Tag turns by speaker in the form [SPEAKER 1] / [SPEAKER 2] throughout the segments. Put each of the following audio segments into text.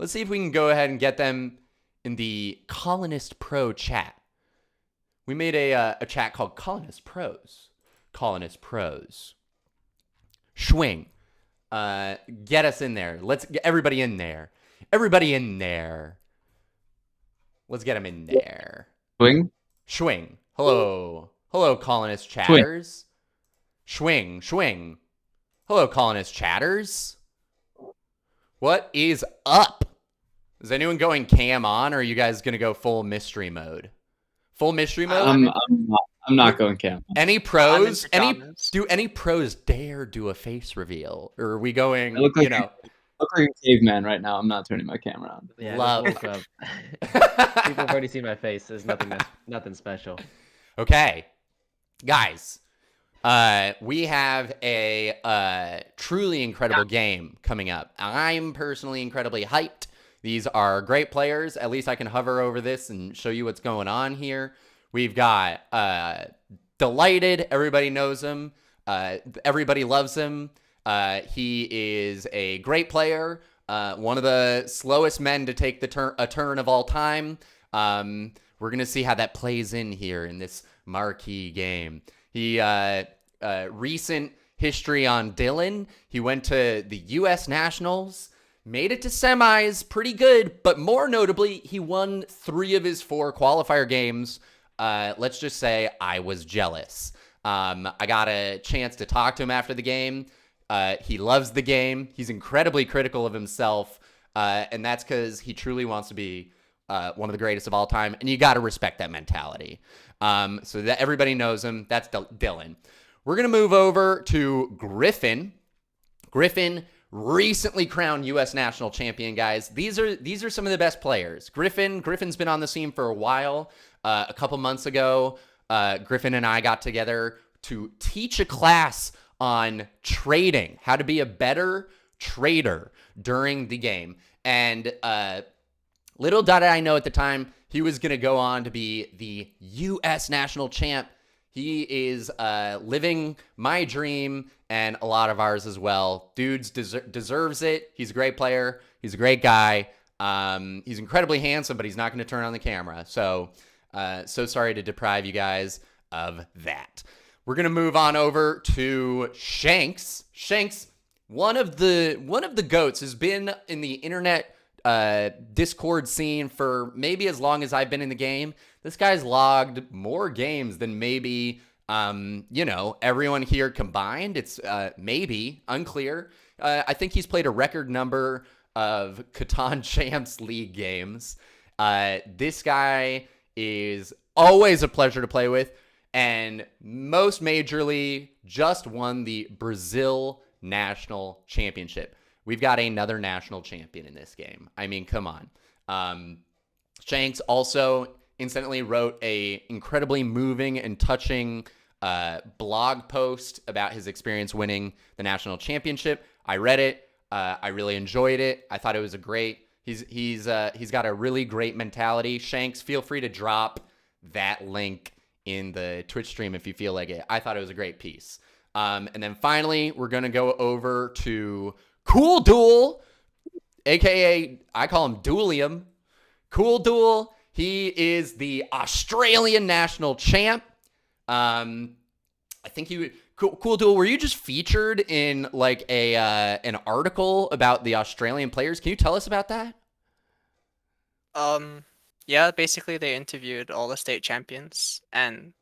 [SPEAKER 1] Let's see if we can go ahead and get them in the Colonist Pro chat. We made a chat called Colonist Pros. Colonist Pros. Schwing. Get us in there. Let's get everybody in there. Everybody in there. Let's get them in there. Schwing. Hello. Hello, Colonist chatters. Schwing. Hello, Colonist chatters. What is up? Is anyone going cam on, or are you guys going to go full mystery mode? Full mystery mode?
[SPEAKER 2] I'm not going cam.
[SPEAKER 1] Any pros? Do any pros dare do a face reveal? Or are we going,
[SPEAKER 2] look like a caveman right now. I'm not turning my camera on.
[SPEAKER 3] Yeah,
[SPEAKER 1] love.
[SPEAKER 3] People have already seen my face. There's nothing special.
[SPEAKER 1] Okay. Guys, we have a truly incredible game coming up. I'm personally incredibly hyped. These are great players. At least I can hover over this and show you what's going on here. We've got Dylighted. Everybody knows him. Everybody loves him. He is a great player. One of the slowest men to take a turn of all time. We're going to see how that plays in here in this marquee game. He recent history on Dylan. He went to the U.S. Nationals. Made it to semis, pretty good, but more notably, he won 3 of his 4 qualifier games. Let's just say I was jealous. I got a chance to talk to him after the game. He loves the game. He's incredibly critical of himself, and that's because he truly wants to be one of the greatest of all time, and you got to respect that mentality. So that everybody knows him. That's Dylan. We're going to move over to Griff1n. Griff1n recently crowned U.S. national champion, guys. These are some of the best players. Griff1n's been on the scene for a while. A couple months ago, Griff1n and I got together to teach a class on trading, how to be a better trader during the game. And little did I know at the time, he was going to go on to be the U.S. national champ. He is living my dream and a lot of ours as well. Dudes deserves it. He's a great player. He's a great guy. He's incredibly handsome, but he's not going to turn on the camera. So sorry to deprive you guys of that. We're going to move on over to Shanks. Shanks, one of the GOATs, has been in the internet Discord scene for maybe as long as I've been in the game. This guy's logged more games than maybe, everyone here combined. It's maybe unclear. I think he's played a record number of Catan Champs League games. This guy is always a pleasure to play with, and most majorly just won the Brazil National Championship. We've got another national champion in this game. I mean, come on. Shanks also incidentally wrote a incredibly moving and touching blog post about his experience winning the national championship. I read it. I really enjoyed it. I thought it was a great. He's got a really great mentality. Shanks, feel free to drop that link in the Twitch stream if you feel like it. I thought it was a great piece. And then finally, we're gonna go over to Cooldool, aka I call him Dualium. Cooldool. He is the Australian national champ. I think Cooldool, were you just featured in like an article about the Australian players? Can you tell us about that?
[SPEAKER 4] Yeah, basically they interviewed all the state champions, and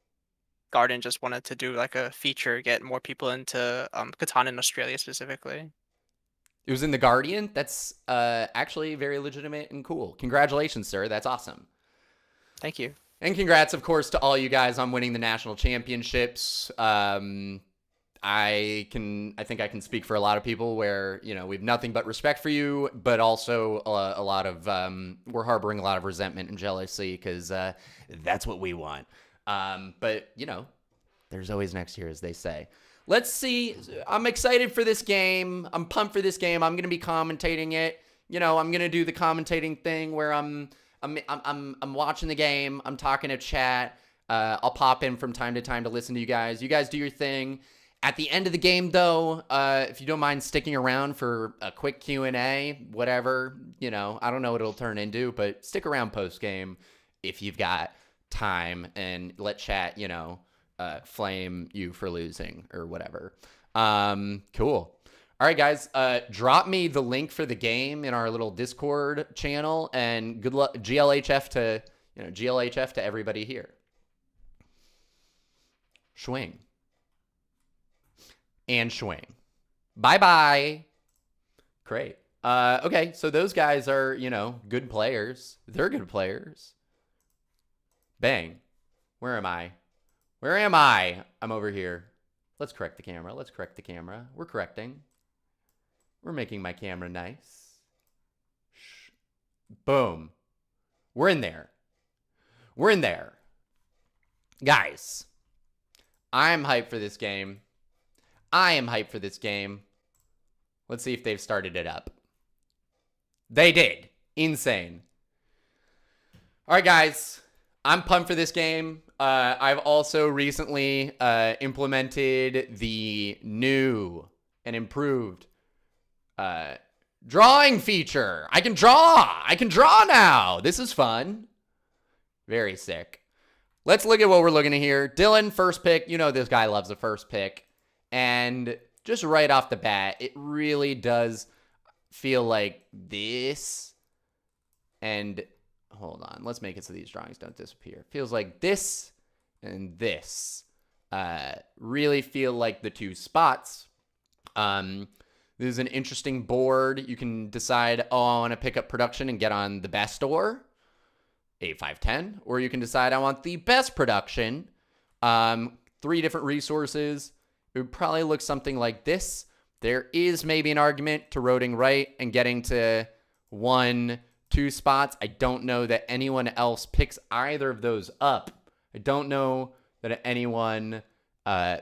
[SPEAKER 4] Garden just wanted to do like a feature, get more people into Catan in Australia specifically.
[SPEAKER 1] It was in The Guardian? That's actually very legitimate and cool. Congratulations, sir. That's awesome.
[SPEAKER 4] Thank you.
[SPEAKER 1] And congrats, of course, to all you guys on winning the national championships. I think I can speak for a lot of people where, we have nothing but respect for you, but also a lot of, we're harboring a lot of resentment and jealousy because that's what we want. But, there's always next year, as they say. Let's see. I'm excited for this game. I'm pumped for this game. I'm going to be commentating it. I'm going to do the commentating thing where I'm watching the game. I'm talking to chat. I'll pop in from time to time to listen to you guys. You guys do your thing. At the end of the game, though, if you don't mind sticking around for a quick Q&A, whatever, you know, I don't know what it'll turn into, but stick around post-game if you've got time and let chat, you know, flame you for losing or whatever. Cool. All right, guys, drop me the link for the game in our little Discord channel, and good luck, GLHF to everybody here. Swing. And swing. Bye-bye. Great. Okay, so those guys are, you know, good players. They're good players. Bang. Where am I? Where am I? I'm over here. Let's correct the camera. Let's correct the camera. We're correcting. We're making my camera nice. Boom. We're in there. We're in there. Guys, I'm hyped for this game. I am hyped for this game. Let's see if they've started it up. They did. Insane. All right, guys. I'm pumped for this game. I've also recently implemented the new and improved drawing feature. I can draw. I can draw now. This is fun. Very sick. Let's look at what we're looking at here. Dylan, first pick. You know this guy loves a first pick. And just right off the bat, it really does feel like this. And hold on, let's make it so these drawings don't disappear. Feels like this and this really feel like the two spots. This is an interesting board. You can decide, oh, I want to pick up production and get on the best ore, 8, 5, 10. Or you can decide I want the best production, 3 different resources. It would probably look something like this. There is maybe an argument to roading right and getting to 1, 2 spots. I don't know that anyone else picks either of those up. I don't know that anyone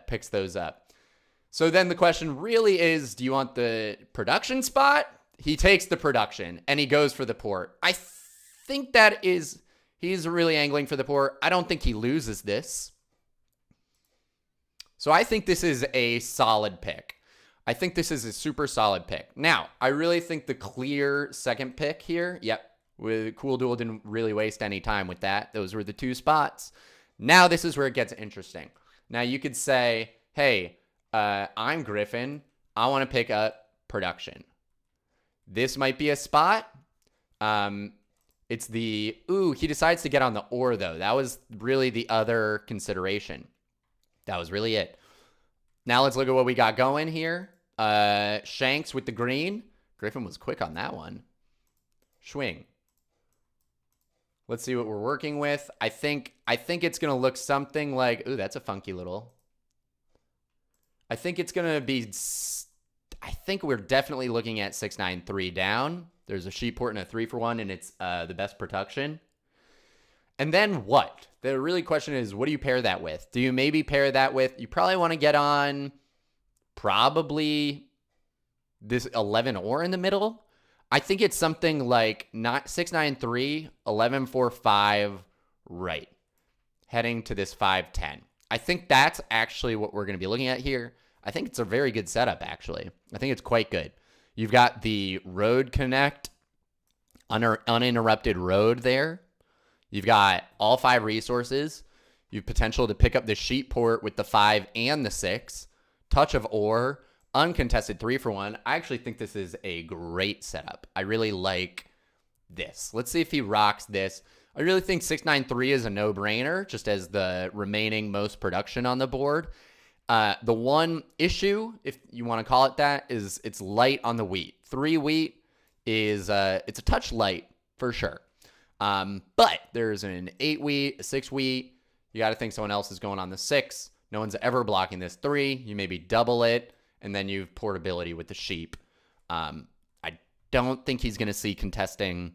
[SPEAKER 1] picks those up. So then the question really is, do you want the production spot? He takes the production and he goes for the port. I think that is, he's really angling for the port. I don't think he loses this. So I think this is a solid pick. I think this is a super solid pick. Now, I really think the clear second pick here, yep, with Cooldool didn't really waste any time with that. Those were the 2 spots. Now this is where it gets interesting. Now you could say, hey, I'm Griff1n. I want to pick up production. This might be a spot. It's the, ooh, he decides to get on the ore though. That was really the other consideration. That was really it. Now let's look at what we got going here. Shanks with the green. Griff1n was quick on that one. Swing. Let's see what we're working with. I think it's going to look something like, ooh, that's a funky little. I think it's going to be, I think we're definitely looking at 693 down. There's a sheep port and a 3-for-1, and it's the best production. And then what? The really question is, what do you pair that with? Do you maybe pair that with, you probably want to get on probably this 11 ore in the middle. I think it's something like not 693, 1145 right, heading to this 510. I think that's actually what we're going to be looking at here. I think it's a very good setup, actually. I think it's quite good. You've got the road connect, uninterrupted road there. You've got all 5 resources. You've potential to pick up the sheep port with the 5 and the 6. Touch of ore, uncontested 3-for-1. I actually think this is a great setup. I really like this. Let's see if he rocks this. I really think 693 is a no-brainer, just as the remaining most production on the board. The one issue, if you want to call it that, is it's light on the wheat. 3 wheat is it's a touch light for sure. But there's an 8 wheat, a 6 wheat. You got to think someone else is going on the 6. No one's ever blocking this 3. You maybe double it, and then you've portability with the sheep. I don't think he's going to see contesting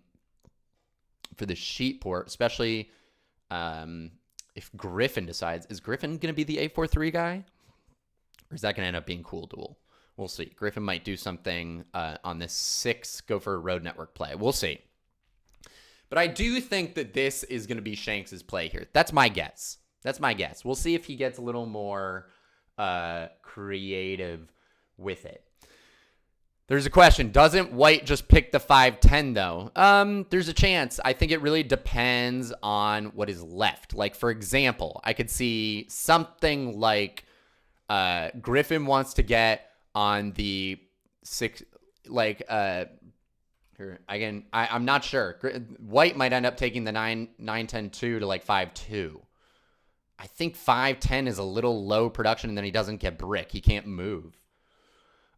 [SPEAKER 1] for the sheep port, especially if Griff1n decides. Is Griff1n going to be the 843 guy? Or is that going to end up being Cooldool? We'll see. Griff1n might do something on this 6, go for a road network play. We'll see. But I do think that this is going to be Shanks' play here. That's my guess. That's my guess. We'll see if he gets a little more creative with it. There's a question. Doesn't white just pick the 5-10 though? There's a chance. I think it really depends on what is left. Like, for example, I could see something like Griff1n wants to get on the 6, like, here, I'm not sure. White might end up taking the 9-10-2 to like 5-2. I think 5-10 is a little low production, and then he doesn't get brick. He can't move.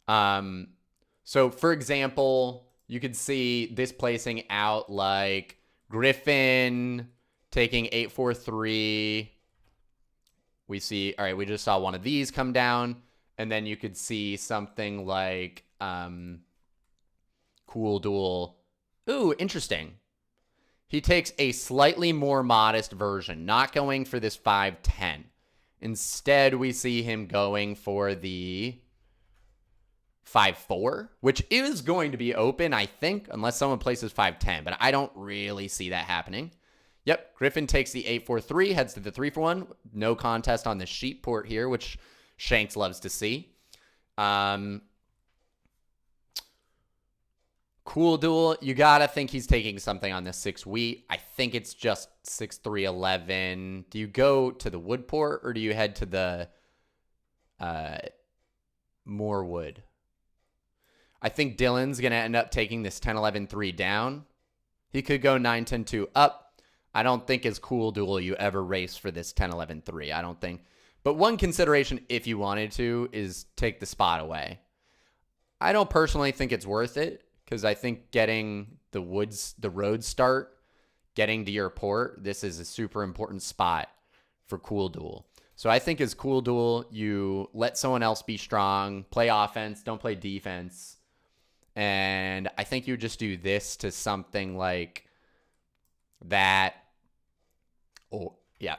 [SPEAKER 1] So, for example, you could see this placing out like Griff1n taking 8-4-3. We see, all right, we just saw one of these come down. And then you could see something like Cooldool. Ooh, interesting. He takes a slightly more modest version, not going for this 5-10. Instead, we see him going for the 5-4, which is going to be open, I think, unless someone places 5-10, but I don't really see that happening. Yep, Griff1n takes the 8-4-3, heads to the 3-for-1. No contest on the sheep port here, which Shanks loves to see. Cooldool, you gotta think he's taking something on the 6 wheat. I think it's just 6-3-11. Do you go to the wood port, or do you head to the more wood? I think Dylan's going to end up taking this 10-11-3 down. He could go 9-10-2 up. I don't think as Cooldool you ever race for this 10-11-3. I don't think. But one consideration, if you wanted to, is take the spot away. I don't personally think it's worth it, because I think getting the road start, getting to your port, this is a super important spot for Cooldool. So I think as Cooldool, you let someone else be strong, play offense, don't play defense. And I think you just do this to something like that. Oh, yeah.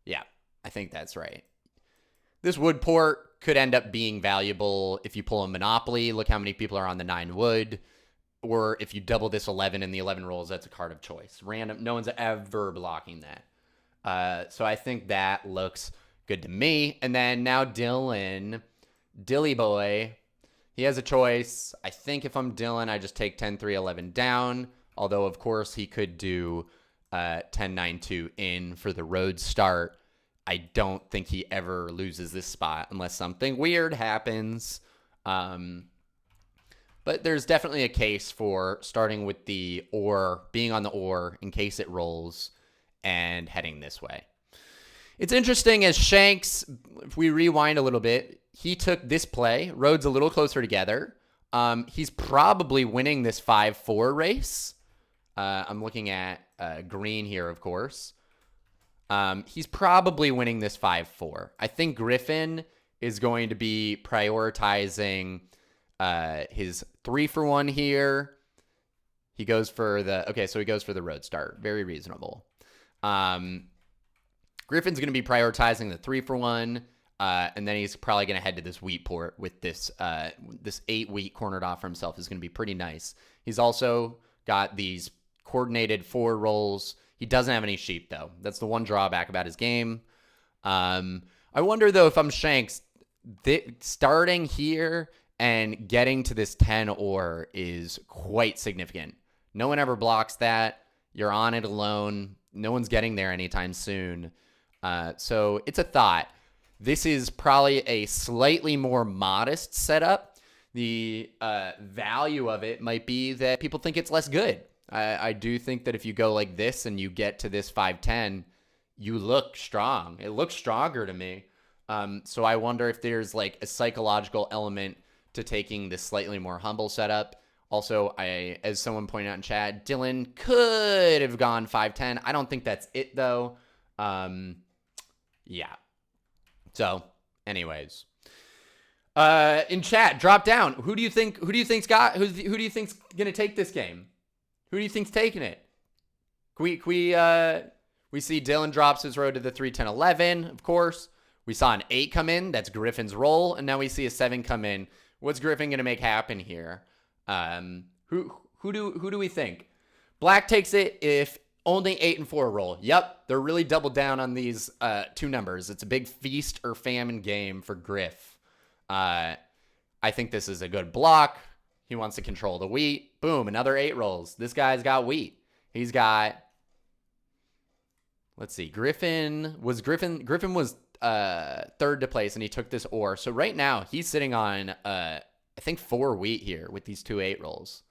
[SPEAKER 1] Yeah, I think that's right. This wood port could end up being valuable if you pull a Monopoly. Look how many people are on the 9 wood. Or if you double this 11 and the 11 rolls, that's a card of choice. Random. No one's ever blocking that. So I think that looks good to me. And then now Dylan, Dilly Boy, he has a choice. I think if I'm Dylan, I just take 10-3-11 down. Although, of course, he could do 10-9-2 in for the road start. I don't think he ever loses this spot unless something weird happens. But there's definitely a case for starting with the ore, being on the ore in case it rolls, and heading this way. It's interesting as Shanks, if we rewind a little bit, he took this play. Roads a little closer together. He's probably winning this 5-4 race. I'm looking at green here, of course. He's probably winning this 5-4. I think Griff1n is going to be prioritizing his 3-for-1 here. He goes for the, okay, so he goes for the road start. Very reasonable. Griff1n's going to be prioritizing the 3-for-1. And then he's probably going to head to this wheat port with this 8 wheat cornered off for himself is going to be pretty nice. He's also got these coordinated 4 rolls. He doesn't have any sheep, though. That's the one drawback about his game. I wonder, though, if I'm Shanks, starting here and getting to this 10 ore is quite significant. No one ever blocks that. You're on it alone. No one's getting there anytime soon. So it's a thought. This is probably a slightly more modest setup. The value of it might be that people think it's less good. I do think that if you go like this and you get to this 5-10, you look strong. It looks stronger to me. So I wonder if there's like a psychological element to taking this slightly more humble setup. Also, as someone pointed out in chat, Dylan could have gone 5-10. I don't think that's it though. Yeah. So, anyways, in chat, drop down. Who do you think's gonna take this game? Who do you think's taking it? We see Dylan drops his road to the 3-10-11, of course. We saw an 8 come in. That's Griff1n's roll, and now we see a 7 come in. What's Griff1n gonna make happen here? Who do we think? Black takes it if Only 8 and 4 roll. Yep, they're really doubled down on these 2 numbers. It's a big feast or famine game for Griff. I think this is a good block. He wants to control the wheat. Boom, another 8 rolls. This guy's got wheat. He's got, let's see, Griff1 was third to place, and he took this ore. So right now, he's sitting on, I think, 4 wheat here with these 2 8 rolls.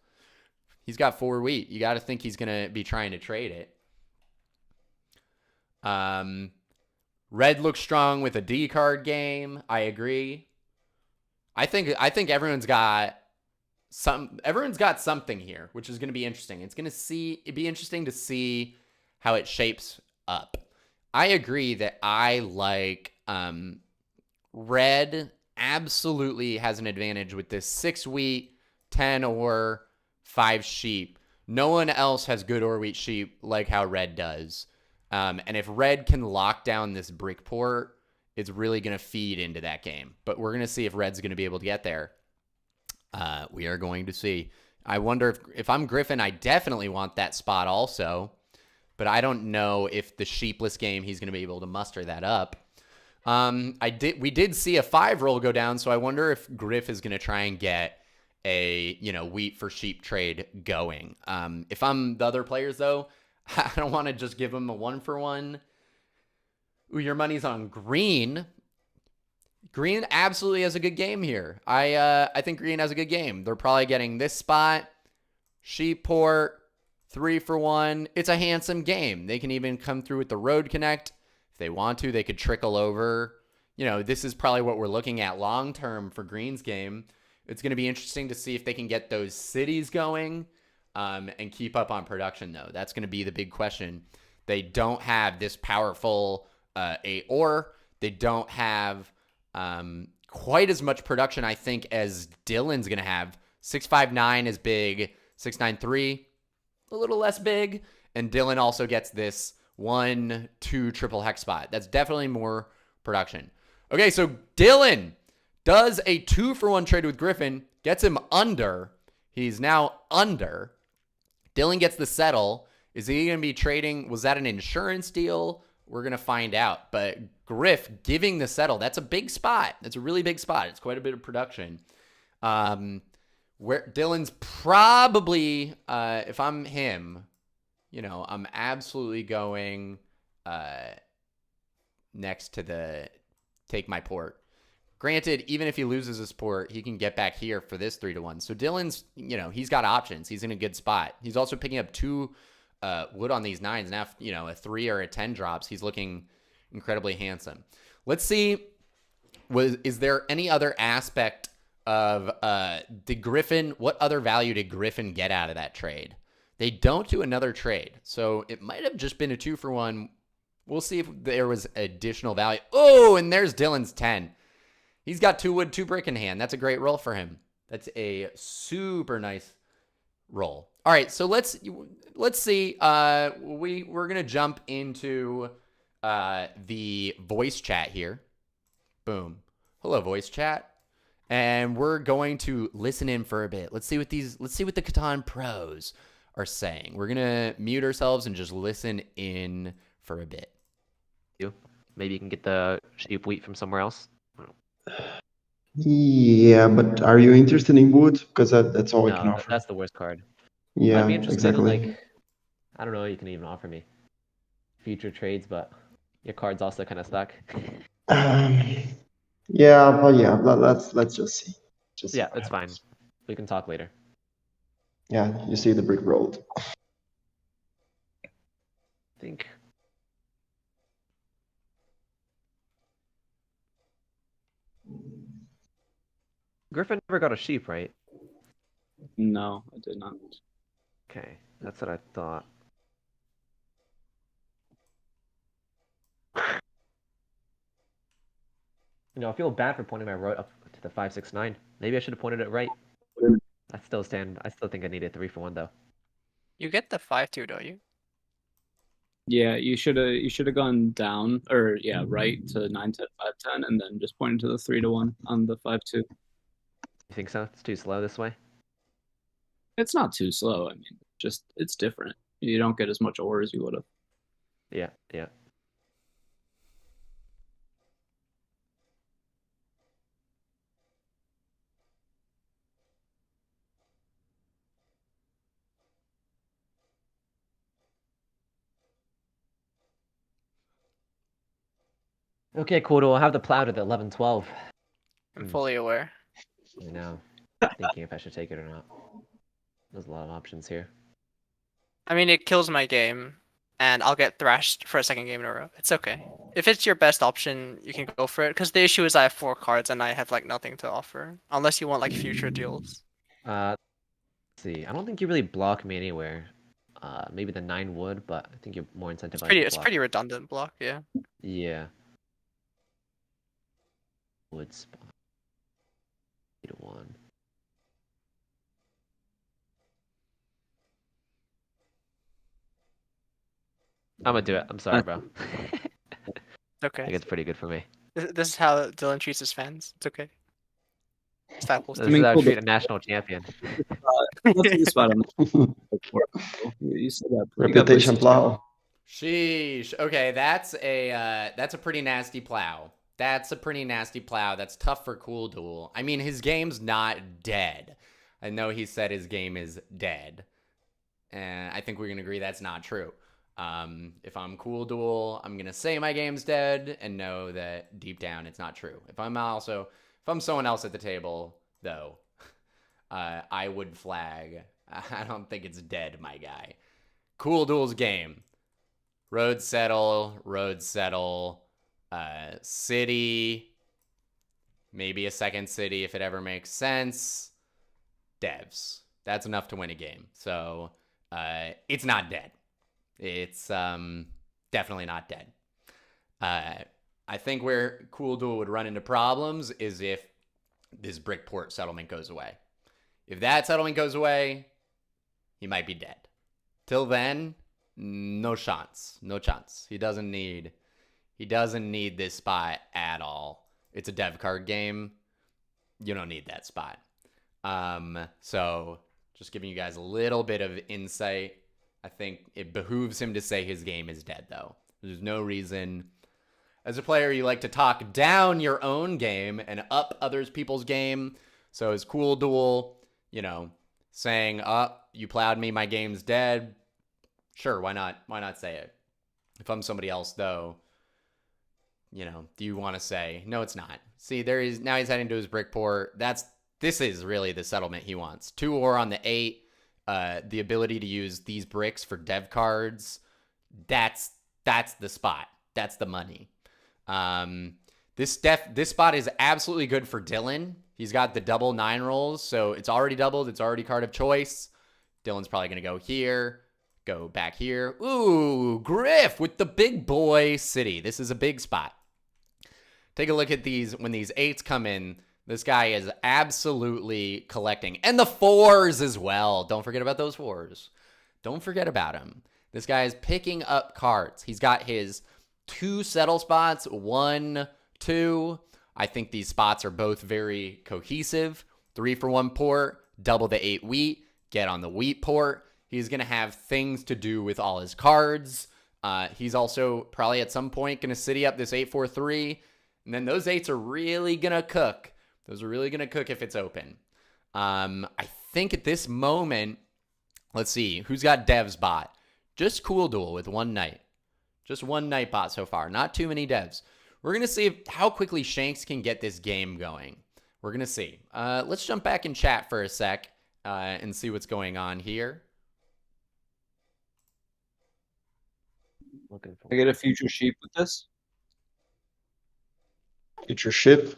[SPEAKER 1] He's got 4 wheat. You got to think he's going to be trying to trade it. Red looks strong with a D card game. I agree. I think everyone's got something here, which is going to be interesting. It'd be interesting to see how it shapes up. I agree that I like red absolutely has an advantage with this 6 wheat, 10 ore, 5 sheep. No one else has good ore wheat sheep like how red does. And if red can lock down this brick port, it's really going to feed into that game. But we're going to see if red's going to be able to get there. We are going to see. I wonder if I'm Griff1, I definitely want that spot also. But I don't know if the sheepless game, he's going to be able to muster that up. We did see a 5 roll go down, so I wonder if Griff is going to try and get a, wheat for sheep trade going. If I'm the other players, though, I don't want to just give him a 1-for-1. Ooh, your money's on green. Green absolutely has a good game here. I think green has a good game. They're probably getting this spot, sheep port, 3-for-1. It's a handsome game. They can even come through with the road connect. If they want to, they could trickle over. This is probably what we're looking at long term for green's game. It's going to be interesting to see if they can get those cities going and keep up on production, though. That's going to be the big question. They don't have this powerful 8 ore. They don't have quite as much production, I think, as Dylan's going to have. 659 is big. 693, a little less big. And Dylan also gets this 1-2 triple hex spot. That's definitely more production. Okay, so Dylan does a 2-for-1 trade with Griff1, gets him under. He's now under. Dylan gets the settle. Is he going to be trading? Was that an insurance deal? We're going to find out. But Griff giving the settle, that's a big spot. That's a really big spot. It's quite a bit of production. Where Dylan's probably, if I'm him, I'm absolutely going next to the take my port. Granted, even if he loses his port, he can get back here for this 3-1. So Dylan's, he's got options. He's in a good spot. He's also picking up 2 wood on these 9s. Now, a 3 or a 10 drops, he's looking incredibly handsome. Let's see, is there any other aspect of did Griff1, what other value did Griff1 get out of that trade? They don't do another trade, so it might have just been a 2-for-1. We'll see if there was additional value. Oh, and there's Dylan's 10. He's got 2 wood, 2 brick in hand. That's a great roll for him. That's a super nice roll. All right, so let's see. We're gonna jump into the voice chat here. Boom. Hello, voice chat. And we're going to listen in for a bit. Let's see what the Catan pros are saying. We're gonna mute ourselves and just listen in for a bit.
[SPEAKER 3] Maybe you can get the sheep wheat from somewhere else.
[SPEAKER 5] Yeah, but are you interested in wood? Because that's all I can offer.
[SPEAKER 3] That's the worst card.
[SPEAKER 5] Yeah,
[SPEAKER 3] I'd be interested
[SPEAKER 5] exactly.
[SPEAKER 3] in, I don't know what you can even offer me. Future trades, but your cards also kind of suck.
[SPEAKER 5] Yeah, but yeah, let's just see.
[SPEAKER 3] Yeah, it's fine. We can talk later.
[SPEAKER 5] Yeah, you see the brick rolled.
[SPEAKER 3] I think. Griff1 never got a sheep, right?
[SPEAKER 2] No, I did not.
[SPEAKER 3] Okay, that's what I thought. I feel bad for pointing my road up to the 569. Maybe I should have pointed it right. I still think I need a 3-for-1 though.
[SPEAKER 4] You get the 5-2, don't you?
[SPEAKER 2] Yeah, you should have gone down or right to 9, 10, 5, 10, and then just pointed to the 3-1 on the 5-2.
[SPEAKER 3] You think so? It's too slow this way?
[SPEAKER 2] It's not too slow. I mean, it's different. You don't get as much ore as you would have.
[SPEAKER 3] Yeah, yeah. Okay, Cooldool, I'll have the plow to the 11-12.
[SPEAKER 4] I'm fully aware.
[SPEAKER 3] I know. Thinking if I should take it or not. There's a lot of options here.
[SPEAKER 4] I mean, it kills my game, and I'll get thrashed for a second game in a row. It's okay. If it's your best option, you can go for it. Because the issue is I have 4 cards and I have like nothing to offer, unless you want like future deals.
[SPEAKER 3] Let's see. I don't think you really block me anywhere. Maybe the 9 would, but I think you're more incentivized to
[SPEAKER 4] It's
[SPEAKER 3] block.
[SPEAKER 4] pretty redundant block, yeah.
[SPEAKER 3] Yeah. Wood spot. 8-1. I'm gonna do it. I'm sorry, bro.
[SPEAKER 4] It's
[SPEAKER 3] I
[SPEAKER 4] okay.
[SPEAKER 3] think it's pretty good for me.
[SPEAKER 4] This is how Dylan treats his fans. It's okay. Staples.
[SPEAKER 3] This
[SPEAKER 2] I mean,
[SPEAKER 3] is how I
[SPEAKER 2] cool,
[SPEAKER 3] treat a national champion.
[SPEAKER 2] Let's see the spot on You said that. You got
[SPEAKER 5] Reputation
[SPEAKER 2] Bracey
[SPEAKER 5] plow.
[SPEAKER 1] Sheesh. Okay, that's a pretty nasty plow. That's a pretty nasty plow. That's tough for Cooldool. I mean, his game's not dead. I know he said his game is dead. And I think we're going to agree that's not true. If I'm Cooldool, I'm going to say my game's dead and know that deep down it's not true. If I'm someone else at the table, though, I would flag. I don't think it's dead, my guy. Cooldool's game. Road settle, city, maybe a second city if it ever makes sense. Devs. That's enough to win a game. So it's not dead. It's definitely not dead. I think where Cooldool would run into problems is if this Brickport settlement goes away. If that settlement goes away, he might be dead. Till then, no chance. No chance. He doesn't need this spot at all. It's a dev card game. You don't need that spot. So just giving you guys a little bit of insight. I think it behooves him to say his game is dead, though. There's no reason. As a player, you like to talk down your own game and up others people's game. So as Cooldool, saying, you plowed me, my game's dead. Sure, why not? Why not say it? If I'm somebody else, though, do you want to say, no, it's not? See, now he's heading to his Brickport. This is really the settlement he wants. 2 ore on the 8. The ability to use these bricks for dev cards. That's the spot. That's the money. This spot is absolutely good for Dylan. He's got the double 9 rolls, so it's already doubled. It's already card of choice. Dylan's probably going to go here, go back here. Ooh, Griff with the big boy city. This is a big spot. Take a look at these. When these 8s come in, this guy is absolutely collecting. And the 4s as well. Don't forget about those 4s. Don't forget about him. This guy is picking up cards. He's got his 2 settle spots, 1, 2. I think these spots are both very cohesive. 3-for-1 port, double the 8 wheat, get on the wheat port. He's going to have things to do with all his cards. He's also probably at some point going to city up this 8-4-3. And then those 8s are really going to cook. Those are really going to cook if it's open. I think at this moment, let's see, who's got devs bot? Just Cooldool with 1 night. Just 1 night bot so far. Not too many devs. We're going to see how quickly Shanks can get this game going. We're going to see. Let's jump back in chat for a sec and see what's going on here.
[SPEAKER 3] Looking for.
[SPEAKER 2] I get a future sheep with this.
[SPEAKER 5] Future ship.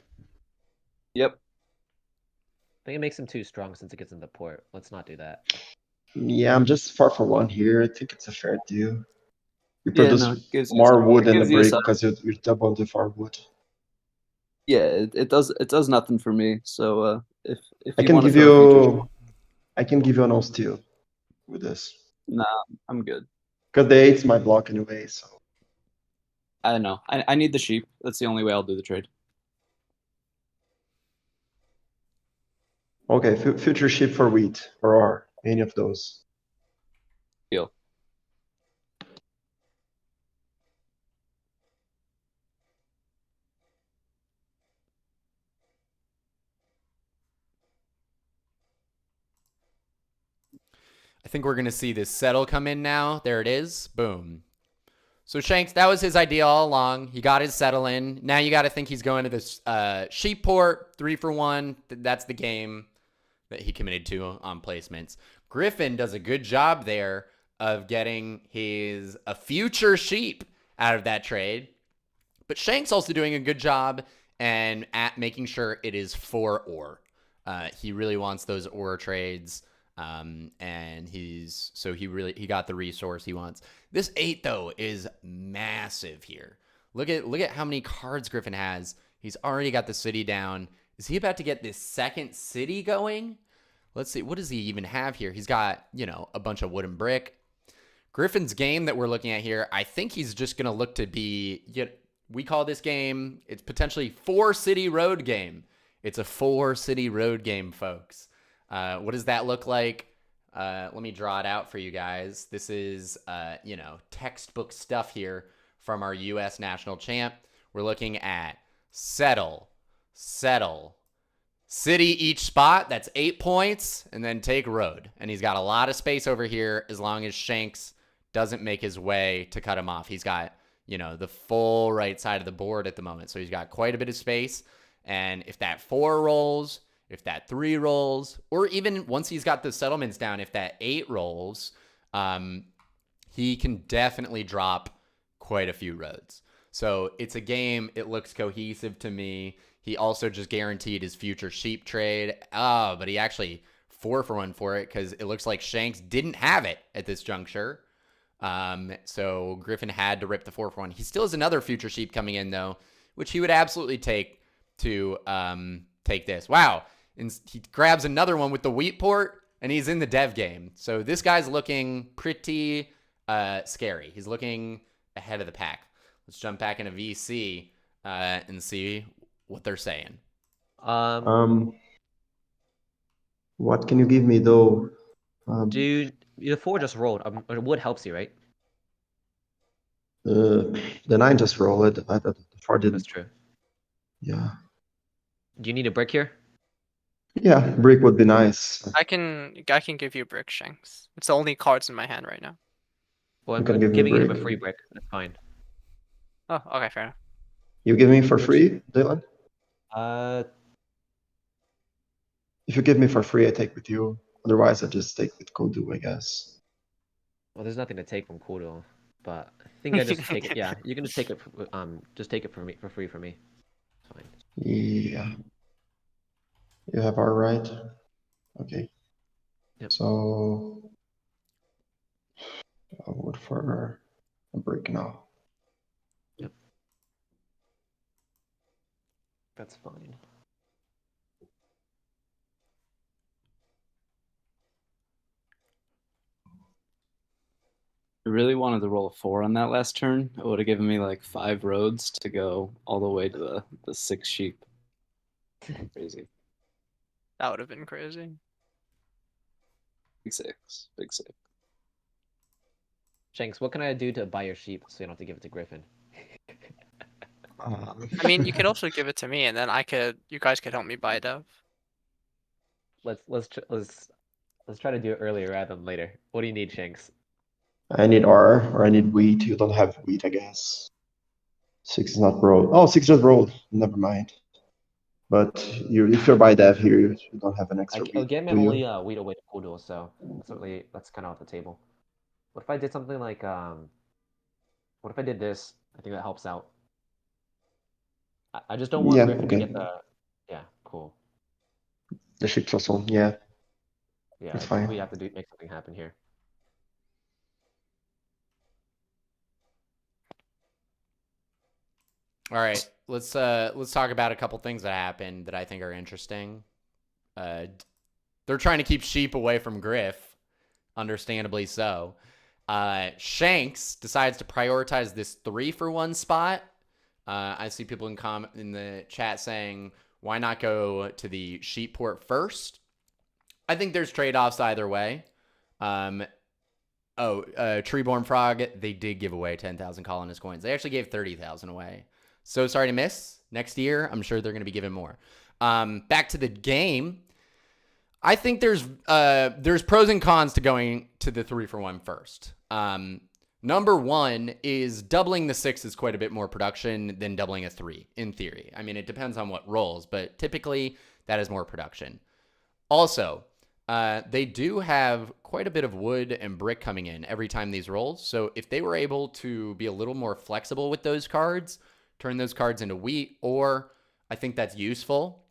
[SPEAKER 2] Yep.
[SPEAKER 3] I think it makes him too strong since it gets in the port. Let's not do that.
[SPEAKER 5] Yeah, I'm just 4-for-1 here. I think it's a fair deal. You
[SPEAKER 2] Yeah,
[SPEAKER 5] produce
[SPEAKER 2] no, it gives you
[SPEAKER 5] more
[SPEAKER 2] some-
[SPEAKER 5] wood
[SPEAKER 2] it
[SPEAKER 5] in the
[SPEAKER 2] gives you
[SPEAKER 5] brick
[SPEAKER 2] some-
[SPEAKER 5] because you double the firewood.
[SPEAKER 2] Yeah, it does nothing for me. So if
[SPEAKER 5] I
[SPEAKER 2] you
[SPEAKER 5] can
[SPEAKER 2] want to
[SPEAKER 5] give
[SPEAKER 2] throw a future
[SPEAKER 5] you, I can give you an all steal with this
[SPEAKER 2] nah, I'm good.
[SPEAKER 5] because the 8's my block anyway. So
[SPEAKER 2] I don't know. I need the sheep. That's the only way I'll do the trade.
[SPEAKER 5] okay, future ship for wheat or R, any of those.
[SPEAKER 2] Deal.
[SPEAKER 1] I think we're going to see this settle come in now. There it is. Boom. So Shanks, that was his idea all along. He got his settle in. Now you got to think he's going to this sheep port, 3 for 1. That's the game that he committed to on placements. Griff1n does a good job there of getting a future sheep out of that trade. But Shanks also doing a good job and at making sure it is 4 ore. He really wants those ore trades. And he got the resource he wants. This 8 though is massive here. Look at how many cards Griff1n has. He's already got the city down. Is he about to get this second city going? Let's see. What does he even have here? He's got, a bunch of wood and brick. Griff1n's game that we're looking at here, I think he's just going to look to be, we call this game, it's potentially 4 city road game. It's a 4 city road game, folks. What does that look like? Let me draw it out for you guys. This is, textbook stuff here from our U.S. national champ. We're looking at settle, city each spot. That's 8 points, and then take road. And he's got a lot of space over here as long as Shanks doesn't make his way to cut him off. He's got, the full right side of the board at the moment. So he's got quite a bit of space. And if that 4 rolls, if that 3 rolls, or even once he's got the settlements down, if that 8 rolls, he can definitely drop quite a few roads. So it's a game. It looks cohesive to me. He also just guaranteed his future sheep trade. But he actually 4 for 1 for it because it looks like Shanks didn't have it at this juncture. So Griff1n had to rip the 4 for 1. He still has another future sheep coming in though, which he would absolutely take to take this. Wow. And he grabs another one with the wheat port, and he's in the dev game. So this guy's looking pretty scary. He's looking ahead of the pack. Let's jump back into VC and see what they're saying.
[SPEAKER 5] What can you give me though?
[SPEAKER 3] Dude, the 4 just rolled. Wood helps you, right?
[SPEAKER 5] The 9 just rolled. The 4 didn't.
[SPEAKER 3] That's true.
[SPEAKER 5] Yeah.
[SPEAKER 3] Do you need a brick here?
[SPEAKER 5] Yeah, brick would be nice.
[SPEAKER 4] I can give you brick, Shanks. It's the only cards in my hand right now.
[SPEAKER 3] Well,
[SPEAKER 5] You
[SPEAKER 3] I'm
[SPEAKER 5] can give me
[SPEAKER 3] giving him a
[SPEAKER 5] brick.
[SPEAKER 3] free brick. That's fine.
[SPEAKER 4] Oh, okay, fair enough.
[SPEAKER 5] You give me for free, Dylan? If you give me for free, I take with you. Otherwise, I just take with Cooldool, I guess.
[SPEAKER 3] Well, there's nothing to take from Cooldool, but I think I just take it. Yeah, you can just take it. Just take it for me for free for me. It's fine.
[SPEAKER 5] Yeah. You have our right. Okay.
[SPEAKER 3] Yep.
[SPEAKER 5] So I would for a brick now.
[SPEAKER 3] That's fine.
[SPEAKER 2] I really wanted to roll a 4 on that last turn. It would have given me like 5 roads to go all the way to the 6 sheep. Crazy.
[SPEAKER 4] That would have been crazy.
[SPEAKER 2] Big 6. Big 6.
[SPEAKER 3] Shanks, what can I do to buy your sheep so you don't have to give it to Griff1n?
[SPEAKER 4] I mean, you could also give it to me, and then you guys could help me buy Dev.
[SPEAKER 3] Let's try to do it earlier rather than later. What do you need, Shanks?
[SPEAKER 5] I need R or I need wheat. You don't have wheat, I guess. 6 is not rolled. Oh, 6 just rolled. Never mind. But if you're by dev here, you don't have an extra wheat.
[SPEAKER 3] Again,
[SPEAKER 5] do
[SPEAKER 3] I'm
[SPEAKER 5] you?
[SPEAKER 3] only wheat away to Cooldool, so that's kind of off the table. What if I did something like what if I did this? I think that helps out. I just don't want
[SPEAKER 5] Yeah,
[SPEAKER 3] Griff1n to
[SPEAKER 5] okay.
[SPEAKER 3] get the. Yeah, cool.
[SPEAKER 5] The sheep tussle, yeah.
[SPEAKER 3] Yeah,
[SPEAKER 5] That's
[SPEAKER 3] I think
[SPEAKER 5] fine.
[SPEAKER 3] we have to make something happen here.
[SPEAKER 1] All right, let's talk about a couple things that happened that I think are interesting. They're trying to keep sheep away from Griff, understandably so. Shanks decides to prioritize this 3 for 1 spot. I see people in the chat saying, why not go to the sheep port first? I think there's trade-offs either way. Treeborn Frog, they did give away 10,000 Colonist coins. They actually gave 30,000 away. So sorry to miss. Next year, I'm sure they're going to be giving more. Back to the game. I think there's pros and cons to going to the 3-for-1 first. Number one is doubling the 6 is quite a bit more production than doubling a 3 in theory. I mean, it depends on what rolls, but typically that is more production. Also, they do have quite a bit of wood and brick coming in every time these rolls. So if they were able to be a little more flexible with those cards, turn those cards into wheat, or I think that's useful.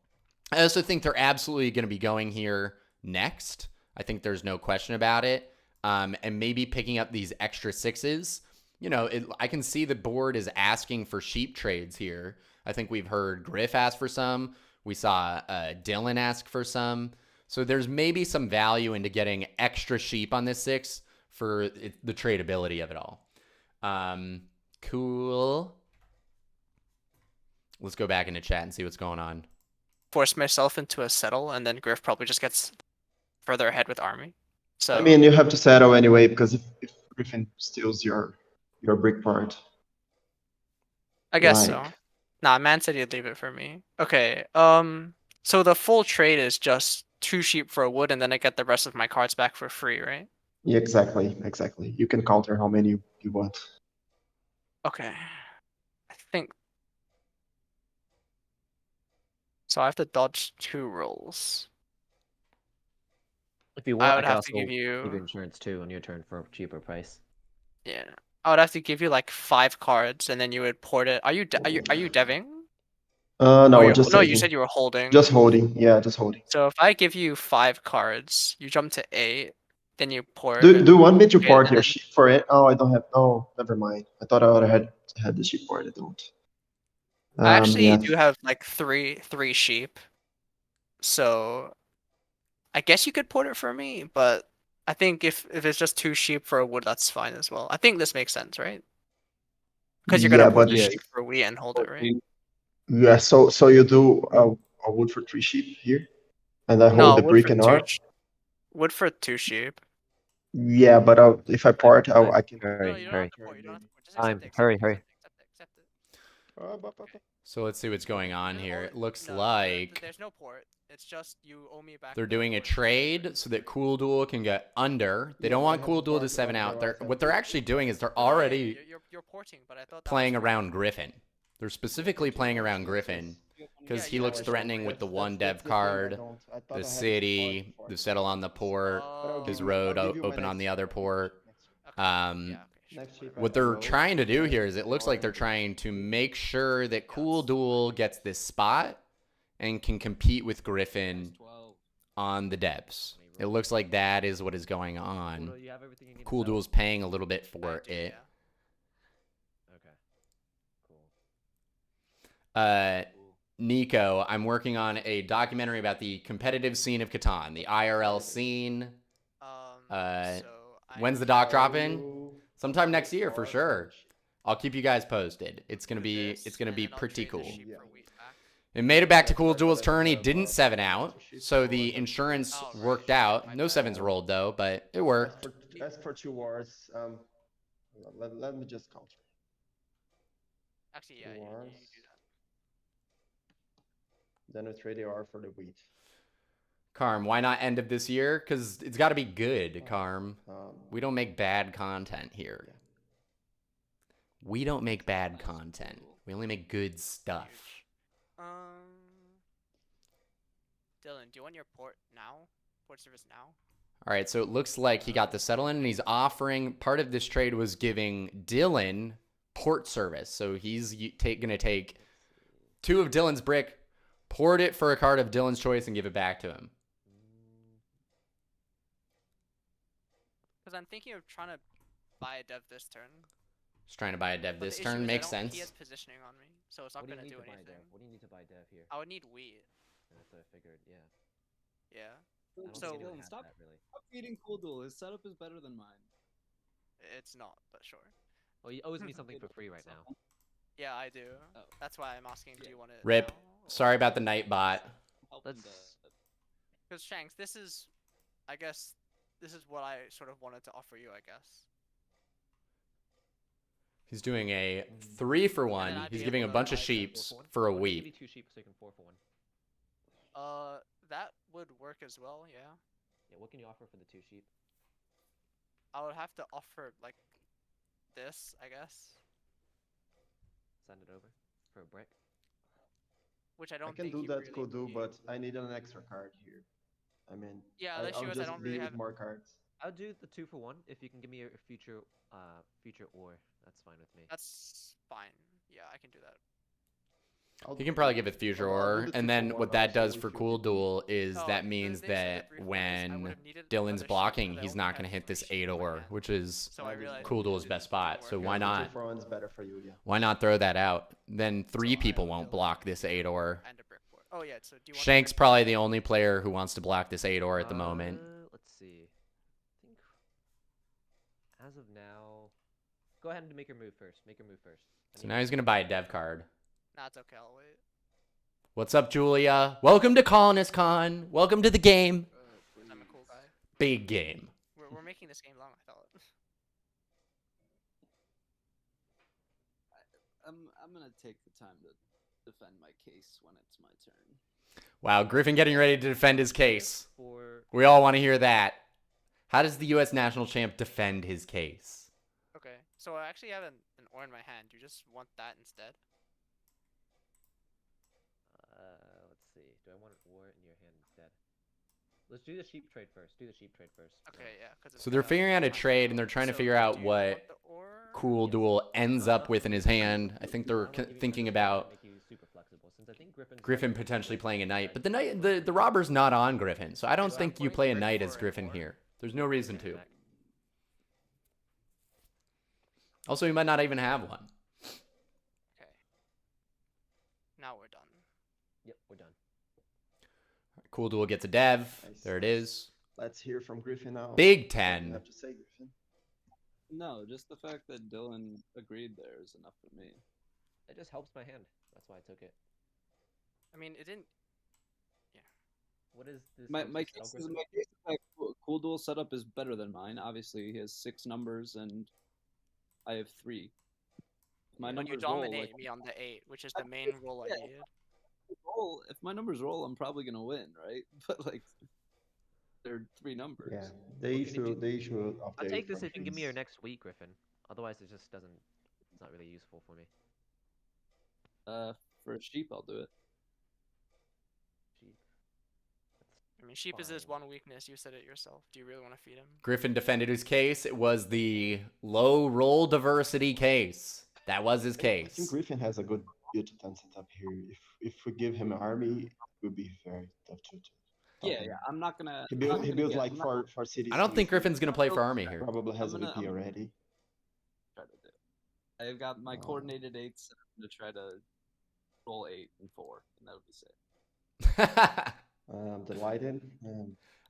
[SPEAKER 1] I also think they're absolutely going to be going here next. I think there's no question about it. And maybe picking up these extra 6s. You know, I can see the board is asking for sheep trades here. I think we've heard Griff ask for some. We saw Dylan ask for some. So there's maybe some value into getting extra sheep on this 6 for the tradability of it all. Cool. Let's go back into chat and see what's going on.
[SPEAKER 4] Force myself into a settle, and then Griff probably just gets further ahead with army. So
[SPEAKER 5] I mean, you have to settle anyway, because if Griff1n steals your brick part.
[SPEAKER 4] I guess
[SPEAKER 5] Like-
[SPEAKER 4] so. Nah, man said he'd leave it for me. Okay. So the full trade is just 2 sheep for a wood, and then I get the rest of my cards back for free, right?
[SPEAKER 5] Yeah, exactly. You can counter how many you want.
[SPEAKER 4] Okay. I think. So I have to dodge 2 rolls.
[SPEAKER 3] If you want,
[SPEAKER 4] I
[SPEAKER 3] I
[SPEAKER 4] would
[SPEAKER 3] can
[SPEAKER 4] have
[SPEAKER 3] also
[SPEAKER 4] to give you.
[SPEAKER 3] give you insurance too on your turn for a cheaper price.
[SPEAKER 4] Yeah. I would have to give you like 5 cards, and then you would port it. Are you deving?
[SPEAKER 5] No,
[SPEAKER 4] Oh,
[SPEAKER 5] just
[SPEAKER 4] no, you
[SPEAKER 5] taking.
[SPEAKER 4] said you were holding.
[SPEAKER 5] Just holding. Yeah, just holding.
[SPEAKER 4] So if I give you 5 cards, you jump to 8, then you port.
[SPEAKER 5] Do you want me to
[SPEAKER 4] Okay,
[SPEAKER 5] port
[SPEAKER 4] then-
[SPEAKER 5] your sheep for it? Oh, I don't have. Oh, never mind. I thought I would have had the sheep port. I don't.
[SPEAKER 4] I actually
[SPEAKER 5] Yeah.
[SPEAKER 4] do have like three sheep. So I guess you could port it for me, but I think if it's just 2 sheep for a wood, that's fine as well. I think this makes sense, right? Because you're gonna
[SPEAKER 5] Yeah,
[SPEAKER 4] port
[SPEAKER 5] but-
[SPEAKER 4] the
[SPEAKER 2] Yeah.
[SPEAKER 4] sheep for wheat and hold it, right?
[SPEAKER 5] Yeah. So you do a wood for 3 sheep here, and I hold
[SPEAKER 4] No,
[SPEAKER 5] the
[SPEAKER 4] wood
[SPEAKER 5] brick
[SPEAKER 4] for
[SPEAKER 5] and
[SPEAKER 4] 2
[SPEAKER 5] R.
[SPEAKER 4] wood for 2 sheep.
[SPEAKER 5] Yeah, but if I port, I can.
[SPEAKER 3] Hurry,
[SPEAKER 4] No, you don't
[SPEAKER 3] hurry.
[SPEAKER 4] have to port. You don't have to port. Just
[SPEAKER 3] Time.
[SPEAKER 4] accept it,
[SPEAKER 3] Hurry,
[SPEAKER 4] accept it,
[SPEAKER 3] hurry.
[SPEAKER 4] accept it, accept it.
[SPEAKER 1] So let's see what's going on here. It looks
[SPEAKER 4] No,
[SPEAKER 1] like
[SPEAKER 4] there's no port. It's just you owe me back.
[SPEAKER 1] they're
[SPEAKER 4] the
[SPEAKER 1] doing a
[SPEAKER 4] port.
[SPEAKER 1] trade so that Cooldool can get under. They don't
[SPEAKER 5] Yeah,
[SPEAKER 1] want
[SPEAKER 5] I have to
[SPEAKER 1] Cooldool to
[SPEAKER 5] port
[SPEAKER 1] 7
[SPEAKER 5] it,
[SPEAKER 1] out.
[SPEAKER 5] otherwise
[SPEAKER 1] What they're actually doing is they're
[SPEAKER 4] No, yeah,
[SPEAKER 1] already
[SPEAKER 4] you're porting, but I thought that
[SPEAKER 1] playing
[SPEAKER 4] was for-
[SPEAKER 1] around Griff1n. They're specifically playing around Griff1n because
[SPEAKER 4] Yeah,
[SPEAKER 1] he
[SPEAKER 4] you
[SPEAKER 1] looks
[SPEAKER 4] have-
[SPEAKER 1] threatening with the 1 dev card, the city, the settle on the port,
[SPEAKER 4] Oh,
[SPEAKER 1] his road open on the other port.
[SPEAKER 4] okay.
[SPEAKER 1] Um,
[SPEAKER 4] Yeah, okay, sure.
[SPEAKER 5] Next sheep.
[SPEAKER 1] What they're trying to do here is it looks like they're trying to make sure that Cooldool gets this spot and can compete with Griff1n on the devs. It looks like that is what is going on.
[SPEAKER 3] Cooldool, you have everything you need to
[SPEAKER 1] Cooldool's paying a little bit
[SPEAKER 4] I
[SPEAKER 1] for
[SPEAKER 4] do,
[SPEAKER 1] it.
[SPEAKER 3] sell? Okay. Cool.
[SPEAKER 1] Nico, I'm working on a documentary about the competitive scene of Catan, the IRL scene.
[SPEAKER 4] So
[SPEAKER 1] When's the doc dropping? Sometime next year for sure. I'll keep you guys posted. It's gonna be pretty cool. It made it back to Cooldool's turn. He didn't 7 out, so the insurance
[SPEAKER 4] Oh, right.
[SPEAKER 1] worked out.
[SPEAKER 4] My
[SPEAKER 1] No
[SPEAKER 4] bad.
[SPEAKER 1] 7s rolled though, but it worked.
[SPEAKER 5] Ask for 2 wards. Let me just counter.
[SPEAKER 4] Actually, yeah,
[SPEAKER 5] 2
[SPEAKER 4] you
[SPEAKER 5] wards.
[SPEAKER 4] do that.
[SPEAKER 5] Then we trade the R for the wheat.
[SPEAKER 1] Carm, why not end of this year? Because it's got to be good, Carm. We don't make bad content here. We don't make bad content. We only make good stuff.
[SPEAKER 4] Dylan, do you want your port now? Port service now?
[SPEAKER 1] All right, so it looks like he got the settle in, and he's offering, part of this trade was giving Dylan port service. So he's going to take 2 of Dylan's brick, port it for a card of Dylan's choice, and give it back to him.
[SPEAKER 4] Because I'm thinking of trying to buy a dev this turn.
[SPEAKER 1] Just trying to buy a dev
[SPEAKER 4] But
[SPEAKER 1] this
[SPEAKER 4] the issue
[SPEAKER 1] turn.
[SPEAKER 4] is
[SPEAKER 1] Makes
[SPEAKER 4] I don't-
[SPEAKER 1] sense.
[SPEAKER 4] He has positioning on me, so it's not
[SPEAKER 3] What do you
[SPEAKER 4] going to
[SPEAKER 3] need
[SPEAKER 4] do
[SPEAKER 3] to buy
[SPEAKER 4] anything.
[SPEAKER 3] dev? What do you need to buy dev here?
[SPEAKER 4] I would need wheat.
[SPEAKER 3] That's what I figured. Yeah.
[SPEAKER 4] Yeah.
[SPEAKER 3] I don't
[SPEAKER 4] So-
[SPEAKER 3] think anyone
[SPEAKER 2] Dylan,
[SPEAKER 3] has
[SPEAKER 2] stop
[SPEAKER 3] that really.
[SPEAKER 2] feeding Cooldool. His setup is better than mine.
[SPEAKER 4] It's not, but sure.
[SPEAKER 3] Well, you owes me something for free right now.
[SPEAKER 4] Yeah, I do.
[SPEAKER 2] Oh.
[SPEAKER 4] That's why I'm asking, do you want it
[SPEAKER 1] Rip.
[SPEAKER 4] now?
[SPEAKER 1] Sorry about the night bot.
[SPEAKER 3] Let's-
[SPEAKER 4] Because Shanks, this is, I guess, this is what I sort of wanted to offer you, I guess.
[SPEAKER 1] He's doing a 3-for-1.
[SPEAKER 4] And then I'd
[SPEAKER 1] He's
[SPEAKER 4] be
[SPEAKER 1] giving a
[SPEAKER 4] able to
[SPEAKER 1] bunch of
[SPEAKER 4] buy
[SPEAKER 1] sheeps
[SPEAKER 3] 4-for-1?
[SPEAKER 1] for a
[SPEAKER 3] Why don't you give
[SPEAKER 1] wheat.
[SPEAKER 3] me 2 sheep so you can 4-for-1?
[SPEAKER 4] That would work as well. Yeah.
[SPEAKER 3] Yeah, what can you offer for the 2 sheep?
[SPEAKER 4] I would have to offer like this, I guess,
[SPEAKER 3] Send it over for a brick.
[SPEAKER 4] which I
[SPEAKER 5] I
[SPEAKER 4] don't
[SPEAKER 5] can
[SPEAKER 4] think
[SPEAKER 5] do
[SPEAKER 4] he
[SPEAKER 5] that,
[SPEAKER 4] really
[SPEAKER 5] Cooldool,
[SPEAKER 4] needs.
[SPEAKER 5] but I need an extra card here. I mean,
[SPEAKER 4] Yeah, the
[SPEAKER 5] I'll
[SPEAKER 4] issue is I
[SPEAKER 5] just
[SPEAKER 4] don't
[SPEAKER 5] be
[SPEAKER 4] really
[SPEAKER 5] with
[SPEAKER 4] have.
[SPEAKER 5] more cards.
[SPEAKER 3] I'll do the 2 for 1 if you can give me a future ore. That's fine with me.
[SPEAKER 4] That's fine. Yeah, I can do that.
[SPEAKER 1] He can probably give it future
[SPEAKER 5] I'll do
[SPEAKER 1] ore,
[SPEAKER 5] the
[SPEAKER 1] and
[SPEAKER 5] 2
[SPEAKER 1] then
[SPEAKER 5] for
[SPEAKER 1] what
[SPEAKER 5] 1
[SPEAKER 1] that
[SPEAKER 5] also
[SPEAKER 1] does
[SPEAKER 5] if
[SPEAKER 1] for
[SPEAKER 5] you
[SPEAKER 1] Cool
[SPEAKER 5] can-
[SPEAKER 1] Duel is
[SPEAKER 4] Oh,
[SPEAKER 1] that means
[SPEAKER 4] the issue
[SPEAKER 1] that
[SPEAKER 4] with Griff1 is I
[SPEAKER 1] when
[SPEAKER 4] would have needed
[SPEAKER 1] Dylan's
[SPEAKER 4] another sheep,
[SPEAKER 1] blocking,
[SPEAKER 4] but I
[SPEAKER 1] he's
[SPEAKER 4] only
[SPEAKER 1] not
[SPEAKER 4] had
[SPEAKER 1] going to hit
[SPEAKER 4] 3
[SPEAKER 1] this
[SPEAKER 4] sheep
[SPEAKER 1] 8
[SPEAKER 4] in my
[SPEAKER 1] ore,
[SPEAKER 4] hand.
[SPEAKER 1] which is
[SPEAKER 4] So I realized
[SPEAKER 1] Cool
[SPEAKER 4] it
[SPEAKER 1] Duel's
[SPEAKER 4] didn't-
[SPEAKER 1] best
[SPEAKER 4] didn't
[SPEAKER 1] spot. So
[SPEAKER 4] work
[SPEAKER 1] why
[SPEAKER 4] out.
[SPEAKER 5] The 2
[SPEAKER 1] not?
[SPEAKER 5] for 1 is better for you, yeah.
[SPEAKER 1] Why not throw that out? Then 3
[SPEAKER 4] So
[SPEAKER 1] people
[SPEAKER 4] I
[SPEAKER 1] won't
[SPEAKER 4] Dylan
[SPEAKER 1] block this 8 ore.
[SPEAKER 4] and a brick board. Oh yeah, so do you want
[SPEAKER 1] Shanks
[SPEAKER 4] the brick
[SPEAKER 1] probably the only player who wants to block this 8 ore at the moment.
[SPEAKER 3] Let's see. I think as of now, go ahead and make your move first. Make your move first. I
[SPEAKER 1] So
[SPEAKER 3] need
[SPEAKER 1] now he's going to buy a dev card.
[SPEAKER 4] board? Nah, it's okay. I'll wait.
[SPEAKER 1] What's up, Julia? Welcome to Colonist Con. Welcome to the game.
[SPEAKER 4] I'm a cool guy.
[SPEAKER 1] Big game.
[SPEAKER 4] We're making this game long. I thought.
[SPEAKER 2] I'm gonna take the time to defend my case when it's my turn.
[SPEAKER 1] Wow, Griff1n getting ready to defend his case.
[SPEAKER 3] for
[SPEAKER 1] We all want to hear that. How does the U.S. national champ defend his case?
[SPEAKER 4] Okay, so I actually have an ore in my hand. Do you just want that instead?
[SPEAKER 3] let's see. Do I want an ore in your hand instead? Let's do the sheep trade first. Do the sheep trade first.
[SPEAKER 4] Okay, yeah. Cause it's
[SPEAKER 1] So they're
[SPEAKER 4] gonna
[SPEAKER 1] figuring out a
[SPEAKER 4] cost
[SPEAKER 1] trade,
[SPEAKER 4] more.
[SPEAKER 1] and they're trying to
[SPEAKER 4] So
[SPEAKER 1] figure out
[SPEAKER 4] do you
[SPEAKER 1] what
[SPEAKER 4] want the ore?
[SPEAKER 1] Cool Duel ends up with in his hand. I think
[SPEAKER 3] I
[SPEAKER 1] they're
[SPEAKER 3] wanna give you
[SPEAKER 1] thinking
[SPEAKER 3] another card
[SPEAKER 1] about
[SPEAKER 3] to make you super flexible, since I think
[SPEAKER 1] Griff1n potentially playing a knight, but the robber's not on Griff1n, so I don't
[SPEAKER 3] So I'm
[SPEAKER 1] think you
[SPEAKER 3] putting
[SPEAKER 1] play a
[SPEAKER 3] brick
[SPEAKER 1] knight as
[SPEAKER 3] for an
[SPEAKER 1] Griff1n
[SPEAKER 3] ore.
[SPEAKER 1] here. There's no reason to.
[SPEAKER 3] Back.
[SPEAKER 1] Also, he might not even have one.
[SPEAKER 4] Okay. Now we're done.
[SPEAKER 3] Yep, we're done.
[SPEAKER 1] Cool Duel gets a dev.
[SPEAKER 5] Nice.
[SPEAKER 1] There it is.
[SPEAKER 5] Let's hear from Griff1n now.
[SPEAKER 1] Big
[SPEAKER 5] What do you
[SPEAKER 1] 10.
[SPEAKER 5] have to say, Griff1n?
[SPEAKER 2] No, just the fact that Dylan agreed there is enough for me.
[SPEAKER 3] It just helps my hand. That's why I took it.
[SPEAKER 4] I mean, it didn't.
[SPEAKER 3] What is this?
[SPEAKER 2] My
[SPEAKER 3] supposed
[SPEAKER 2] my
[SPEAKER 3] to tell
[SPEAKER 2] case is
[SPEAKER 3] Griff1n?
[SPEAKER 2] my case is that Cool Duel setup is better than mine. Obviously, he has 6 numbers and I have 3. My
[SPEAKER 4] But you
[SPEAKER 2] numbers roll.
[SPEAKER 4] dominate
[SPEAKER 2] Like,
[SPEAKER 4] me on the 8, which is the main role I
[SPEAKER 2] yeah.
[SPEAKER 4] needed.
[SPEAKER 2] if my numbers roll, I'm probably gonna win, right? But like, they're 3 numbers.
[SPEAKER 5] Yeah, they
[SPEAKER 3] can you
[SPEAKER 5] should update.
[SPEAKER 3] I'll take this
[SPEAKER 5] from
[SPEAKER 3] if you can give me your
[SPEAKER 5] threes.
[SPEAKER 3] next week, Griff1n. Otherwise, it just doesn't. It's not really useful for me.
[SPEAKER 2] For a sheep, I'll do it.
[SPEAKER 3] Sheep.
[SPEAKER 4] I mean, sheep is his
[SPEAKER 3] Fine.
[SPEAKER 4] one weakness. You said it yourself. Do you really want to feed him?
[SPEAKER 1] Griff1n defended his case. It was the low roll diversity case. That was his
[SPEAKER 5] I think
[SPEAKER 1] case.
[SPEAKER 5] Griff1n has a good build defense setup here. If we give him an army, it would be very tough to.
[SPEAKER 2] Yeah,
[SPEAKER 5] him.
[SPEAKER 2] yeah. I'm not gonna.
[SPEAKER 5] He
[SPEAKER 2] I'm
[SPEAKER 5] built
[SPEAKER 2] not
[SPEAKER 5] he
[SPEAKER 2] gonna
[SPEAKER 5] built
[SPEAKER 2] get-
[SPEAKER 5] like
[SPEAKER 2] I'm not
[SPEAKER 5] four cities.
[SPEAKER 1] I don't think Griff1n's going to play for army here.
[SPEAKER 5] Probably has
[SPEAKER 2] I'm
[SPEAKER 5] a
[SPEAKER 2] gonna-
[SPEAKER 5] VP
[SPEAKER 2] I'm-
[SPEAKER 5] already.
[SPEAKER 2] try to do. I've got my
[SPEAKER 5] Oh.
[SPEAKER 2] coordinated 8s. And I'm gonna try to roll 8 and 4, and that would be sick.
[SPEAKER 5] Delighted.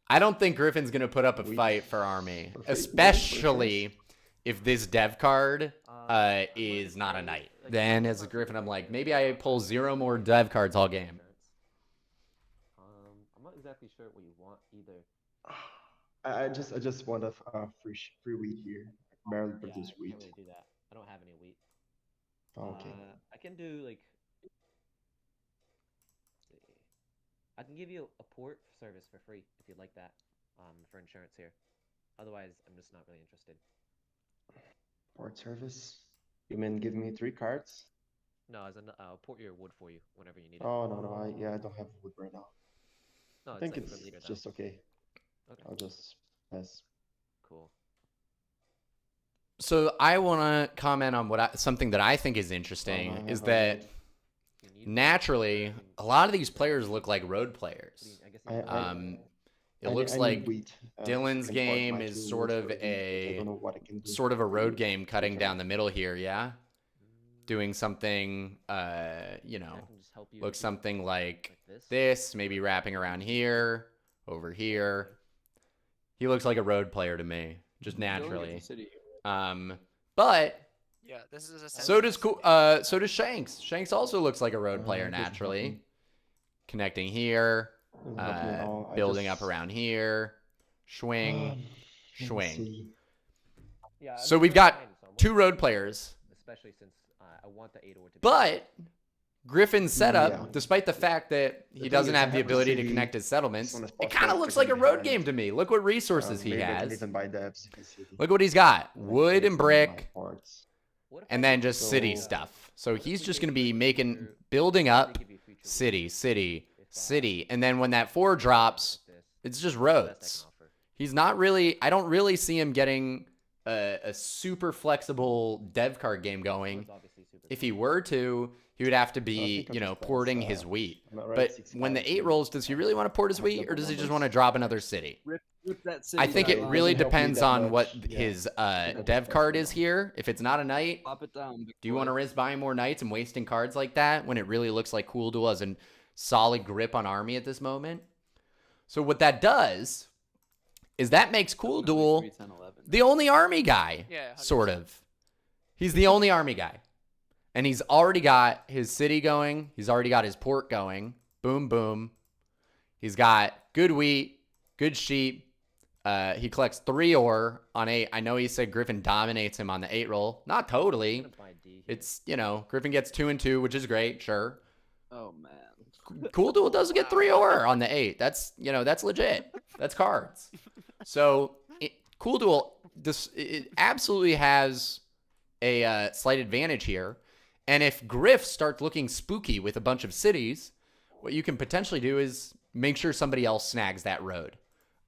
[SPEAKER 1] I don't think Griff1n's going to put up a
[SPEAKER 5] We-
[SPEAKER 1] fight for army,
[SPEAKER 5] for free-
[SPEAKER 1] especially if this dev card
[SPEAKER 3] I'm going
[SPEAKER 1] is
[SPEAKER 3] to
[SPEAKER 1] not a
[SPEAKER 3] say,
[SPEAKER 1] knight.
[SPEAKER 3] like,
[SPEAKER 1] Then
[SPEAKER 3] I'm
[SPEAKER 1] as a
[SPEAKER 3] not
[SPEAKER 1] Griff1n,
[SPEAKER 3] really
[SPEAKER 1] I'm like,
[SPEAKER 3] good
[SPEAKER 1] maybe
[SPEAKER 3] at
[SPEAKER 1] I pull 0 more dev cards all game.
[SPEAKER 3] I'm not exactly sure what you want either.
[SPEAKER 5] I just want a free wheat here. Barely
[SPEAKER 3] Yeah,
[SPEAKER 5] produce
[SPEAKER 3] I
[SPEAKER 5] wheat.
[SPEAKER 3] can't really do that. I don't have any wheat.
[SPEAKER 5] Okay.
[SPEAKER 3] I can do like. Let's see. I can give you a port service for free if you'd like that. For insurance here. Otherwise, I'm just not really interested.
[SPEAKER 5] Port service. You mean give me 3 cards?
[SPEAKER 3] No, as in I'll port your wood for you whenever you need it.
[SPEAKER 5] Oh no, I don't have wood right now.
[SPEAKER 3] No,
[SPEAKER 5] I think
[SPEAKER 3] like
[SPEAKER 5] it's
[SPEAKER 3] per liter, though.
[SPEAKER 5] just okay.
[SPEAKER 3] Okay.
[SPEAKER 5] I'll just pass.
[SPEAKER 3] Cool.
[SPEAKER 1] So I want to comment on something that I think is interesting
[SPEAKER 5] I
[SPEAKER 1] is
[SPEAKER 5] have
[SPEAKER 1] that
[SPEAKER 5] wood.
[SPEAKER 3] You need
[SPEAKER 1] naturally a lot of these players look like road players.
[SPEAKER 3] I guess
[SPEAKER 5] I-
[SPEAKER 3] you
[SPEAKER 5] I-
[SPEAKER 3] need-
[SPEAKER 1] It
[SPEAKER 5] I
[SPEAKER 1] looks
[SPEAKER 5] need
[SPEAKER 1] like
[SPEAKER 5] wheat,
[SPEAKER 1] Dylan's
[SPEAKER 5] to import
[SPEAKER 1] game
[SPEAKER 5] my
[SPEAKER 1] is
[SPEAKER 5] 2
[SPEAKER 1] sort
[SPEAKER 5] wood
[SPEAKER 1] of
[SPEAKER 5] for wheat. I
[SPEAKER 1] a
[SPEAKER 5] don't know what I can do.
[SPEAKER 1] sort of a road game cutting
[SPEAKER 5] Okay.
[SPEAKER 1] down the middle here, yeah? Doing something, you
[SPEAKER 3] I
[SPEAKER 1] know,
[SPEAKER 3] can just help you
[SPEAKER 1] looks
[SPEAKER 3] do
[SPEAKER 1] something like
[SPEAKER 3] this.
[SPEAKER 1] this, maybe wrapping around here, over here. He looks like a road player to me, just
[SPEAKER 2] Dylan gets
[SPEAKER 1] naturally.
[SPEAKER 2] a city here.
[SPEAKER 1] But
[SPEAKER 4] Yeah, this is a.
[SPEAKER 1] so does so does Shanks. Shanks also looks like a road player
[SPEAKER 5] doesn't help
[SPEAKER 1] naturally.
[SPEAKER 5] me.
[SPEAKER 1] Connecting here,
[SPEAKER 5] Doesn't help me at all. I
[SPEAKER 1] building
[SPEAKER 5] just-
[SPEAKER 1] up around here, swing,
[SPEAKER 5] Let me
[SPEAKER 1] swing.
[SPEAKER 5] see.
[SPEAKER 3] Yeah,
[SPEAKER 1] So
[SPEAKER 3] I'm
[SPEAKER 1] we've
[SPEAKER 3] not
[SPEAKER 1] got
[SPEAKER 3] fine, so I'm
[SPEAKER 1] 2
[SPEAKER 3] looking-
[SPEAKER 1] road players,
[SPEAKER 3] especially since I want the 8 ore to be.
[SPEAKER 1] but Griff1's setup,
[SPEAKER 5] Yeah.
[SPEAKER 1] despite the fact that he
[SPEAKER 5] thing
[SPEAKER 1] doesn't
[SPEAKER 5] is,
[SPEAKER 1] have
[SPEAKER 5] I
[SPEAKER 1] the
[SPEAKER 5] have a
[SPEAKER 1] ability to
[SPEAKER 5] city
[SPEAKER 1] connect his settlements,
[SPEAKER 5] on a
[SPEAKER 1] it
[SPEAKER 5] spot
[SPEAKER 1] kind of
[SPEAKER 5] that
[SPEAKER 1] looks
[SPEAKER 5] second
[SPEAKER 1] like a road
[SPEAKER 5] behind.
[SPEAKER 1] game to me. Look what resources he
[SPEAKER 5] Maybe I can
[SPEAKER 1] has.
[SPEAKER 5] even buy devs in city.
[SPEAKER 1] Look what he's got.
[SPEAKER 5] And I
[SPEAKER 1] Wood
[SPEAKER 5] save
[SPEAKER 1] and
[SPEAKER 5] some of my
[SPEAKER 1] brick,
[SPEAKER 3] What
[SPEAKER 5] parts.
[SPEAKER 3] if I
[SPEAKER 1] and then
[SPEAKER 3] did
[SPEAKER 1] just city
[SPEAKER 5] So-
[SPEAKER 1] stuff. So
[SPEAKER 3] what if
[SPEAKER 1] he's
[SPEAKER 3] we
[SPEAKER 1] just
[SPEAKER 3] take
[SPEAKER 1] going to be
[SPEAKER 3] the
[SPEAKER 1] making,
[SPEAKER 3] future-
[SPEAKER 1] building
[SPEAKER 3] they
[SPEAKER 1] up
[SPEAKER 3] give you future
[SPEAKER 1] city,
[SPEAKER 3] weeks
[SPEAKER 1] city,
[SPEAKER 3] if,
[SPEAKER 1] city. And then when that 4 drops,
[SPEAKER 3] like this.
[SPEAKER 1] it's just
[SPEAKER 3] That's the best I
[SPEAKER 1] roads.
[SPEAKER 3] can offer.
[SPEAKER 1] He's not really, I don't really see him getting a super flexible dev card game going.
[SPEAKER 3] Wood's obviously super
[SPEAKER 1] If he were to, he would have to
[SPEAKER 5] I
[SPEAKER 1] be,
[SPEAKER 5] think I'm
[SPEAKER 1] you know,
[SPEAKER 5] just gonna
[SPEAKER 1] porting
[SPEAKER 5] sell.
[SPEAKER 1] his wheat.
[SPEAKER 5] I'm already
[SPEAKER 1] But
[SPEAKER 5] 65,
[SPEAKER 1] when the 8
[SPEAKER 5] so
[SPEAKER 1] rolls, does he really want to port his
[SPEAKER 5] I have
[SPEAKER 1] wheat, or
[SPEAKER 5] double
[SPEAKER 1] does he just
[SPEAKER 5] numbers.
[SPEAKER 1] want to drop another city?
[SPEAKER 2] Rip that city.
[SPEAKER 1] I think
[SPEAKER 2] guy
[SPEAKER 1] it
[SPEAKER 2] line.
[SPEAKER 1] really
[SPEAKER 5] Doesn't help me
[SPEAKER 1] depends
[SPEAKER 5] that
[SPEAKER 1] on what
[SPEAKER 5] much, yeah.
[SPEAKER 1] his
[SPEAKER 5] Doesn't
[SPEAKER 1] dev
[SPEAKER 5] help
[SPEAKER 1] card
[SPEAKER 5] me
[SPEAKER 1] is
[SPEAKER 5] much.
[SPEAKER 1] here. If it's not a knight,
[SPEAKER 2] Pop it down. big
[SPEAKER 1] do you
[SPEAKER 2] boy.
[SPEAKER 1] want to risk buying more knights and wasting cards like that when it really looks like Cooldool has a solid grip on army at this moment? So what that does is that makes
[SPEAKER 2] Definitely
[SPEAKER 1] Cooldool
[SPEAKER 2] 3, 10, 11.
[SPEAKER 1] the only army guy,
[SPEAKER 4] Yeah,
[SPEAKER 1] sort
[SPEAKER 4] 100%.
[SPEAKER 1] of. He's the only army guy. And he's already got his city going. He's already got his port going. Boom, boom. He's got good wheat, good sheep. He collects 3 ore on 8. I know he said Griff1 dominates him on the 8 roll. Not
[SPEAKER 3] I'm
[SPEAKER 1] totally.
[SPEAKER 3] gonna buy D here.
[SPEAKER 1] It's, you know, Griff1 gets 2 and 2, which is great, sure.
[SPEAKER 2] Oh man.
[SPEAKER 1] Cooldool doesn't get 3 ore on the 8. That's, you know, that's legit. That's cards. So Cooldool, it absolutely has a slight advantage here. And if Griff starts looking spooky with a bunch of cities, what you can potentially do is make sure somebody else snags that road.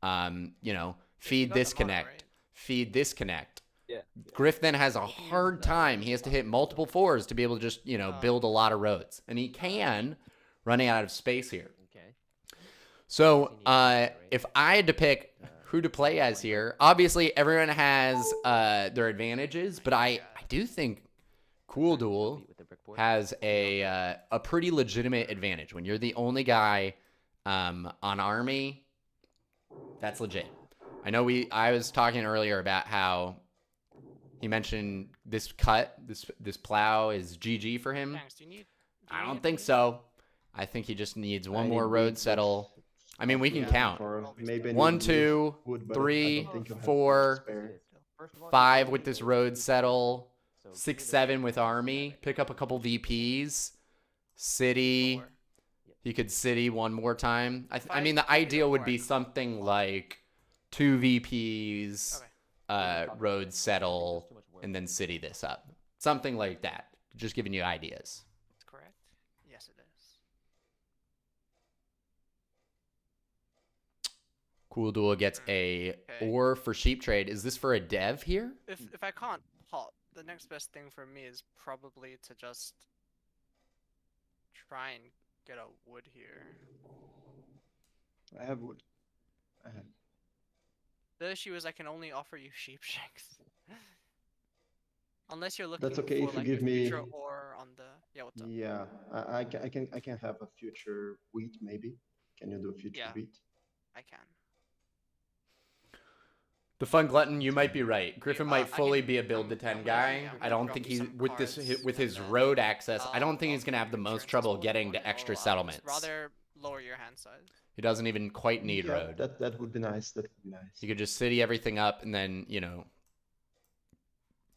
[SPEAKER 1] You know, feed
[SPEAKER 4] got the
[SPEAKER 1] this
[SPEAKER 4] mono,
[SPEAKER 1] connect,
[SPEAKER 4] right?
[SPEAKER 1] feed this connect.
[SPEAKER 2] Yeah.
[SPEAKER 1] Griff then has a hard time. He has to hit multiple 4s to be able to just, you know, build a lot of roads. And he can, running out of space here.
[SPEAKER 3] Okay.
[SPEAKER 1] So, if I had to pick who to play as here, obviously everyone has their advantages, but I do think Cooldool
[SPEAKER 3] With the brick board.
[SPEAKER 1] has a pretty legitimate advantage. When you're the only guy on army, that's legit. I know I was talking earlier about how he mentioned this cut, this plow is GG for him.
[SPEAKER 4] Shanks, do you need?
[SPEAKER 1] I don't think so. I think he just needs one
[SPEAKER 5] I
[SPEAKER 1] more
[SPEAKER 5] need
[SPEAKER 1] road
[SPEAKER 5] wheat,
[SPEAKER 1] settle.
[SPEAKER 5] but
[SPEAKER 1] I mean, we can
[SPEAKER 5] yeah,
[SPEAKER 1] count.
[SPEAKER 5] for maybe I need
[SPEAKER 1] 1,
[SPEAKER 5] wood-
[SPEAKER 1] 2,
[SPEAKER 5] wood, but I
[SPEAKER 1] 3,
[SPEAKER 5] don't think you'll have
[SPEAKER 1] 4,
[SPEAKER 5] spare.
[SPEAKER 3] First one,
[SPEAKER 1] 5 with this road settle.
[SPEAKER 3] so
[SPEAKER 1] 6,
[SPEAKER 3] give me the
[SPEAKER 1] 7 with
[SPEAKER 3] seven.
[SPEAKER 1] army. Pick up a couple VPs. City.
[SPEAKER 4] 4.
[SPEAKER 1] He could city one more time. I
[SPEAKER 4] Five,
[SPEAKER 1] mean, the
[SPEAKER 4] you can
[SPEAKER 1] ideal
[SPEAKER 4] go
[SPEAKER 1] would
[SPEAKER 4] for
[SPEAKER 1] be
[SPEAKER 4] it.
[SPEAKER 1] something like 2 VPs,
[SPEAKER 4] Okay.
[SPEAKER 1] road settle,
[SPEAKER 3] That's too much work.
[SPEAKER 1] and then city this up. Something like that. Just giving you ideas.
[SPEAKER 4] That's correct. Yes, it is.
[SPEAKER 1] Cooldool gets a
[SPEAKER 4] Okay.
[SPEAKER 1] ore for sheep trade. Is this for a dev here?
[SPEAKER 4] If I can't hop, the next best thing for me is probably to just try and get a wood here.
[SPEAKER 5] I have wood. I have.
[SPEAKER 4] The issue is I can only offer you sheep shanks. Unless you're looking
[SPEAKER 5] That's okay
[SPEAKER 4] for
[SPEAKER 5] if you
[SPEAKER 4] like
[SPEAKER 5] give
[SPEAKER 4] a
[SPEAKER 5] me-
[SPEAKER 4] future ore on the what's up?
[SPEAKER 5] Yeah, I can have a future wheat maybe. Can you do a future
[SPEAKER 4] Yeah.
[SPEAKER 5] wheat?
[SPEAKER 4] I can.
[SPEAKER 1] The Fun Glutton, you might be right. Griff1 might
[SPEAKER 4] I
[SPEAKER 1] fully
[SPEAKER 4] can-
[SPEAKER 1] be a build to
[SPEAKER 4] I'm
[SPEAKER 1] 10
[SPEAKER 4] gonna-
[SPEAKER 1] guy.
[SPEAKER 4] I'm
[SPEAKER 1] I
[SPEAKER 4] gonna
[SPEAKER 1] don't
[SPEAKER 4] drop
[SPEAKER 1] think
[SPEAKER 4] you
[SPEAKER 1] he's
[SPEAKER 4] some
[SPEAKER 1] with this
[SPEAKER 4] cards
[SPEAKER 1] with
[SPEAKER 4] and
[SPEAKER 1] his
[SPEAKER 4] then
[SPEAKER 1] road access. I don't think
[SPEAKER 4] I'll
[SPEAKER 1] he's gonna have the
[SPEAKER 4] give you
[SPEAKER 1] most
[SPEAKER 4] turns
[SPEAKER 1] trouble
[SPEAKER 4] as
[SPEAKER 1] getting
[SPEAKER 4] well.
[SPEAKER 1] to extra
[SPEAKER 4] I'll just
[SPEAKER 1] settlements.
[SPEAKER 4] rather lower your hand size.
[SPEAKER 1] He doesn't even quite need
[SPEAKER 5] Yeah,
[SPEAKER 1] road.
[SPEAKER 5] that would be nice. That would be nice.
[SPEAKER 1] He could just city everything up and then, you know,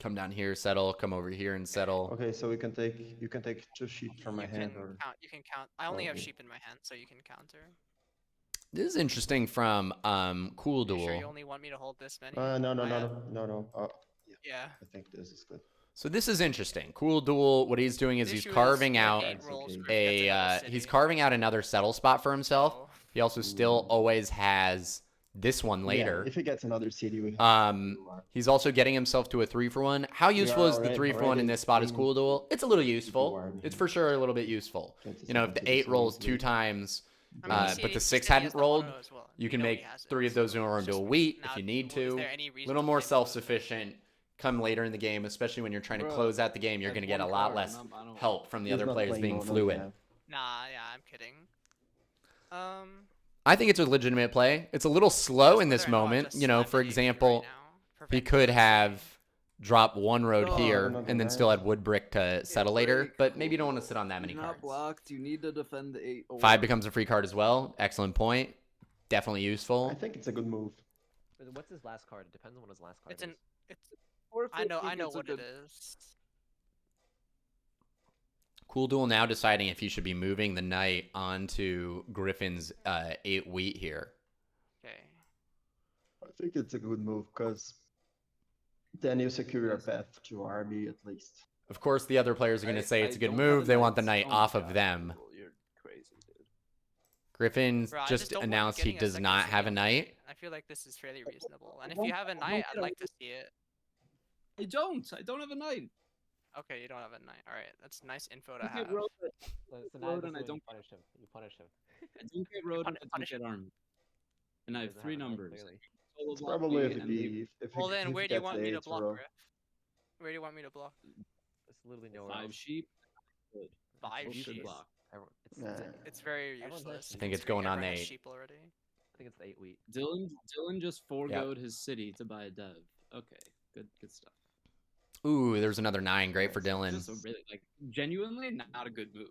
[SPEAKER 1] come down here, settle, come over here and settle.
[SPEAKER 5] Okay, so you can take 2 sheep from my
[SPEAKER 4] You
[SPEAKER 5] hand
[SPEAKER 4] can
[SPEAKER 5] or
[SPEAKER 4] count. You can count. I only have
[SPEAKER 5] Okay.
[SPEAKER 4] sheep in my hand, so you can counter.
[SPEAKER 1] This is interesting from
[SPEAKER 4] You
[SPEAKER 1] Cooldool.
[SPEAKER 4] sure you only want me to hold this many?
[SPEAKER 5] no.
[SPEAKER 4] Yeah.
[SPEAKER 5] Yeah, I think this is good.
[SPEAKER 1] So this is interesting. Cooldool, what he's doing is
[SPEAKER 4] The
[SPEAKER 1] he's
[SPEAKER 4] issue is
[SPEAKER 1] carving
[SPEAKER 4] with
[SPEAKER 1] out
[SPEAKER 4] 8 rolls,
[SPEAKER 5] okay.
[SPEAKER 4] Griff gets another
[SPEAKER 1] he's
[SPEAKER 4] city,
[SPEAKER 1] carving out another settle spot for himself.
[SPEAKER 4] so-
[SPEAKER 1] He also still always has this one later.
[SPEAKER 5] Yeah, if he gets another city, we have
[SPEAKER 1] He's also getting himself to a 3-for-1. How useful is the
[SPEAKER 5] already-
[SPEAKER 1] 3-for-1 in
[SPEAKER 5] already
[SPEAKER 1] this spot as
[SPEAKER 5] seeing
[SPEAKER 1] Cooldool? It's a little useful.
[SPEAKER 5] army.
[SPEAKER 1] It's for sure a little bit useful. You know, if the 8 rolls 2 times,
[SPEAKER 4] I mean,
[SPEAKER 1] but the
[SPEAKER 4] he
[SPEAKER 1] 6
[SPEAKER 4] said he
[SPEAKER 1] hadn't
[SPEAKER 4] has the
[SPEAKER 1] rolled,
[SPEAKER 4] mono as well.
[SPEAKER 1] you
[SPEAKER 4] We
[SPEAKER 1] can
[SPEAKER 4] know he
[SPEAKER 1] make
[SPEAKER 4] has it,
[SPEAKER 1] 3 of those in order
[SPEAKER 4] it's
[SPEAKER 1] into a
[SPEAKER 4] just
[SPEAKER 1] wheat
[SPEAKER 4] now,
[SPEAKER 1] if you need
[SPEAKER 4] is
[SPEAKER 1] to.
[SPEAKER 4] there any reason
[SPEAKER 1] Little
[SPEAKER 4] to
[SPEAKER 1] more
[SPEAKER 4] play mono?
[SPEAKER 1] self-sufficient. Come later in the game, especially when you're trying to
[SPEAKER 2] Bro,
[SPEAKER 1] close out the game, you're
[SPEAKER 2] I
[SPEAKER 1] going to
[SPEAKER 2] had
[SPEAKER 1] get a
[SPEAKER 2] one
[SPEAKER 1] lot
[SPEAKER 2] card
[SPEAKER 1] less
[SPEAKER 2] and I don't-
[SPEAKER 1] help from the
[SPEAKER 5] He's
[SPEAKER 1] other
[SPEAKER 5] not
[SPEAKER 1] players
[SPEAKER 5] playing
[SPEAKER 1] being
[SPEAKER 5] mono,
[SPEAKER 1] fluid.
[SPEAKER 5] yeah.
[SPEAKER 4] Nah, yeah, I'm kidding.
[SPEAKER 1] I think it's a legitimate play. It's a little slow
[SPEAKER 4] Just
[SPEAKER 1] in this
[SPEAKER 4] whether or not
[SPEAKER 1] moment.
[SPEAKER 4] just
[SPEAKER 1] You know,
[SPEAKER 4] slap
[SPEAKER 1] for
[SPEAKER 4] it easy right
[SPEAKER 1] example,
[SPEAKER 4] now,
[SPEAKER 1] he
[SPEAKER 4] prevent
[SPEAKER 1] could
[SPEAKER 4] you from
[SPEAKER 1] have dropped one road
[SPEAKER 2] No,
[SPEAKER 1] here
[SPEAKER 5] not
[SPEAKER 1] and then
[SPEAKER 5] bad.
[SPEAKER 1] still had wood brick to settle later,
[SPEAKER 2] break.
[SPEAKER 1] but maybe you don't want to sit on that many
[SPEAKER 2] You're
[SPEAKER 1] cards.
[SPEAKER 2] not blocked. You need to defend the 8.
[SPEAKER 1] 5 becomes a free card as well. Excellent point. Definitely
[SPEAKER 5] I
[SPEAKER 1] useful.
[SPEAKER 5] think it's a good move.
[SPEAKER 3] What's his last card? It depends on what his last card
[SPEAKER 4] It's
[SPEAKER 3] is.
[SPEAKER 4] an. It's. I know. I know
[SPEAKER 2] it's a
[SPEAKER 4] what
[SPEAKER 2] good-
[SPEAKER 4] it is.
[SPEAKER 1] Cooldool now deciding if he should be moving the knight onto Griff1n's 8 wheat here.
[SPEAKER 4] Okay.
[SPEAKER 5] I think it's a good move because then you secure your path to army at least.
[SPEAKER 1] Of course, the other players are going to say it's a good
[SPEAKER 2] don't
[SPEAKER 1] move.
[SPEAKER 2] have
[SPEAKER 1] They want the
[SPEAKER 2] knights.
[SPEAKER 1] knight
[SPEAKER 2] Oh my
[SPEAKER 1] off of
[SPEAKER 2] God,
[SPEAKER 1] them.
[SPEAKER 2] Cooldool, you're crazy, dude.
[SPEAKER 1] Griff1n
[SPEAKER 4] Bro, I
[SPEAKER 1] just
[SPEAKER 4] don't want
[SPEAKER 1] announced he
[SPEAKER 4] getting a
[SPEAKER 1] does
[SPEAKER 4] second
[SPEAKER 1] not
[SPEAKER 4] city
[SPEAKER 1] have a
[SPEAKER 4] on
[SPEAKER 1] knight.
[SPEAKER 4] me. I feel like this is fairly reasonable. And if
[SPEAKER 2] don't-
[SPEAKER 4] you have a
[SPEAKER 2] I don't
[SPEAKER 4] knight, I'd
[SPEAKER 2] get
[SPEAKER 4] like
[SPEAKER 2] a-
[SPEAKER 4] to see it.
[SPEAKER 2] I don't have a knight.
[SPEAKER 4] Okay, you don't have a knight. All right, that's nice info to
[SPEAKER 2] I
[SPEAKER 4] have.
[SPEAKER 2] get road,
[SPEAKER 3] So now
[SPEAKER 2] Road
[SPEAKER 3] this
[SPEAKER 2] and I
[SPEAKER 3] is when you
[SPEAKER 2] don't-
[SPEAKER 3] punish him. You punish him.
[SPEAKER 2] I don't get road, and I don't
[SPEAKER 4] punish
[SPEAKER 2] get army. And I have
[SPEAKER 3] Doesn't
[SPEAKER 2] 3
[SPEAKER 3] have a knight,
[SPEAKER 2] numbers.
[SPEAKER 3] clearly.
[SPEAKER 2] Solo
[SPEAKER 5] It's
[SPEAKER 2] block
[SPEAKER 5] probably
[SPEAKER 2] me,
[SPEAKER 5] if
[SPEAKER 2] and they-
[SPEAKER 5] he if
[SPEAKER 4] Well,
[SPEAKER 5] he,
[SPEAKER 4] then
[SPEAKER 5] if
[SPEAKER 4] where
[SPEAKER 5] he
[SPEAKER 4] do you
[SPEAKER 5] gets
[SPEAKER 4] want me to
[SPEAKER 5] eight
[SPEAKER 4] block,
[SPEAKER 5] row.
[SPEAKER 4] Griff? Where do you want me to block?
[SPEAKER 3] It's literally nowhere
[SPEAKER 2] 5
[SPEAKER 3] else.
[SPEAKER 2] sheep. Good.
[SPEAKER 4] 5
[SPEAKER 2] Both
[SPEAKER 4] sheep.
[SPEAKER 2] should block.
[SPEAKER 3] It's,
[SPEAKER 5] Nah.
[SPEAKER 4] It's very
[SPEAKER 3] Everyone has
[SPEAKER 4] useless.
[SPEAKER 3] sheep.
[SPEAKER 1] I think it's
[SPEAKER 4] considering
[SPEAKER 1] going on
[SPEAKER 4] everyone has
[SPEAKER 1] 8.
[SPEAKER 4] sheep already.
[SPEAKER 3] I think it's the 8 wheat.
[SPEAKER 2] Dylan just foregoed his city to buy a dev. Okay, good stuff.
[SPEAKER 1] Ooh, there's another 9. Great for Dylan.
[SPEAKER 2] This is really genuinely not a good move.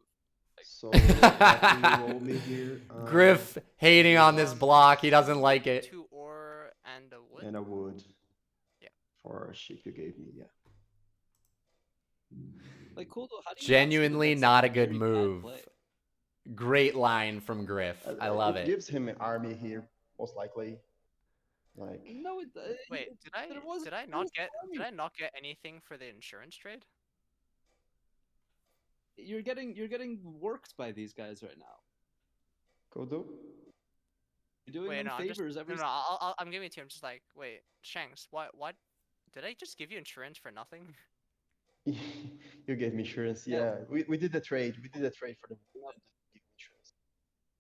[SPEAKER 5] So what do you roll me here?
[SPEAKER 1] Griff hating on this block. He doesn't like it.
[SPEAKER 4] 2 ore and a wood.
[SPEAKER 5] And a wood.
[SPEAKER 4] Yeah.
[SPEAKER 5] For a sheep you gave me, yeah.
[SPEAKER 2] Like Cooldool, how do you
[SPEAKER 1] Genuinely not a good
[SPEAKER 2] very bad
[SPEAKER 1] move.
[SPEAKER 2] play?
[SPEAKER 1] Great line from Griff. I love
[SPEAKER 5] It
[SPEAKER 1] it.
[SPEAKER 5] gives him an army here, most likely. Like
[SPEAKER 2] No,
[SPEAKER 4] Wait, did I
[SPEAKER 2] there wasn't-
[SPEAKER 4] did I
[SPEAKER 2] there
[SPEAKER 4] not
[SPEAKER 2] was
[SPEAKER 4] get
[SPEAKER 2] army.
[SPEAKER 4] did I not get anything for the insurance trade?
[SPEAKER 2] You're getting worked by these guys right now.
[SPEAKER 5] Cooldool.
[SPEAKER 2] You're doing
[SPEAKER 4] Wait,
[SPEAKER 2] them
[SPEAKER 4] no, I'm just,
[SPEAKER 2] favors
[SPEAKER 4] no,
[SPEAKER 2] every.
[SPEAKER 4] no, I'm giving it to you. I'm just like, wait, Shanks, what? Did I just give you insurance for nothing?
[SPEAKER 5] You gave me insurance,
[SPEAKER 2] Yeah.
[SPEAKER 5] yeah. We did the trade. We did the trade for the insurance.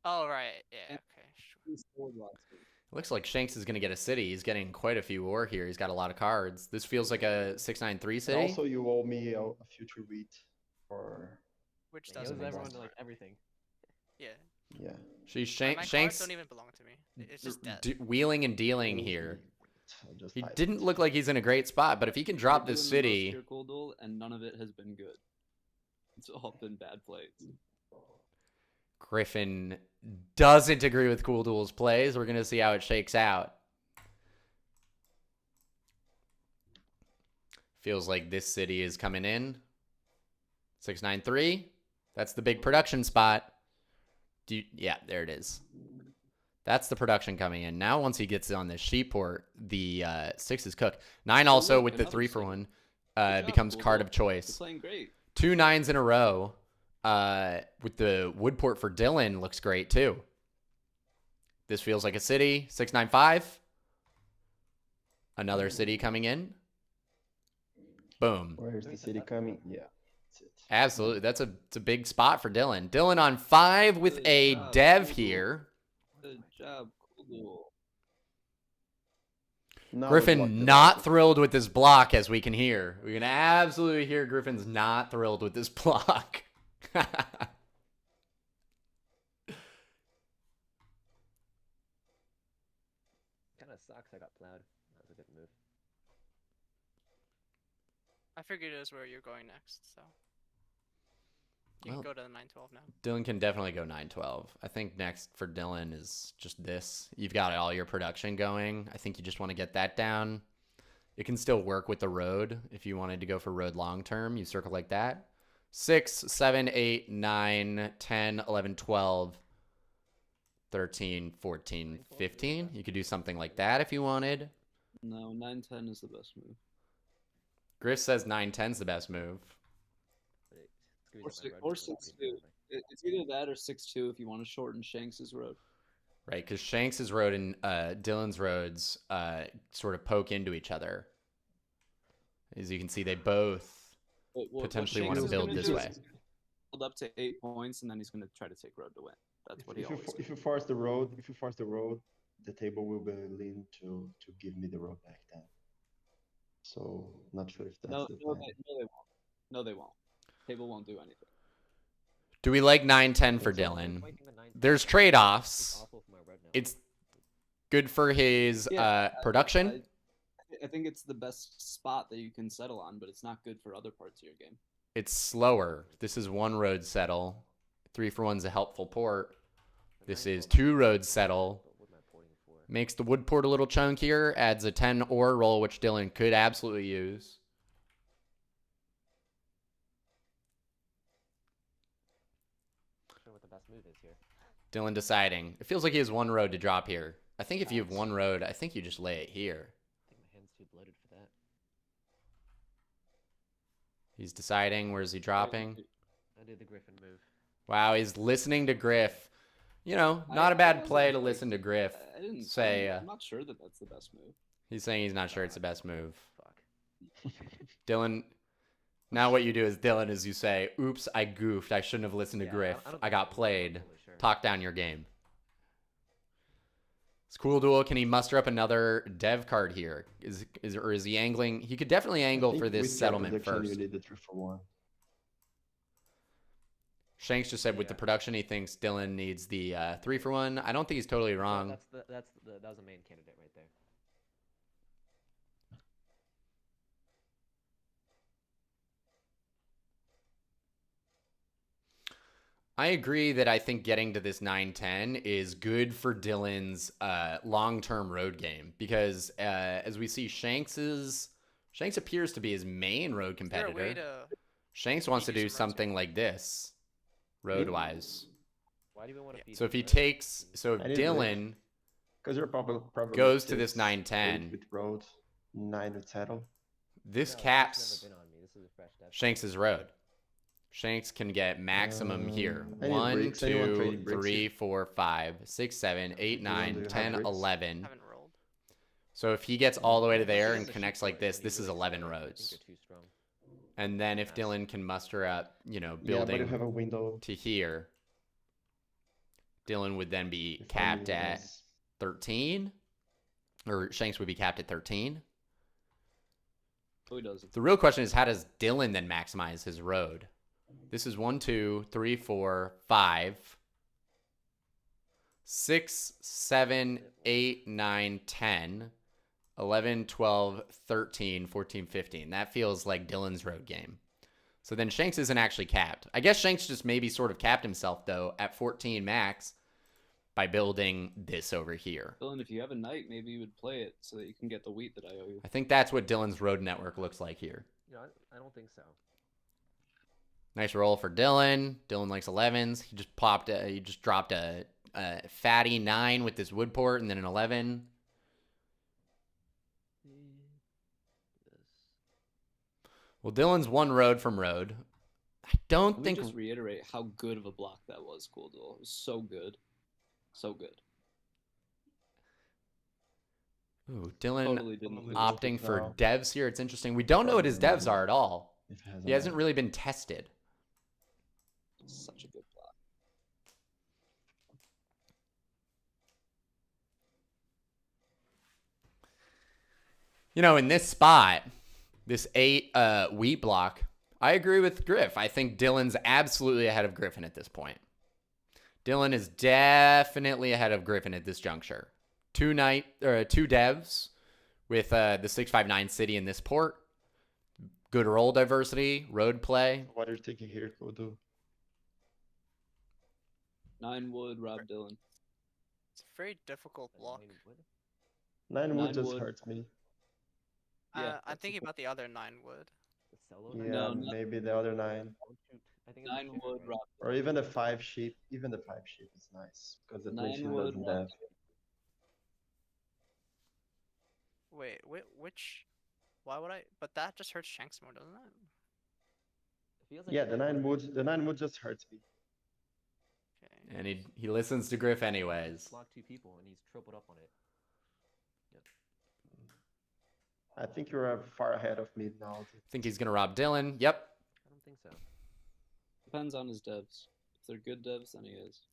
[SPEAKER 4] Oh right, yeah,
[SPEAKER 2] And-
[SPEAKER 4] okay, sure.
[SPEAKER 1] Looks like Shanks is going to get a city. He's getting quite a few ore here. He's got a lot of cards. This feels like a 693
[SPEAKER 5] And
[SPEAKER 1] city.
[SPEAKER 5] also you owe me a future wheat for
[SPEAKER 4] Which
[SPEAKER 3] He
[SPEAKER 4] doesn't
[SPEAKER 3] owes
[SPEAKER 4] make
[SPEAKER 3] everyone
[SPEAKER 4] sense.
[SPEAKER 3] like everything.
[SPEAKER 4] Yeah,
[SPEAKER 5] yeah.
[SPEAKER 1] She's
[SPEAKER 4] my cards
[SPEAKER 1] Shanks
[SPEAKER 4] don't even belong to me. It's just dead.
[SPEAKER 1] wheeling and dealing here.
[SPEAKER 5] I'll just
[SPEAKER 1] He
[SPEAKER 5] type
[SPEAKER 1] didn't
[SPEAKER 5] it.
[SPEAKER 1] look like he's in a great spot, but if he can drop
[SPEAKER 2] You're
[SPEAKER 1] this
[SPEAKER 2] doing the most
[SPEAKER 1] city,
[SPEAKER 2] here, Cooldool, and none of it has been good. It's all been bad plays.
[SPEAKER 1] Griff1n doesn't agree with Cooldool's plays. We're going to see how it shakes out. Feels like this city is coming in. 693. That's the big production spot. Yeah, there it is. That's the production coming in. Now, once he gets on the sheep port, the 6 is cooked. 9 also
[SPEAKER 2] look,
[SPEAKER 1] with the
[SPEAKER 2] another
[SPEAKER 1] 3 for
[SPEAKER 2] city.
[SPEAKER 1] 1
[SPEAKER 2] job,
[SPEAKER 1] becomes
[SPEAKER 2] Cooldool.
[SPEAKER 1] card of
[SPEAKER 2] You're
[SPEAKER 1] choice.
[SPEAKER 2] playing great.
[SPEAKER 1] 2 9s in a row with the wood port for Dylan looks great too. This feels like a city. 695. Another city coming in. Boom.
[SPEAKER 5] Where's the city coming? Yeah. That's it.
[SPEAKER 1] Absolutely. It's a big spot for Dylan. Dylan on 5 with
[SPEAKER 2] Good
[SPEAKER 1] a
[SPEAKER 2] job,
[SPEAKER 1] dev
[SPEAKER 2] Cooldool.
[SPEAKER 1] here.
[SPEAKER 2] Good job, Cooldool.
[SPEAKER 5] Now we block
[SPEAKER 1] Griff1n
[SPEAKER 5] the
[SPEAKER 1] not
[SPEAKER 5] road.
[SPEAKER 1] thrilled with this block, as we can hear. We can absolutely hear Griff1n's not thrilled with this block.
[SPEAKER 3] Kind of sucks. I got plowed. That was a good move.
[SPEAKER 4] I figured it was where you're going next, so you
[SPEAKER 1] Well-
[SPEAKER 4] can go to the 912 now.
[SPEAKER 1] Dylan can definitely go 912. I think next for Dylan is just this. You've got all your production going. I think you just want to get that down. It can still work with the road if you wanted to go for road long term. You circle like that. 6, 7, 8, 9, 10, 11, 12, 13, 14, 15. You could do something like that if you wanted.
[SPEAKER 2] No, 9-10 is the best move.
[SPEAKER 1] Griff says 9-10 is the best move.
[SPEAKER 3] But it's gonna be
[SPEAKER 2] Or
[SPEAKER 3] my
[SPEAKER 2] six-
[SPEAKER 3] red
[SPEAKER 2] or
[SPEAKER 3] move,
[SPEAKER 2] 6-2. It's either that or 6-2 if you want to shorten Shanks's road.
[SPEAKER 1] Right, because Shanks' road and Dylan's roads sort of poke into each other. As you can see, they both
[SPEAKER 2] What
[SPEAKER 1] potentially
[SPEAKER 2] Shanks
[SPEAKER 1] want to
[SPEAKER 2] is
[SPEAKER 1] build
[SPEAKER 2] gonna
[SPEAKER 1] this
[SPEAKER 2] do
[SPEAKER 1] way.
[SPEAKER 2] is build up to 8 points, and then he's going to try to take road to win. That's what he
[SPEAKER 5] If you,
[SPEAKER 2] always
[SPEAKER 5] if
[SPEAKER 2] does.
[SPEAKER 5] you force the road, the table will be lean to give me the road back then. So not sure if that's
[SPEAKER 2] No,
[SPEAKER 5] the
[SPEAKER 2] no,
[SPEAKER 5] plan.
[SPEAKER 2] they won't. No, they won't. Table won't do anything.
[SPEAKER 1] Do we like 9-10 for
[SPEAKER 5] Think so.
[SPEAKER 1] Dylan?
[SPEAKER 3] Why think the 9
[SPEAKER 1] There's
[SPEAKER 3] It's
[SPEAKER 1] trade-offs.
[SPEAKER 3] awful for my red now.
[SPEAKER 1] It's good for his
[SPEAKER 2] Yeah,
[SPEAKER 1] production.
[SPEAKER 2] I think it's the best spot that you can settle on, but it's not good for other parts of your game.
[SPEAKER 1] It's slower. This is 1 road settle. 3 for 1's a helpful port.
[SPEAKER 3] The
[SPEAKER 1] This
[SPEAKER 3] 9
[SPEAKER 1] is
[SPEAKER 3] will-
[SPEAKER 1] 2 roads settle.
[SPEAKER 3] But what am I porting for?
[SPEAKER 1] Makes the wood port a little chunkier. Adds a 10 ore roll, which Dylan could absolutely use.
[SPEAKER 3] best move is here.
[SPEAKER 1] Dylan deciding. It feels like he has one road to drop here. I think if you have one road, I think you just lay it here.
[SPEAKER 3] I think my hand's too bloated for that.
[SPEAKER 1] He's deciding. Where's he dropping?
[SPEAKER 3] I do the Griff1n move.
[SPEAKER 1] Wow, he's listening to Griff. You know, not a bad play to listen to Griff.
[SPEAKER 2] I didn't
[SPEAKER 1] say.
[SPEAKER 2] I'm not sure that that's the best move.
[SPEAKER 1] He's saying he's not sure it's the best move.
[SPEAKER 3] Fuck.
[SPEAKER 1] Dylan, now what you do is, Dylan, is you say, oops, I goofed. I shouldn't have listened to
[SPEAKER 3] Yeah,
[SPEAKER 1] Griff.
[SPEAKER 3] don't
[SPEAKER 1] I
[SPEAKER 3] think
[SPEAKER 1] got
[SPEAKER 3] I'm
[SPEAKER 1] played.
[SPEAKER 3] totally sure.
[SPEAKER 1] Talk down your game. It's Cooldool. Can he muster up another dev card here? Or is he angling? He could definitely angle for this settlement first.
[SPEAKER 5] You need the 3-for-1.
[SPEAKER 1] Shanks just said with the production, he thinks Dylan needs the 3-for-1. I don't think he's totally wrong.
[SPEAKER 3] That was a main candidate right there.
[SPEAKER 1] I agree that I think getting to this 9-10 is good for Dylan's long-term road game because as we see, Shanks appears to be his main road
[SPEAKER 4] Is there a way
[SPEAKER 1] competitor.
[SPEAKER 4] to...
[SPEAKER 1] Shanks wants to
[SPEAKER 4] beat
[SPEAKER 1] do
[SPEAKER 4] these roads
[SPEAKER 1] something like this, road-wise.
[SPEAKER 3] Why do we want to beat
[SPEAKER 1] So if he
[SPEAKER 3] him, right?
[SPEAKER 1] takes, so if
[SPEAKER 5] I need
[SPEAKER 1] Dylan
[SPEAKER 5] Because you're probably
[SPEAKER 1] goes to this
[SPEAKER 5] 6,
[SPEAKER 1] 9-10,
[SPEAKER 5] 8 with road, 9 with saddle.
[SPEAKER 1] this
[SPEAKER 3] No, that's
[SPEAKER 1] caps
[SPEAKER 3] never been on me. This is a fresh dev.
[SPEAKER 1] Shanks's road. Shanks can get maximum here.
[SPEAKER 5] I need
[SPEAKER 1] 1,
[SPEAKER 5] bricks. Anyone
[SPEAKER 1] 2,
[SPEAKER 5] trading bricks
[SPEAKER 1] 3,
[SPEAKER 5] here?
[SPEAKER 1] 4, 5, 6, 7, 8,
[SPEAKER 5] Do
[SPEAKER 1] 9,
[SPEAKER 5] you have
[SPEAKER 1] 10,
[SPEAKER 5] bricks?
[SPEAKER 1] 11.
[SPEAKER 4] haven't rolled.
[SPEAKER 1] So if he gets all the way to there
[SPEAKER 3] This
[SPEAKER 1] and
[SPEAKER 3] is a
[SPEAKER 1] connects
[SPEAKER 3] shit
[SPEAKER 1] like
[SPEAKER 3] card.
[SPEAKER 1] this,
[SPEAKER 3] When
[SPEAKER 1] this
[SPEAKER 3] you
[SPEAKER 1] is
[SPEAKER 3] really
[SPEAKER 1] 11
[SPEAKER 3] score, I think
[SPEAKER 1] roads.
[SPEAKER 3] you're too strong.
[SPEAKER 1] And then if
[SPEAKER 3] Yes.
[SPEAKER 1] Dylan can muster up, you know,
[SPEAKER 5] Yeah, but you have
[SPEAKER 1] building
[SPEAKER 5] a window.
[SPEAKER 1] to here, Dylan would then be
[SPEAKER 5] if
[SPEAKER 1] capped
[SPEAKER 5] only
[SPEAKER 1] at
[SPEAKER 5] has-
[SPEAKER 1] 13, or Shanks would be capped at 13.
[SPEAKER 2] Oh, he does.
[SPEAKER 1] The real question is, how does Dylan then maximize his road? This is 1, 2, 3, 4, 5, 6, 7, 8, 9, 10, 11, 12, 13, 14, 15. That feels like Dylan's road game. So then Shanks isn't actually capped. I guess Shanks just maybe sort of capped himself, though, at 14 max by building this over here.
[SPEAKER 2] Dylan, if you have a knight, maybe you would play it so that you can get the wheat that I owe you.
[SPEAKER 1] I think that's what Dylan's road network looks like here.
[SPEAKER 3] No, I don't think so.
[SPEAKER 1] Nice roll for Dylan. Dylan likes 11s. He just dropped a fatty 9 with this wood port and then an 11. Well, Dylan's one road from road. I don't
[SPEAKER 2] Let me
[SPEAKER 1] think.
[SPEAKER 2] just reiterate how good of a block that was, Cooldool. It was so good. So good.
[SPEAKER 1] Ooh, Dylan
[SPEAKER 2] Totally didn't lose.
[SPEAKER 1] opting for
[SPEAKER 5] No.
[SPEAKER 1] devs here. It's interesting. We don't know what his devs are at all.
[SPEAKER 5] If it has
[SPEAKER 1] He
[SPEAKER 5] a
[SPEAKER 1] hasn't
[SPEAKER 5] knight.
[SPEAKER 1] really been tested.
[SPEAKER 2] Such a good block.
[SPEAKER 1] You know, in this spot, this 8 wheat block, I agree with Griff. I think Dylan's absolutely ahead of Griff1n at this point. Dylan is definitely ahead of Griff1n at this juncture. 2 devs with the 659 city in this port. Good role diversity, road play.
[SPEAKER 5] What are you thinking here, Cooldool?
[SPEAKER 2] 9 wood, Rob Dylan.
[SPEAKER 4] It's a very difficult block.
[SPEAKER 5] 9 wood
[SPEAKER 2] 9
[SPEAKER 5] just
[SPEAKER 2] wood.
[SPEAKER 5] hurts me.
[SPEAKER 2] Yeah,
[SPEAKER 4] I'm
[SPEAKER 2] that's
[SPEAKER 4] thinking
[SPEAKER 2] the-
[SPEAKER 4] about the other 9 wood.
[SPEAKER 3] The solo
[SPEAKER 5] Yeah,
[SPEAKER 3] knight?
[SPEAKER 2] No, not-
[SPEAKER 5] maybe the other 9.
[SPEAKER 3] Don't shoot. I think it's a
[SPEAKER 2] 9
[SPEAKER 3] shooter,
[SPEAKER 2] wood,
[SPEAKER 3] right?
[SPEAKER 2] Rob.
[SPEAKER 5] Or even the 5 sheep. Even the 5 sheep is nice. Because at
[SPEAKER 2] 9
[SPEAKER 5] least he
[SPEAKER 2] wood,
[SPEAKER 5] doesn't
[SPEAKER 2] Rob.
[SPEAKER 5] have.
[SPEAKER 4] Wait, which? Why would I? But that just hurts Shanks more, doesn't it?
[SPEAKER 3] It feels like
[SPEAKER 5] Yeah,
[SPEAKER 3] he
[SPEAKER 5] the
[SPEAKER 3] might
[SPEAKER 5] 9
[SPEAKER 3] wanna
[SPEAKER 5] wood. The 9 wood just hurts me.
[SPEAKER 4] Okay.
[SPEAKER 1] And he listens to Griff anyways.
[SPEAKER 3] block 2 people and he's tripled up on it.
[SPEAKER 5] I think you're far ahead of me now.
[SPEAKER 1] Think he's gonna rob Dylan. Yep.
[SPEAKER 3] I don't think so.
[SPEAKER 2] Depends on his devs. If they're good devs, then he is.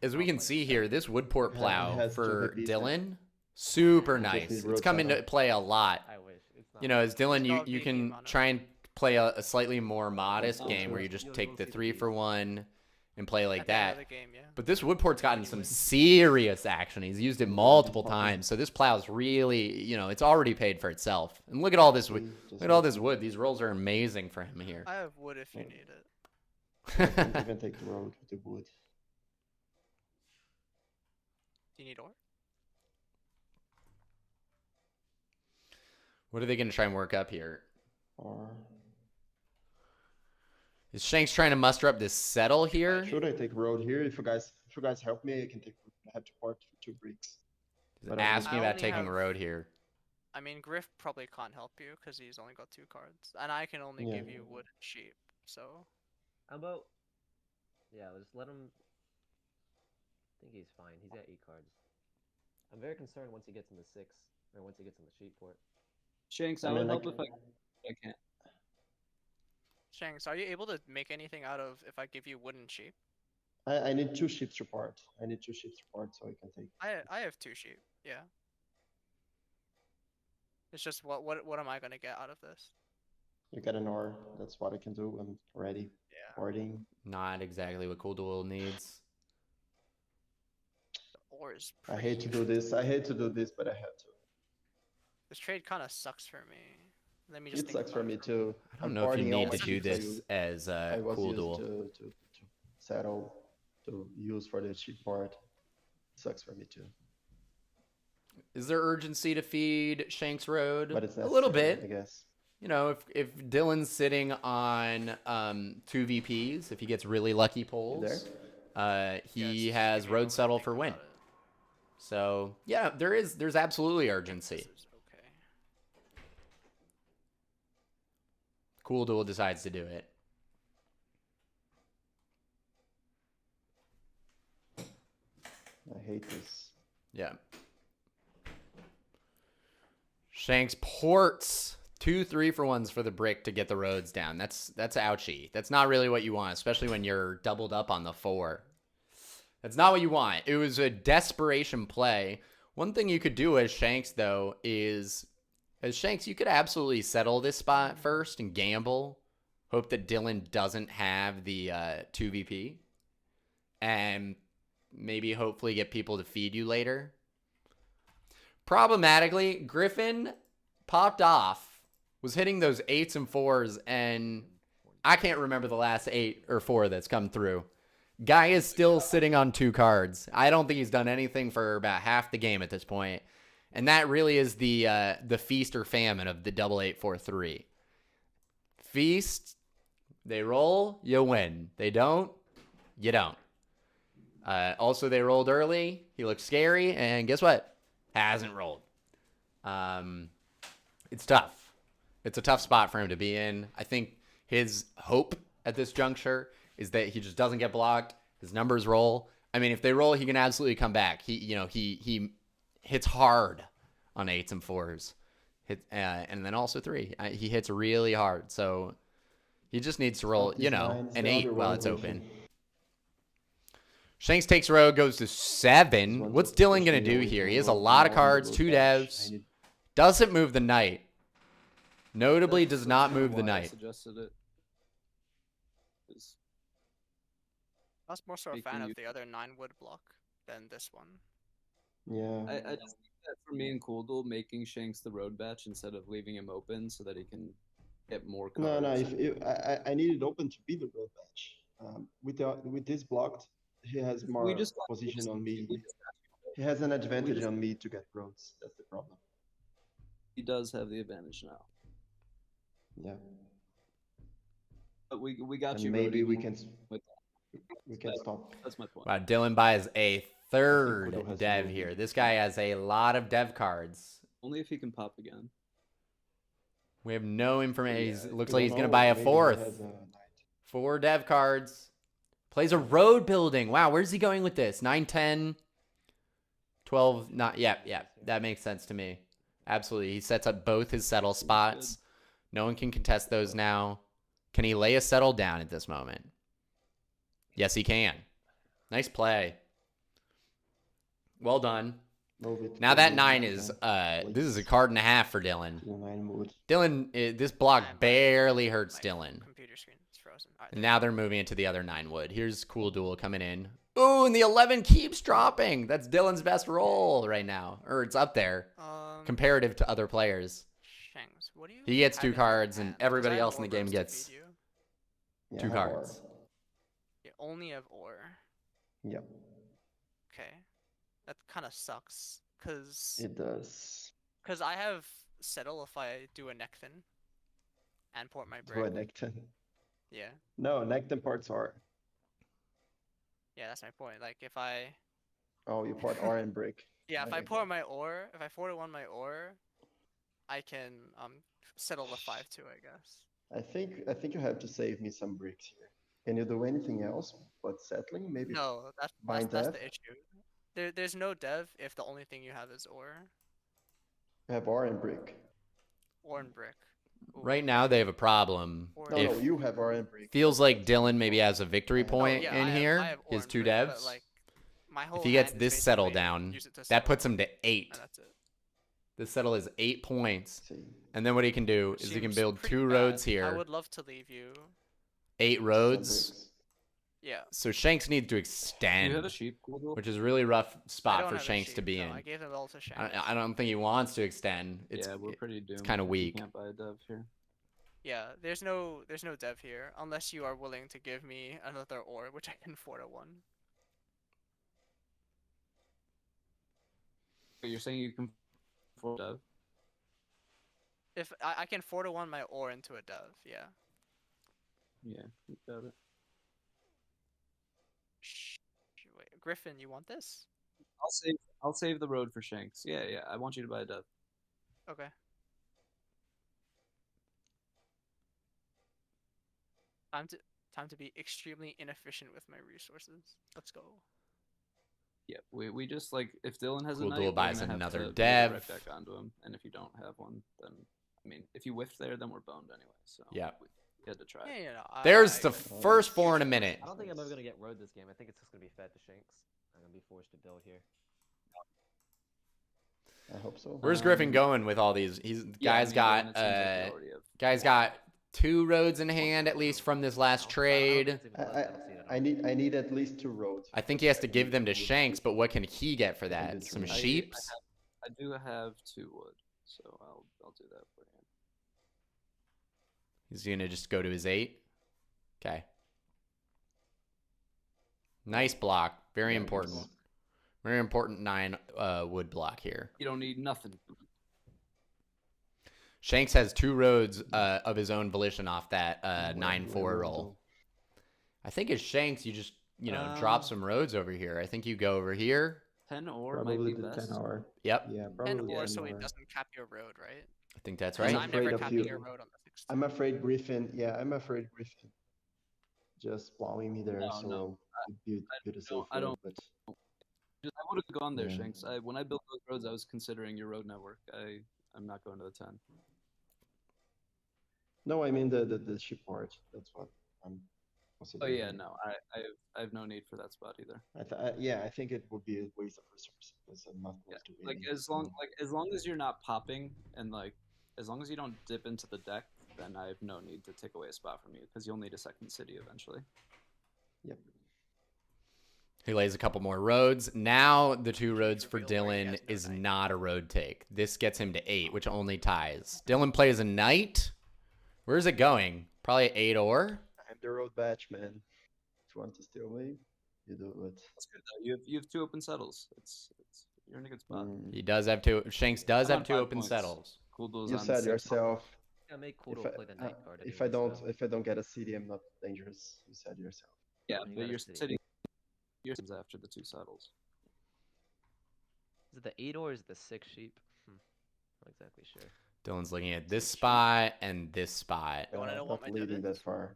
[SPEAKER 1] As we can see here, this woodport
[SPEAKER 5] He
[SPEAKER 1] plow
[SPEAKER 5] has
[SPEAKER 1] for
[SPEAKER 5] to be
[SPEAKER 1] Dylan, super
[SPEAKER 5] Just
[SPEAKER 1] nice.
[SPEAKER 5] need
[SPEAKER 1] It's
[SPEAKER 5] road
[SPEAKER 1] come
[SPEAKER 5] setup.
[SPEAKER 1] into play a lot.
[SPEAKER 3] I wish. It's not.
[SPEAKER 1] You know, as Dylan,
[SPEAKER 4] It's not
[SPEAKER 1] you
[SPEAKER 4] being
[SPEAKER 1] can
[SPEAKER 4] mono.
[SPEAKER 1] try and play a slightly more modest
[SPEAKER 2] Oh,
[SPEAKER 1] game where
[SPEAKER 2] sure.
[SPEAKER 1] you just
[SPEAKER 3] You'll
[SPEAKER 1] take the
[SPEAKER 3] see the
[SPEAKER 1] 3-for-1 and play like
[SPEAKER 4] At the end
[SPEAKER 1] that.
[SPEAKER 4] of the game, yeah.
[SPEAKER 1] But this woodport's gotten some serious action. He's used it multiple times. So this plow's really, you know, it's already paid for itself. And look at all this wood. Look at all this wood. These rolls are amazing for him here.
[SPEAKER 4] I have wood if you need it.
[SPEAKER 5] Can't even take the road with the wood.
[SPEAKER 4] Do you need ore?
[SPEAKER 1] What are they going to try and work up here?
[SPEAKER 5] Or
[SPEAKER 1] Is Shanks trying to muster up this settle here?
[SPEAKER 5] Should I take road here? If you guys help me, I can take. I have to port 2 bricks. But I
[SPEAKER 1] Asking
[SPEAKER 4] I
[SPEAKER 1] about
[SPEAKER 4] only
[SPEAKER 1] taking
[SPEAKER 4] have-
[SPEAKER 1] road here.
[SPEAKER 4] I mean, Griff probably can't help you because he's only got 2 cards, and I can only
[SPEAKER 5] Yeah.
[SPEAKER 4] give you wood and sheep. So
[SPEAKER 3] How about? Yeah, just let him. I think he's fine. He's got 8 cards. I'm very concerned once he gets in the 6, or once he gets in the sheep port.
[SPEAKER 2] Shanks,
[SPEAKER 5] I
[SPEAKER 2] I would
[SPEAKER 5] mean,
[SPEAKER 2] help
[SPEAKER 5] like-
[SPEAKER 2] if I can't.
[SPEAKER 4] Shanks, are you able to make anything out of if I give you wood and sheep?
[SPEAKER 5] I need 2 ships to port. I need 2 ships to port so I can take.
[SPEAKER 4] I have 2 sheep. Yeah. It's just what am I gonna get out of this?
[SPEAKER 5] You get an ore. That's what I can do. I'm ready.
[SPEAKER 4] Yeah.
[SPEAKER 5] Porting.
[SPEAKER 1] Not exactly what Cooldool needs.
[SPEAKER 4] The ore is
[SPEAKER 5] I
[SPEAKER 4] pretty
[SPEAKER 5] hate to do this. I hate to do this, but I have to.
[SPEAKER 4] This trade kind of sucks for me. Let me just
[SPEAKER 5] It
[SPEAKER 4] think
[SPEAKER 5] sucks for
[SPEAKER 4] about
[SPEAKER 5] me
[SPEAKER 4] it
[SPEAKER 5] too.
[SPEAKER 1] I don't know if you need to
[SPEAKER 5] almost
[SPEAKER 1] do
[SPEAKER 5] because
[SPEAKER 1] this as
[SPEAKER 5] I was
[SPEAKER 1] Cooldool.
[SPEAKER 5] used to settle, to use for the cheap part. Sucks for me too.
[SPEAKER 1] Is there urgency to feed Shanks Road?
[SPEAKER 5] But it's
[SPEAKER 1] a little
[SPEAKER 5] necessary,
[SPEAKER 1] bit.
[SPEAKER 5] I guess.
[SPEAKER 1] You know, if Dylan's sitting on 2 VPs, if he gets really lucky pulls, he
[SPEAKER 4] Yes,
[SPEAKER 1] has
[SPEAKER 4] give me a
[SPEAKER 1] road
[SPEAKER 4] moment to
[SPEAKER 1] settle
[SPEAKER 4] think
[SPEAKER 1] for win.
[SPEAKER 4] about it.
[SPEAKER 1] So yeah, there's absolutely urgency.
[SPEAKER 4] This is okay.
[SPEAKER 1] Cooldool decides to do it.
[SPEAKER 5] I hate this.
[SPEAKER 1] Yeah. Shanks ports 2 3-for-1s for the brick to get the roads down. That's ouchy. That's not really what you want, especially when you're doubled up on the 4. That's not what you want. It was a desperation play. One thing you could do as Shanks, though, is as Shanks, you could absolutely settle this spot first and gamble. Hope that Dylan doesn't have the 2 VP. And maybe hopefully get people to feed you later. Problematically, Griff1n popped off, was hitting those 8s and 4s, and I can't remember the last 8 or 4 that's come through. Guy is still sitting on 2 cards. I don't think he's done anything for about half the game at this point. And that really is the feast or famine of the 8843. Feast, they roll, you win. They don't, you don't. Also, they rolled early. He looked scary, and guess what? Hasn't rolled. It's tough. It's a tough spot for him to be in. I think his hope at this juncture is that he just doesn't get blocked. His numbers roll. I mean, if they roll, he can absolutely come back. He hits hard on 8s and 4s. And then also 3. He hits really hard. So he just needs to roll, an 8 while it's open. Shanks takes road, goes to 7. What's Dylan going to do here? He has a lot of cards, 2 devs. Doesn't move the knight. Notably does not move the
[SPEAKER 2] Why I
[SPEAKER 1] knight.
[SPEAKER 2] suggested it. 'Cause
[SPEAKER 4] I was more so a
[SPEAKER 2] Speaking
[SPEAKER 4] fan of
[SPEAKER 2] you-
[SPEAKER 4] the other 9 wood block than this one.
[SPEAKER 5] Yeah.
[SPEAKER 2] I just think that for me and Cooldool, making Shanks the road batch instead of leaving him open so that he can get more cards.
[SPEAKER 5] No. I need it open to be the road match. With this blocked, he has more position on me. He has an advantage on me to get roads. That's the problem.
[SPEAKER 2] He does have the advantage now.
[SPEAKER 5] Yeah.
[SPEAKER 2] But we got
[SPEAKER 5] And
[SPEAKER 2] you.
[SPEAKER 5] maybe we
[SPEAKER 2] roading
[SPEAKER 5] can
[SPEAKER 2] with
[SPEAKER 5] we can stop.
[SPEAKER 2] That's my point.
[SPEAKER 1] Wow, Dylan buys a third
[SPEAKER 5] Cooldool has
[SPEAKER 1] dev
[SPEAKER 5] moved.
[SPEAKER 1] here. This guy has a lot of dev cards.
[SPEAKER 2] Only if he can pop again.
[SPEAKER 1] We have no information.
[SPEAKER 5] Yeah,
[SPEAKER 1] Looks
[SPEAKER 5] I
[SPEAKER 1] like he's
[SPEAKER 5] don't
[SPEAKER 1] going to
[SPEAKER 5] know,
[SPEAKER 1] buy a
[SPEAKER 5] maybe he
[SPEAKER 1] 4th.
[SPEAKER 5] has a knight.
[SPEAKER 1] 4 dev cards. Plays a road building. Wow, where's he going with this? 9, 10, 12, not, yeah, that makes sense to me. Absolutely. He sets up both his settle spots. No one can contest those now. Can he lay a settle down at this moment? Yes, he can. Nice play. Well done.
[SPEAKER 5] Move it.
[SPEAKER 1] Now that
[SPEAKER 5] Move
[SPEAKER 1] 9
[SPEAKER 5] it,
[SPEAKER 1] is,
[SPEAKER 5] okay.
[SPEAKER 1] this is a card and a half for Dylan.
[SPEAKER 5] 9 mood.
[SPEAKER 1] Dylan, this block
[SPEAKER 4] My-
[SPEAKER 1] barely hurts
[SPEAKER 4] My
[SPEAKER 1] Dylan.
[SPEAKER 4] computer screen is frozen. Alright,
[SPEAKER 1] And now they're moving into the other 9 wood. Here's Cooldool coming in. Ooh, and the 11 keeps dropping. That's Dylan's best roll right now. Or it's up there, comparative to other players.
[SPEAKER 4] Shanks, what do you
[SPEAKER 1] He gets
[SPEAKER 4] have
[SPEAKER 1] 2
[SPEAKER 4] in your
[SPEAKER 1] cards, and
[SPEAKER 4] hand? 'Cause
[SPEAKER 1] everybody
[SPEAKER 4] I have
[SPEAKER 1] else in the
[SPEAKER 4] ore
[SPEAKER 1] game
[SPEAKER 4] burst to
[SPEAKER 1] gets
[SPEAKER 4] feed you.
[SPEAKER 5] Yeah,
[SPEAKER 1] 2
[SPEAKER 5] I have ore.
[SPEAKER 1] cards.
[SPEAKER 4] You only have ore.
[SPEAKER 5] Yep,
[SPEAKER 4] Okay. That kind of sucks. Because
[SPEAKER 5] it does.
[SPEAKER 4] I have settle if I do a neck thin and port my
[SPEAKER 5] Do a
[SPEAKER 4] brick.
[SPEAKER 5] Necton.
[SPEAKER 4] Yeah.
[SPEAKER 5] No, nectar parts are.
[SPEAKER 4] Yeah, that's my point. Like if I
[SPEAKER 5] Oh, you part R and brick.
[SPEAKER 4] yeah, if I
[SPEAKER 5] Okay.
[SPEAKER 4] pour my ore, if I 4-1 my ore, I can settle the 5-2, I guess.
[SPEAKER 5] I think you have to save me some bricks here. Can you do anything else but settling? Maybe
[SPEAKER 4] No,
[SPEAKER 5] bind
[SPEAKER 4] that's
[SPEAKER 5] death?
[SPEAKER 4] the issue. There's no dev if the only thing you have is ore
[SPEAKER 5] You have R and brick.
[SPEAKER 4] and brick. Ooh.
[SPEAKER 1] Right now they have a problem.
[SPEAKER 4] Or
[SPEAKER 5] No,
[SPEAKER 1] If
[SPEAKER 5] no, you have R and brick.
[SPEAKER 1] feels like Dylan maybe has a victory
[SPEAKER 5] Oh,
[SPEAKER 1] point
[SPEAKER 4] yeah,
[SPEAKER 1] in
[SPEAKER 4] I
[SPEAKER 1] here.
[SPEAKER 4] have ore
[SPEAKER 1] His
[SPEAKER 4] and
[SPEAKER 1] 2
[SPEAKER 4] brick, but,
[SPEAKER 1] devs.
[SPEAKER 4] like, my whole
[SPEAKER 1] If he gets
[SPEAKER 4] hand is
[SPEAKER 1] this settle
[SPEAKER 4] basically
[SPEAKER 1] down,
[SPEAKER 4] use it to
[SPEAKER 1] that puts
[SPEAKER 4] settle,
[SPEAKER 1] him to 8.
[SPEAKER 4] and that's it.
[SPEAKER 1] This settle is 8 points.
[SPEAKER 5] See.
[SPEAKER 1] And then what he can do
[SPEAKER 4] Which
[SPEAKER 1] is he can
[SPEAKER 4] seems
[SPEAKER 1] build
[SPEAKER 4] pretty
[SPEAKER 1] 2
[SPEAKER 4] bad.
[SPEAKER 1] roads
[SPEAKER 4] I
[SPEAKER 1] here.
[SPEAKER 4] would love to leave you.
[SPEAKER 1] 8
[SPEAKER 5] Some
[SPEAKER 1] roads.
[SPEAKER 5] bricks.
[SPEAKER 4] Yeah.
[SPEAKER 1] So Shanks needs to
[SPEAKER 2] Do you
[SPEAKER 1] extend,
[SPEAKER 2] have a sheep, Cooldool?
[SPEAKER 1] which is a really rough
[SPEAKER 4] I
[SPEAKER 1] spot
[SPEAKER 4] don't
[SPEAKER 1] for
[SPEAKER 4] have a
[SPEAKER 1] Shanks to
[SPEAKER 4] sheep,
[SPEAKER 1] be
[SPEAKER 4] no,
[SPEAKER 1] in.
[SPEAKER 4] I gave them all to Shanks.
[SPEAKER 1] I don't think he wants to extend. It's
[SPEAKER 2] Yeah, we're pretty doomed.
[SPEAKER 1] kinda
[SPEAKER 2] if we
[SPEAKER 1] weak.
[SPEAKER 2] Can't buy a dev here.
[SPEAKER 4] Yeah, there's no dev here unless you are willing to give me another ore, which I can 4-1.
[SPEAKER 2] But you're saying you can afford dev?
[SPEAKER 4] If I can 4-1 my ore into a dev, yeah.
[SPEAKER 2] Yeah, you got it.
[SPEAKER 4] Wait, Griff1n, you want this?
[SPEAKER 2] I'll save the road for Shanks. Yeah, yeah. I want you to buy a dev.
[SPEAKER 4] Okay. Time to be extremely inefficient with my resources. Let's go.
[SPEAKER 2] Yeah, we just like if Dylan has a
[SPEAKER 1] Cooldool
[SPEAKER 2] knight, we're
[SPEAKER 1] buys
[SPEAKER 2] gonna have
[SPEAKER 1] another
[SPEAKER 2] to move
[SPEAKER 1] dev.
[SPEAKER 2] it right back onto him, and if you don't have one, then I mean, if you whiff there, then we're boned anyway. So
[SPEAKER 1] Yeah.
[SPEAKER 2] we had to try.
[SPEAKER 4] Yeah, no,
[SPEAKER 1] There's
[SPEAKER 4] I
[SPEAKER 1] the
[SPEAKER 4] agree.
[SPEAKER 1] first 4 in a minute.
[SPEAKER 3] I don't think I'm ever gonna get road this game. I think it's just gonna be fed to Shanks. I'm gonna be forced to build here.
[SPEAKER 5] I hope so.
[SPEAKER 1] Where's Griff1n going with all these?
[SPEAKER 2] Yeah, I
[SPEAKER 1] Guy's
[SPEAKER 2] mean,
[SPEAKER 1] got
[SPEAKER 2] Dylan, it seems like you already have-
[SPEAKER 1] guy's got 2 roads in hand at least from this last trade.
[SPEAKER 5] I need at least 2 roads.
[SPEAKER 1] I think he has to give them to Shanks, but what can he get for that?
[SPEAKER 5] it's
[SPEAKER 1] Some
[SPEAKER 5] right.
[SPEAKER 1] sheeps?
[SPEAKER 2] I do have 2 wood, so I'll do that for you.
[SPEAKER 1] He's gonna just go to his 8. Okay. Nice block. Very important. Very important 9 wood block here.
[SPEAKER 2] You don't need nothing.
[SPEAKER 1] Shanks has 2 roads of his own volition off that 9-4 roll. I think as Shanks, you just drop some roads over here. I think you go over here.
[SPEAKER 2] 10 ore might
[SPEAKER 5] Probably
[SPEAKER 2] be
[SPEAKER 5] the
[SPEAKER 2] best.
[SPEAKER 5] 10 hour.
[SPEAKER 1] Yep,
[SPEAKER 5] Yeah,
[SPEAKER 4] And
[SPEAKER 5] probably
[SPEAKER 4] ore
[SPEAKER 5] 10
[SPEAKER 4] so he
[SPEAKER 5] hour.
[SPEAKER 4] doesn't cap your road, right?
[SPEAKER 1] I think that's
[SPEAKER 4] Because
[SPEAKER 1] right.
[SPEAKER 4] I'm never
[SPEAKER 5] afraid of
[SPEAKER 4] capping
[SPEAKER 5] you.
[SPEAKER 4] your road on the 6.
[SPEAKER 5] I'm afraid Griff1. Yeah, I'm afraid Griff1 just plowing me there.
[SPEAKER 2] No,
[SPEAKER 5] so
[SPEAKER 2] no.
[SPEAKER 5] build a safe
[SPEAKER 2] I don't-
[SPEAKER 5] road, but
[SPEAKER 2] I would have gone there,
[SPEAKER 5] Yeah.
[SPEAKER 2] Shanks. When I built those roads, I was considering your road network. I'm not going to the 10.
[SPEAKER 5] no, I mean the ship part. That's what I'm
[SPEAKER 2] Oh
[SPEAKER 5] considering.
[SPEAKER 2] yeah, no, I have no need for that spot either.
[SPEAKER 5] I think it would be a waste of resources because I'm not
[SPEAKER 2] Yeah,
[SPEAKER 5] close to
[SPEAKER 2] like
[SPEAKER 5] winning.
[SPEAKER 2] as long as you're not popping and like as long as you don't dip into the deck, then I have no need to take away a spot from you because you'll need a second city eventually.
[SPEAKER 5] Yep.
[SPEAKER 1] He lays a couple more roads. Now the 2 roads for
[SPEAKER 4] reveal where he
[SPEAKER 1] Dylan
[SPEAKER 4] has no
[SPEAKER 1] is
[SPEAKER 4] knight.
[SPEAKER 1] not a road take. This gets him to 8, which only ties. Dylan plays a knight. Where's it going? Probably 8 ore.
[SPEAKER 5] I'm the road batch, man. If you want to steal me, you do it.
[SPEAKER 2] That's good though. You have 2 open settles. It's you're in a good spot.
[SPEAKER 1] He does have 2. Shanks does
[SPEAKER 2] I'm
[SPEAKER 1] have
[SPEAKER 2] on
[SPEAKER 1] 2
[SPEAKER 2] 5
[SPEAKER 1] open
[SPEAKER 2] points.
[SPEAKER 1] settles.
[SPEAKER 2] Cooldool's
[SPEAKER 5] You
[SPEAKER 2] on
[SPEAKER 5] said
[SPEAKER 2] 6.
[SPEAKER 5] yourself.
[SPEAKER 3] Yeah, make
[SPEAKER 5] If
[SPEAKER 3] Cooldool play the
[SPEAKER 5] I,
[SPEAKER 3] night card.
[SPEAKER 5] if I don't get a city, I'm not dangerous. You said yourself.
[SPEAKER 2] Yeah,
[SPEAKER 3] you
[SPEAKER 2] but
[SPEAKER 3] got a
[SPEAKER 2] you're
[SPEAKER 3] city.
[SPEAKER 2] sitting yours after the 2 saddles.
[SPEAKER 3] Is it the 8 or is it the 6 sheep? Not exactly sure.
[SPEAKER 1] Dylan's looking at this spot and this spot.
[SPEAKER 4] You wanna know what
[SPEAKER 5] not
[SPEAKER 4] my
[SPEAKER 5] leading
[SPEAKER 4] dev is?
[SPEAKER 5] that far.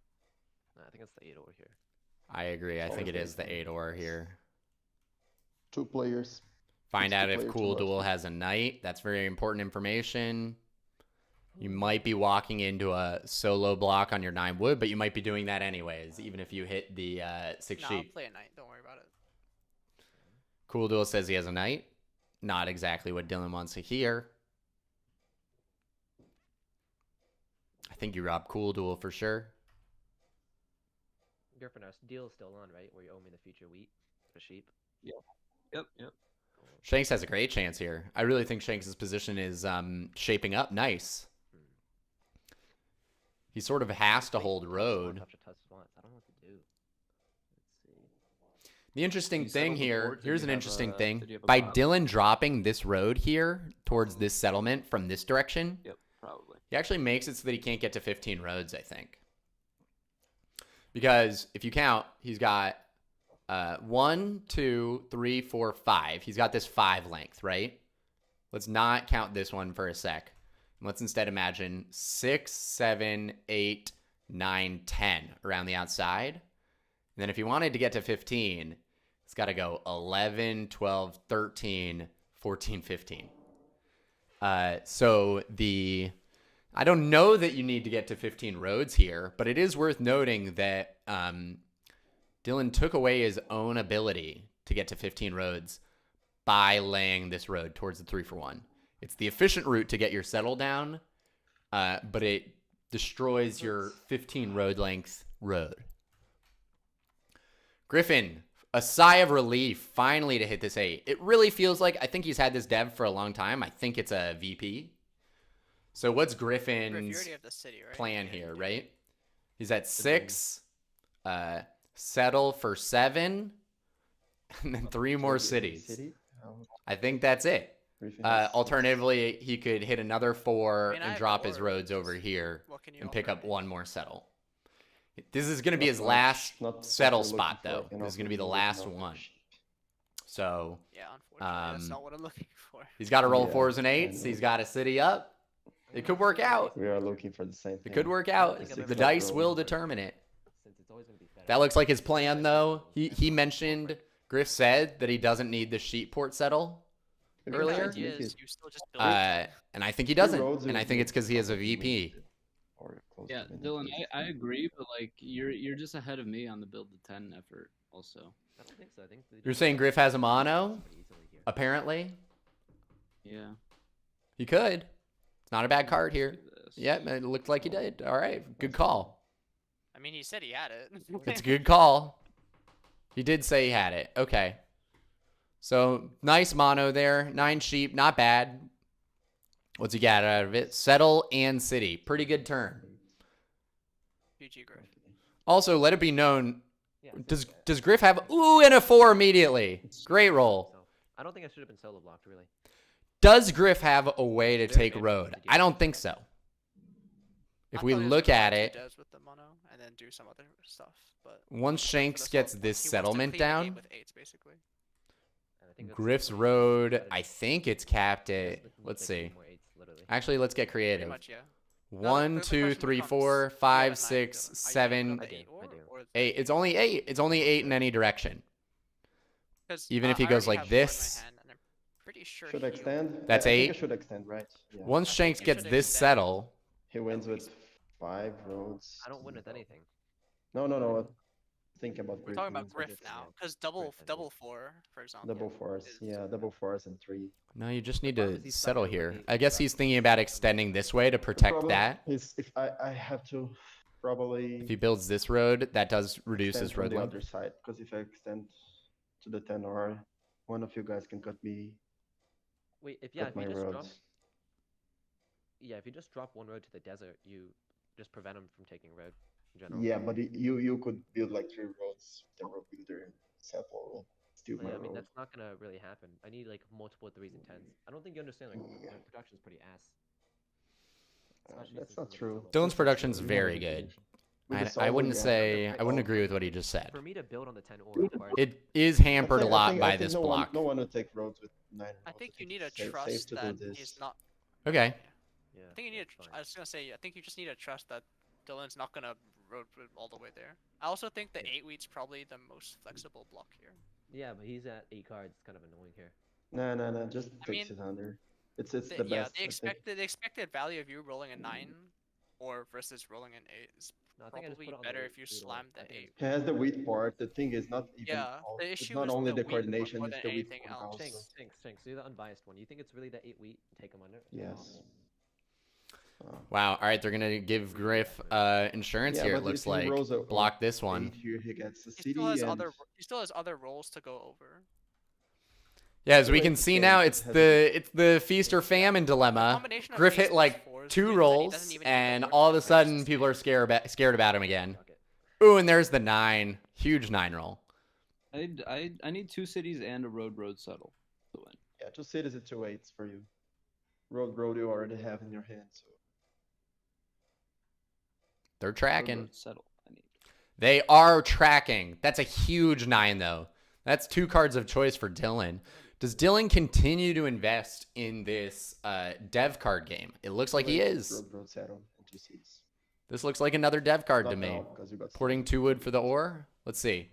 [SPEAKER 3] No, I think it's the 8 over here.
[SPEAKER 1] I agree. I think it
[SPEAKER 5] Okay.
[SPEAKER 1] is the 8 ore here.
[SPEAKER 5] 2 players.
[SPEAKER 1] Find
[SPEAKER 5] It's
[SPEAKER 1] out
[SPEAKER 5] the
[SPEAKER 1] if
[SPEAKER 5] player to
[SPEAKER 1] Cooldool
[SPEAKER 5] watch.
[SPEAKER 1] has a knight. That's very important information. You might be walking into a solo block on your 9 wood, but you might be doing that anyways, even if you hit the 6
[SPEAKER 4] Nah, I'll
[SPEAKER 1] sheep.
[SPEAKER 4] play a knight. Don't worry about it.
[SPEAKER 1] Cooldool says he has a knight. Not exactly what Dylan wants to hear. I think you robbed Cooldool for sure.
[SPEAKER 3] Griff1n, our deal is still on, right? Where you owe me the future wheat for sheep.
[SPEAKER 2] Yep.
[SPEAKER 3] Cool.
[SPEAKER 1] Shanks has a great chance here. I really think Shanks' position is shaping up nice. He sort of has to hold road.
[SPEAKER 3] Tough spots. I don't know what to do. Let's see.
[SPEAKER 1] The interesting
[SPEAKER 2] You
[SPEAKER 1] thing
[SPEAKER 2] settled the
[SPEAKER 1] here,
[SPEAKER 2] board? Did
[SPEAKER 1] here's
[SPEAKER 2] you
[SPEAKER 1] an
[SPEAKER 2] have
[SPEAKER 1] interesting
[SPEAKER 2] a-
[SPEAKER 1] thing.
[SPEAKER 2] did you have a
[SPEAKER 1] By
[SPEAKER 2] bot?
[SPEAKER 1] Dylan dropping this road here towards this settlement from this direction,
[SPEAKER 2] Yep, probably.
[SPEAKER 1] he actually makes it so that he can't get to 15 roads, I think. Because if you count, he's got 1, 2, 3, 4, 5. He's got this 5 length, right? Let's not count this one for a sec. Let's instead imagine 6, 7, 8, 9, 10 around the outside. And then if you wanted to get to 15, it's got to go 11, 12, 13, 14, 15. So I don't know that you need to get to 15 roads here, but it is worth noting that Dylan took away his own ability to get to 15 roads by laying this road towards the 3-for-1. It's the efficient route to get your settle down, but it destroys your 15 road length road. Griff1n, a sigh of relief finally to hit this 8. It really feels like, I think he's had this dev for a long time. I think it's a VP. So what's Griff1n's plan here, right? He's at 6, settle for 7, and then 3 more cities. I think that's it. Alternatively, he could hit another 4 and drop his roads over here and pick up 1 more settle. This is going to be his last settle spot, though. This is going to be the last one. So,
[SPEAKER 4] Yeah, unfortunately, that's not what I'm looking for.
[SPEAKER 1] He's got to roll 4s and 8s. He's got a city up. It could work out.
[SPEAKER 5] We are looking for the same thing.
[SPEAKER 1] It could work out. The dice will determine it. That looks like his plan, though. He mentioned, Griff said that he doesn't need the sheet port settle earlier. And I think he doesn't. And I think it's because he has a VP.
[SPEAKER 2] Yeah, Dylan, I agree, but like you're just ahead of me on the build to 10 effort also.
[SPEAKER 3] I don't think so. I think
[SPEAKER 1] You're saying Griff has a mono? Apparently.
[SPEAKER 2] Yeah.
[SPEAKER 1] He could. It's not a bad card here. Yep, it looked like he did. All right, good call.
[SPEAKER 4] I mean, he said he had it.
[SPEAKER 1] It's a good call. He did say he had it. Okay. So, nice mono there. 9 sheep, not bad. What's he got out of it? Settle and city. Pretty good turn.
[SPEAKER 4] GG Griff.
[SPEAKER 1] Also, let it be known, does Griff have... Ooh, and a 4 immediately. Great roll.
[SPEAKER 3] I don't think I should have been solo blocked, really.
[SPEAKER 1] Does Griff have a way to take road? I don't think so. If we look at it,
[SPEAKER 4] with the mono and then do some other stuff, but
[SPEAKER 1] once Shanks gets this settlement down,
[SPEAKER 4] with 8s, basically.
[SPEAKER 1] Griff's road, I think it's capped at, let's see. Actually, let's get creative.
[SPEAKER 4] Much, yeah.
[SPEAKER 1] 1, 2, 3, 4, 5, 6, 7, 8. It's only 8. It's only 8 in any direction. Even if he goes like this.
[SPEAKER 5] Should extend.
[SPEAKER 1] That's
[SPEAKER 5] I
[SPEAKER 1] 8.
[SPEAKER 5] think it should extend, right? Yeah.
[SPEAKER 1] Once Shanks gets this settle,
[SPEAKER 5] He wins with 5 roads.
[SPEAKER 3] I don't win with anything.
[SPEAKER 5] No. Think about.
[SPEAKER 4] We're talking about Griff now, because double 4, for example.
[SPEAKER 5] Double 4s, yeah, double 4s and 3.
[SPEAKER 1] no, you just need to settle here. I guess he's thinking about extending this way to protect that.
[SPEAKER 5] If I have to probably.
[SPEAKER 1] If he builds this road, that does reduce his road
[SPEAKER 5] the
[SPEAKER 1] length.
[SPEAKER 5] other side, because if I extend to the 10R, one of you guys can cut me.
[SPEAKER 3] Wait, if
[SPEAKER 5] my
[SPEAKER 3] you just drop,
[SPEAKER 5] roads.
[SPEAKER 3] if you just drop 1 road to the desert, you just prevent him from taking road in general.
[SPEAKER 5] Yeah, but you could build like 3 roads with the road builder sample and steal my
[SPEAKER 3] I mean,
[SPEAKER 5] road.
[SPEAKER 3] that's not gonna really happen. I need like multiple 3s and 10s. I don't think you understand. Like,
[SPEAKER 5] Yeah.
[SPEAKER 3] my production's pretty ass. Especially
[SPEAKER 5] That's
[SPEAKER 3] since
[SPEAKER 5] not
[SPEAKER 3] it's
[SPEAKER 5] true.
[SPEAKER 3] solo.
[SPEAKER 1] Dylan's production's very good.
[SPEAKER 5] With the
[SPEAKER 1] I
[SPEAKER 5] solo,
[SPEAKER 1] wouldn't
[SPEAKER 5] yeah.
[SPEAKER 1] say, I wouldn't agree with what he just said.
[SPEAKER 3] For me to build on the 10 or requires
[SPEAKER 1] It is hampered a
[SPEAKER 5] I
[SPEAKER 1] lot
[SPEAKER 5] think
[SPEAKER 1] by this
[SPEAKER 5] no
[SPEAKER 1] block.
[SPEAKER 5] No one would take roads with 9 roads.
[SPEAKER 4] I think you need
[SPEAKER 5] it's
[SPEAKER 4] to
[SPEAKER 5] safe
[SPEAKER 4] trust
[SPEAKER 5] to do
[SPEAKER 4] that
[SPEAKER 5] this.
[SPEAKER 4] he's not.
[SPEAKER 1] Okay.
[SPEAKER 3] yeah,
[SPEAKER 4] I think you need.
[SPEAKER 3] that's
[SPEAKER 4] I
[SPEAKER 3] fine.
[SPEAKER 4] was gonna say. I think you just need to trust that Dylan's not gonna road all the way there. I also think the 8 wheat's probably the most flexible block here.
[SPEAKER 3] Yeah, but he's at 8 cards. It's kind of annoying here.
[SPEAKER 5] No, just
[SPEAKER 4] I
[SPEAKER 5] takes
[SPEAKER 4] mean,
[SPEAKER 5] it under. It's the best.
[SPEAKER 4] Yeah,
[SPEAKER 5] I think.
[SPEAKER 4] the expected value of you rolling a 9 or versus rolling an 8 is
[SPEAKER 3] No, I think I just
[SPEAKER 4] probably
[SPEAKER 3] put it on
[SPEAKER 4] better
[SPEAKER 3] the
[SPEAKER 4] if you
[SPEAKER 3] 8 leader
[SPEAKER 4] slam
[SPEAKER 3] one.
[SPEAKER 4] the
[SPEAKER 3] I think
[SPEAKER 4] 8.
[SPEAKER 5] He has the wheat part. The thing is not even.
[SPEAKER 4] Yeah, the
[SPEAKER 5] it's
[SPEAKER 4] issue
[SPEAKER 5] not
[SPEAKER 4] is
[SPEAKER 5] only
[SPEAKER 4] the
[SPEAKER 5] the
[SPEAKER 4] wheat more
[SPEAKER 5] coordination,
[SPEAKER 4] than
[SPEAKER 5] it's the wheat
[SPEAKER 4] anything
[SPEAKER 5] part
[SPEAKER 4] else.
[SPEAKER 5] also.
[SPEAKER 3] Shanks, you're the unbiased one. You think it's really that 8 wheat? Take him under?
[SPEAKER 5] Yes.
[SPEAKER 1] Wow. All right, they're gonna give Griff insurance here. It looks like block this one.
[SPEAKER 5] Here he gets the
[SPEAKER 4] He
[SPEAKER 5] city
[SPEAKER 4] still has
[SPEAKER 5] and
[SPEAKER 4] he still has other rolls to go over.
[SPEAKER 1] Yeah, as we
[SPEAKER 5] Wait,
[SPEAKER 1] can
[SPEAKER 5] the
[SPEAKER 1] see
[SPEAKER 5] game
[SPEAKER 1] now,
[SPEAKER 5] has
[SPEAKER 1] it's the feast or famine dilemma.
[SPEAKER 4] Combination of
[SPEAKER 1] Griff
[SPEAKER 4] aces
[SPEAKER 1] hit like
[SPEAKER 4] and 4s
[SPEAKER 1] 2
[SPEAKER 4] means that he
[SPEAKER 1] rolls,
[SPEAKER 4] doesn't even need to
[SPEAKER 1] and
[SPEAKER 4] work
[SPEAKER 1] all of
[SPEAKER 4] for
[SPEAKER 1] a
[SPEAKER 4] the
[SPEAKER 1] sudden
[SPEAKER 4] first
[SPEAKER 1] people are scared about him again.
[SPEAKER 3] Fuck it.
[SPEAKER 1] Ooh, and there's the 9. Huge 9 roll.
[SPEAKER 2] I need 2 cities and a road settle to win.
[SPEAKER 5] yeah, 2 cities and 2 8s for you. Road you already have in your hand. So
[SPEAKER 1] They're
[SPEAKER 2] Road
[SPEAKER 1] tracking.
[SPEAKER 2] settle. I need.
[SPEAKER 1] They are tracking. That's a huge 9, though. That's 2 cards of choice for Dylan. Does Dylan continue to invest in this dev card game? It looks like he is.
[SPEAKER 5] Road Saddle and 2 seeds.
[SPEAKER 1] This looks like another dev card to
[SPEAKER 5] Not
[SPEAKER 1] me.
[SPEAKER 5] now, 'cause you got
[SPEAKER 1] Porting 2 wood for the ore. Let's see.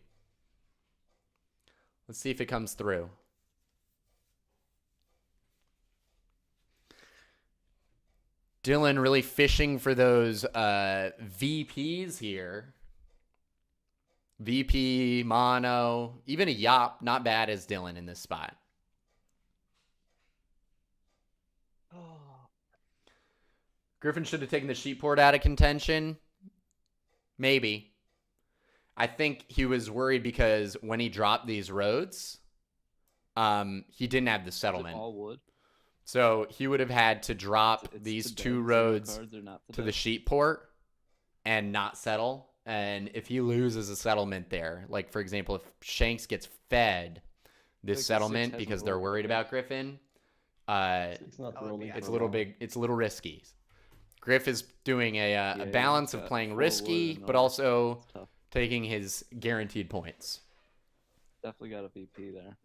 [SPEAKER 1] Let's see if it comes through. Dylan really fishing for those VPs here. VP, mono, even a Yop. Not bad as Dylan in this spot. Griff1n should have taken the sheep port out of contention. Maybe. I think he was worried because when he dropped these roads, he didn't have the
[SPEAKER 2] Is it
[SPEAKER 1] settlement.
[SPEAKER 2] all wood?
[SPEAKER 1] So he would have had to drop
[SPEAKER 2] It's
[SPEAKER 1] these
[SPEAKER 2] the
[SPEAKER 1] 2
[SPEAKER 2] dev
[SPEAKER 1] roads
[SPEAKER 2] cards are not
[SPEAKER 1] to the
[SPEAKER 2] dev.
[SPEAKER 1] sheep port and not settle. And if he loses a settlement there, like for example, if Shanks gets fed this
[SPEAKER 2] Like the
[SPEAKER 1] settlement
[SPEAKER 2] 6
[SPEAKER 1] because
[SPEAKER 2] hasn't
[SPEAKER 1] they're
[SPEAKER 2] rolled
[SPEAKER 1] worried
[SPEAKER 2] yet.
[SPEAKER 1] about Griff1n,
[SPEAKER 5] It's not
[SPEAKER 4] That would
[SPEAKER 5] rolling.
[SPEAKER 4] be
[SPEAKER 1] it's a
[SPEAKER 5] for
[SPEAKER 1] little
[SPEAKER 5] now.
[SPEAKER 1] big. It's a little risky. Griff is doing a
[SPEAKER 2] Yeah,
[SPEAKER 1] balance
[SPEAKER 2] he's
[SPEAKER 1] of
[SPEAKER 2] got
[SPEAKER 1] playing
[SPEAKER 2] 4
[SPEAKER 1] risky,
[SPEAKER 2] wood and
[SPEAKER 1] but
[SPEAKER 2] all.
[SPEAKER 1] also
[SPEAKER 2] It's tough.
[SPEAKER 1] taking his guaranteed points.
[SPEAKER 2] Definitely got a VP there.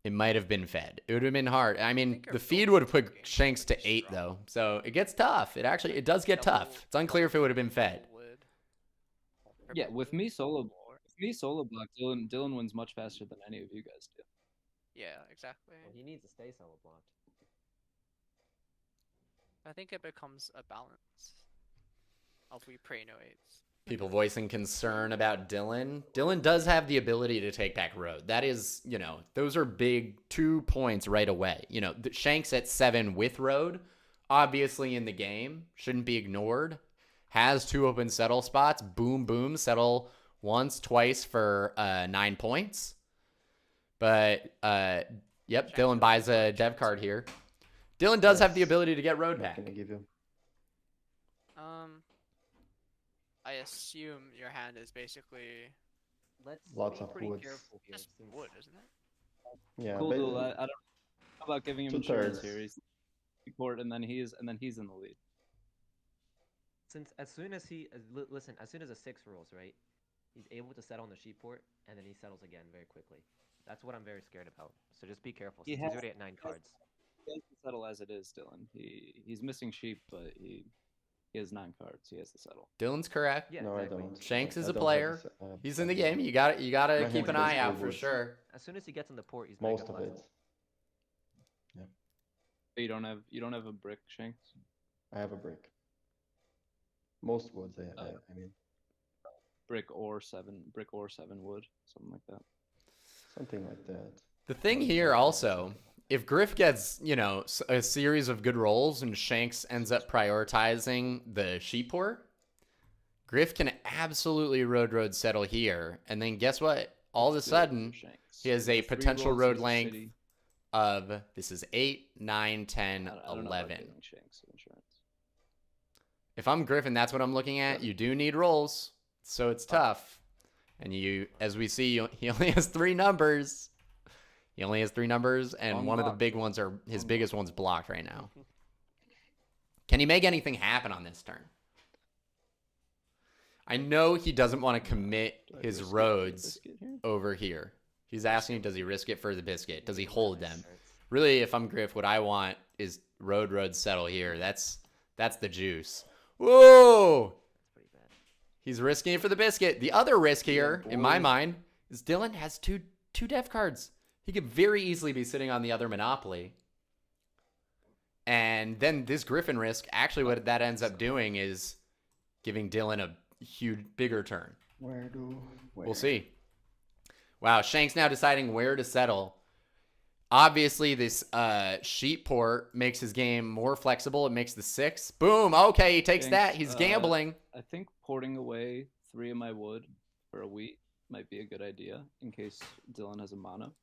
[SPEAKER 1] It might have been fed. It would have been hard. I mean,
[SPEAKER 4] think
[SPEAKER 1] the
[SPEAKER 4] our
[SPEAKER 1] feed
[SPEAKER 4] goal
[SPEAKER 1] would have
[SPEAKER 4] is
[SPEAKER 1] put
[SPEAKER 4] to
[SPEAKER 1] Shanks to
[SPEAKER 4] like
[SPEAKER 1] 8
[SPEAKER 4] strong.
[SPEAKER 1] though, so it gets tough. It does get tough. It's unclear if it would have been fed.
[SPEAKER 4] Wood.
[SPEAKER 2] Yeah,
[SPEAKER 4] Purple
[SPEAKER 2] with
[SPEAKER 4] wood.
[SPEAKER 2] me solo
[SPEAKER 4] Or-
[SPEAKER 2] block, Dylan wins much faster than any of you guys do.
[SPEAKER 4] Yeah, exactly.
[SPEAKER 3] Well, he needs to stay solo blocked.
[SPEAKER 4] I think it becomes a balance of we pray no eights.
[SPEAKER 1] People voicing concern about Dylan. Dylan does have the ability to take back road. That is, those are big 2 points right away. The Shanks at 7 with road, obviously in the game, shouldn't be ignored. Has 2 open settle spots. Boom, boom, settle once, twice for 9 points. But, yep, Dylan buys a dev card here. Dylan does have the
[SPEAKER 5] Yes.
[SPEAKER 1] ability to get road
[SPEAKER 5] What
[SPEAKER 1] back.
[SPEAKER 5] can I give you?
[SPEAKER 4] I assume your hand is basically
[SPEAKER 3] Let's
[SPEAKER 5] Lots
[SPEAKER 3] be
[SPEAKER 5] of
[SPEAKER 3] pretty
[SPEAKER 5] woods.
[SPEAKER 3] careful here.
[SPEAKER 4] just
[SPEAKER 3] Since
[SPEAKER 4] wood, isn't it?
[SPEAKER 5] Yeah,
[SPEAKER 2] Cooldool,
[SPEAKER 5] but
[SPEAKER 2] I don't know about giving him insurance
[SPEAKER 5] 2/3.
[SPEAKER 2] here. He's court and then he's in the lead.
[SPEAKER 3] Since as soon as he listen, as soon as a 6 rolls, right, he's able to settle on the sheep port, and then he settles again very quickly. That's what I'm very scared about. So just be careful.
[SPEAKER 2] He
[SPEAKER 3] Since
[SPEAKER 2] has-
[SPEAKER 3] he's already at 9 cards.
[SPEAKER 2] He has to settle as it is, Dylan. He's missing sheep, but he has 9 cards. He has to settle.
[SPEAKER 1] Dylan's correct.
[SPEAKER 3] Yeah,
[SPEAKER 5] no,
[SPEAKER 3] exactly.
[SPEAKER 5] I don't.
[SPEAKER 1] Shanks is
[SPEAKER 5] I
[SPEAKER 1] a
[SPEAKER 5] don't have
[SPEAKER 1] player.
[SPEAKER 5] this,
[SPEAKER 1] He's in the
[SPEAKER 5] settlement.
[SPEAKER 1] game. You got to
[SPEAKER 5] My
[SPEAKER 1] keep an
[SPEAKER 5] hand
[SPEAKER 1] eye
[SPEAKER 5] goes
[SPEAKER 1] out for
[SPEAKER 5] forward.
[SPEAKER 1] sure.
[SPEAKER 3] As soon as he gets on the port, he's
[SPEAKER 5] Most
[SPEAKER 3] mega
[SPEAKER 5] of
[SPEAKER 3] blessed.
[SPEAKER 5] it.
[SPEAKER 2] But you don't have a brick, Shanks.
[SPEAKER 5] I have a brick. Most woods,
[SPEAKER 2] Oh.
[SPEAKER 5] I mean,
[SPEAKER 2] Brick or 7 wood, something like that.
[SPEAKER 5] something like that.
[SPEAKER 1] The thing here also, if Griff gets, a series of good rolls and Shanks ends up prioritizing the sheep port, Griff can absolutely road settle here. And then guess what? All of a
[SPEAKER 2] It's good
[SPEAKER 1] sudden,
[SPEAKER 2] for Shanks.
[SPEAKER 1] he has a
[SPEAKER 2] With 3
[SPEAKER 1] potential
[SPEAKER 2] rolls,
[SPEAKER 1] road
[SPEAKER 2] he's a
[SPEAKER 1] length
[SPEAKER 2] city.
[SPEAKER 1] of, this is 8, 9, 10,
[SPEAKER 2] I don't know about
[SPEAKER 1] 11.
[SPEAKER 2] giving Shanks insurance.
[SPEAKER 1] If I'm Griff1n, that's what I'm looking at. You do need rolls, so it's tough. And as we see, he only has 3 numbers. He only has 3 numbers, and
[SPEAKER 2] Long
[SPEAKER 1] one of the
[SPEAKER 2] block.
[SPEAKER 1] big ones are his
[SPEAKER 2] Long
[SPEAKER 1] biggest one's blocked right now. Can he make anything happen on this turn? I know he doesn't want to commit
[SPEAKER 5] Do I
[SPEAKER 1] his
[SPEAKER 5] risk it for the
[SPEAKER 1] roads
[SPEAKER 5] biscuit here?
[SPEAKER 1] over here. He's asking, does he risk it for the biscuit? Does he hold them?
[SPEAKER 3] Hurts.
[SPEAKER 1] Really, if I'm Griff, what I want is road settle here. That's the juice. Whoa!
[SPEAKER 3] That's pretty bad.
[SPEAKER 1] He's risking it for the biscuit. The other risk here, in my
[SPEAKER 5] boy.
[SPEAKER 1] mind, is Dylan has two dev cards. He could very easily be sitting on the other Monopoly. And then this Griff1n risk, actually what that ends up doing is giving Dylan a huge, bigger turn.
[SPEAKER 5] Where?
[SPEAKER 1] We'll see. Wow, Shanks now deciding where to settle. Obviously, this sheep port makes his game more flexible. It makes the 6. Boom. Okay, he takes
[SPEAKER 2] Shanks,
[SPEAKER 1] that. He's gambling.
[SPEAKER 2] I think porting away 3 of my wood for a wheat might be a good idea in case Dylan has a mono.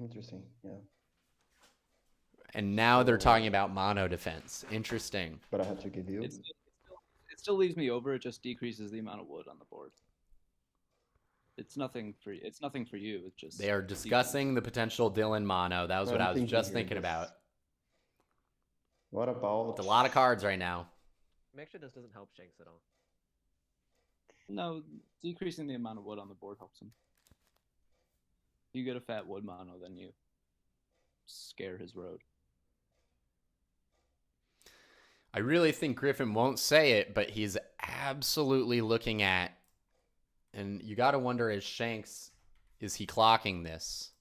[SPEAKER 5] Interesting. Yeah,
[SPEAKER 1] And now they're talking about mono defense. Interesting.
[SPEAKER 5] but I had to give you.
[SPEAKER 2] It still leaves me over. It just decreases the amount of wood on the board. It's nothing for you. It's just
[SPEAKER 1] They are discussing the potential Dylan mono. That was what
[SPEAKER 5] I'm
[SPEAKER 1] I was
[SPEAKER 5] thinking
[SPEAKER 1] just
[SPEAKER 5] here,
[SPEAKER 1] thinking
[SPEAKER 5] this-
[SPEAKER 1] about.
[SPEAKER 5] What about?
[SPEAKER 1] It's a lot of cards right now.
[SPEAKER 3] Make sure this doesn't help Shanks at all.
[SPEAKER 2] No, decreasing the amount of wood on the board helps him. If you get a fat wood mono, then you scare his road.
[SPEAKER 1] I really think Griff1n won't say it, but he's absolutely looking at, and you got to wonder, is Shanks, is he clocking this?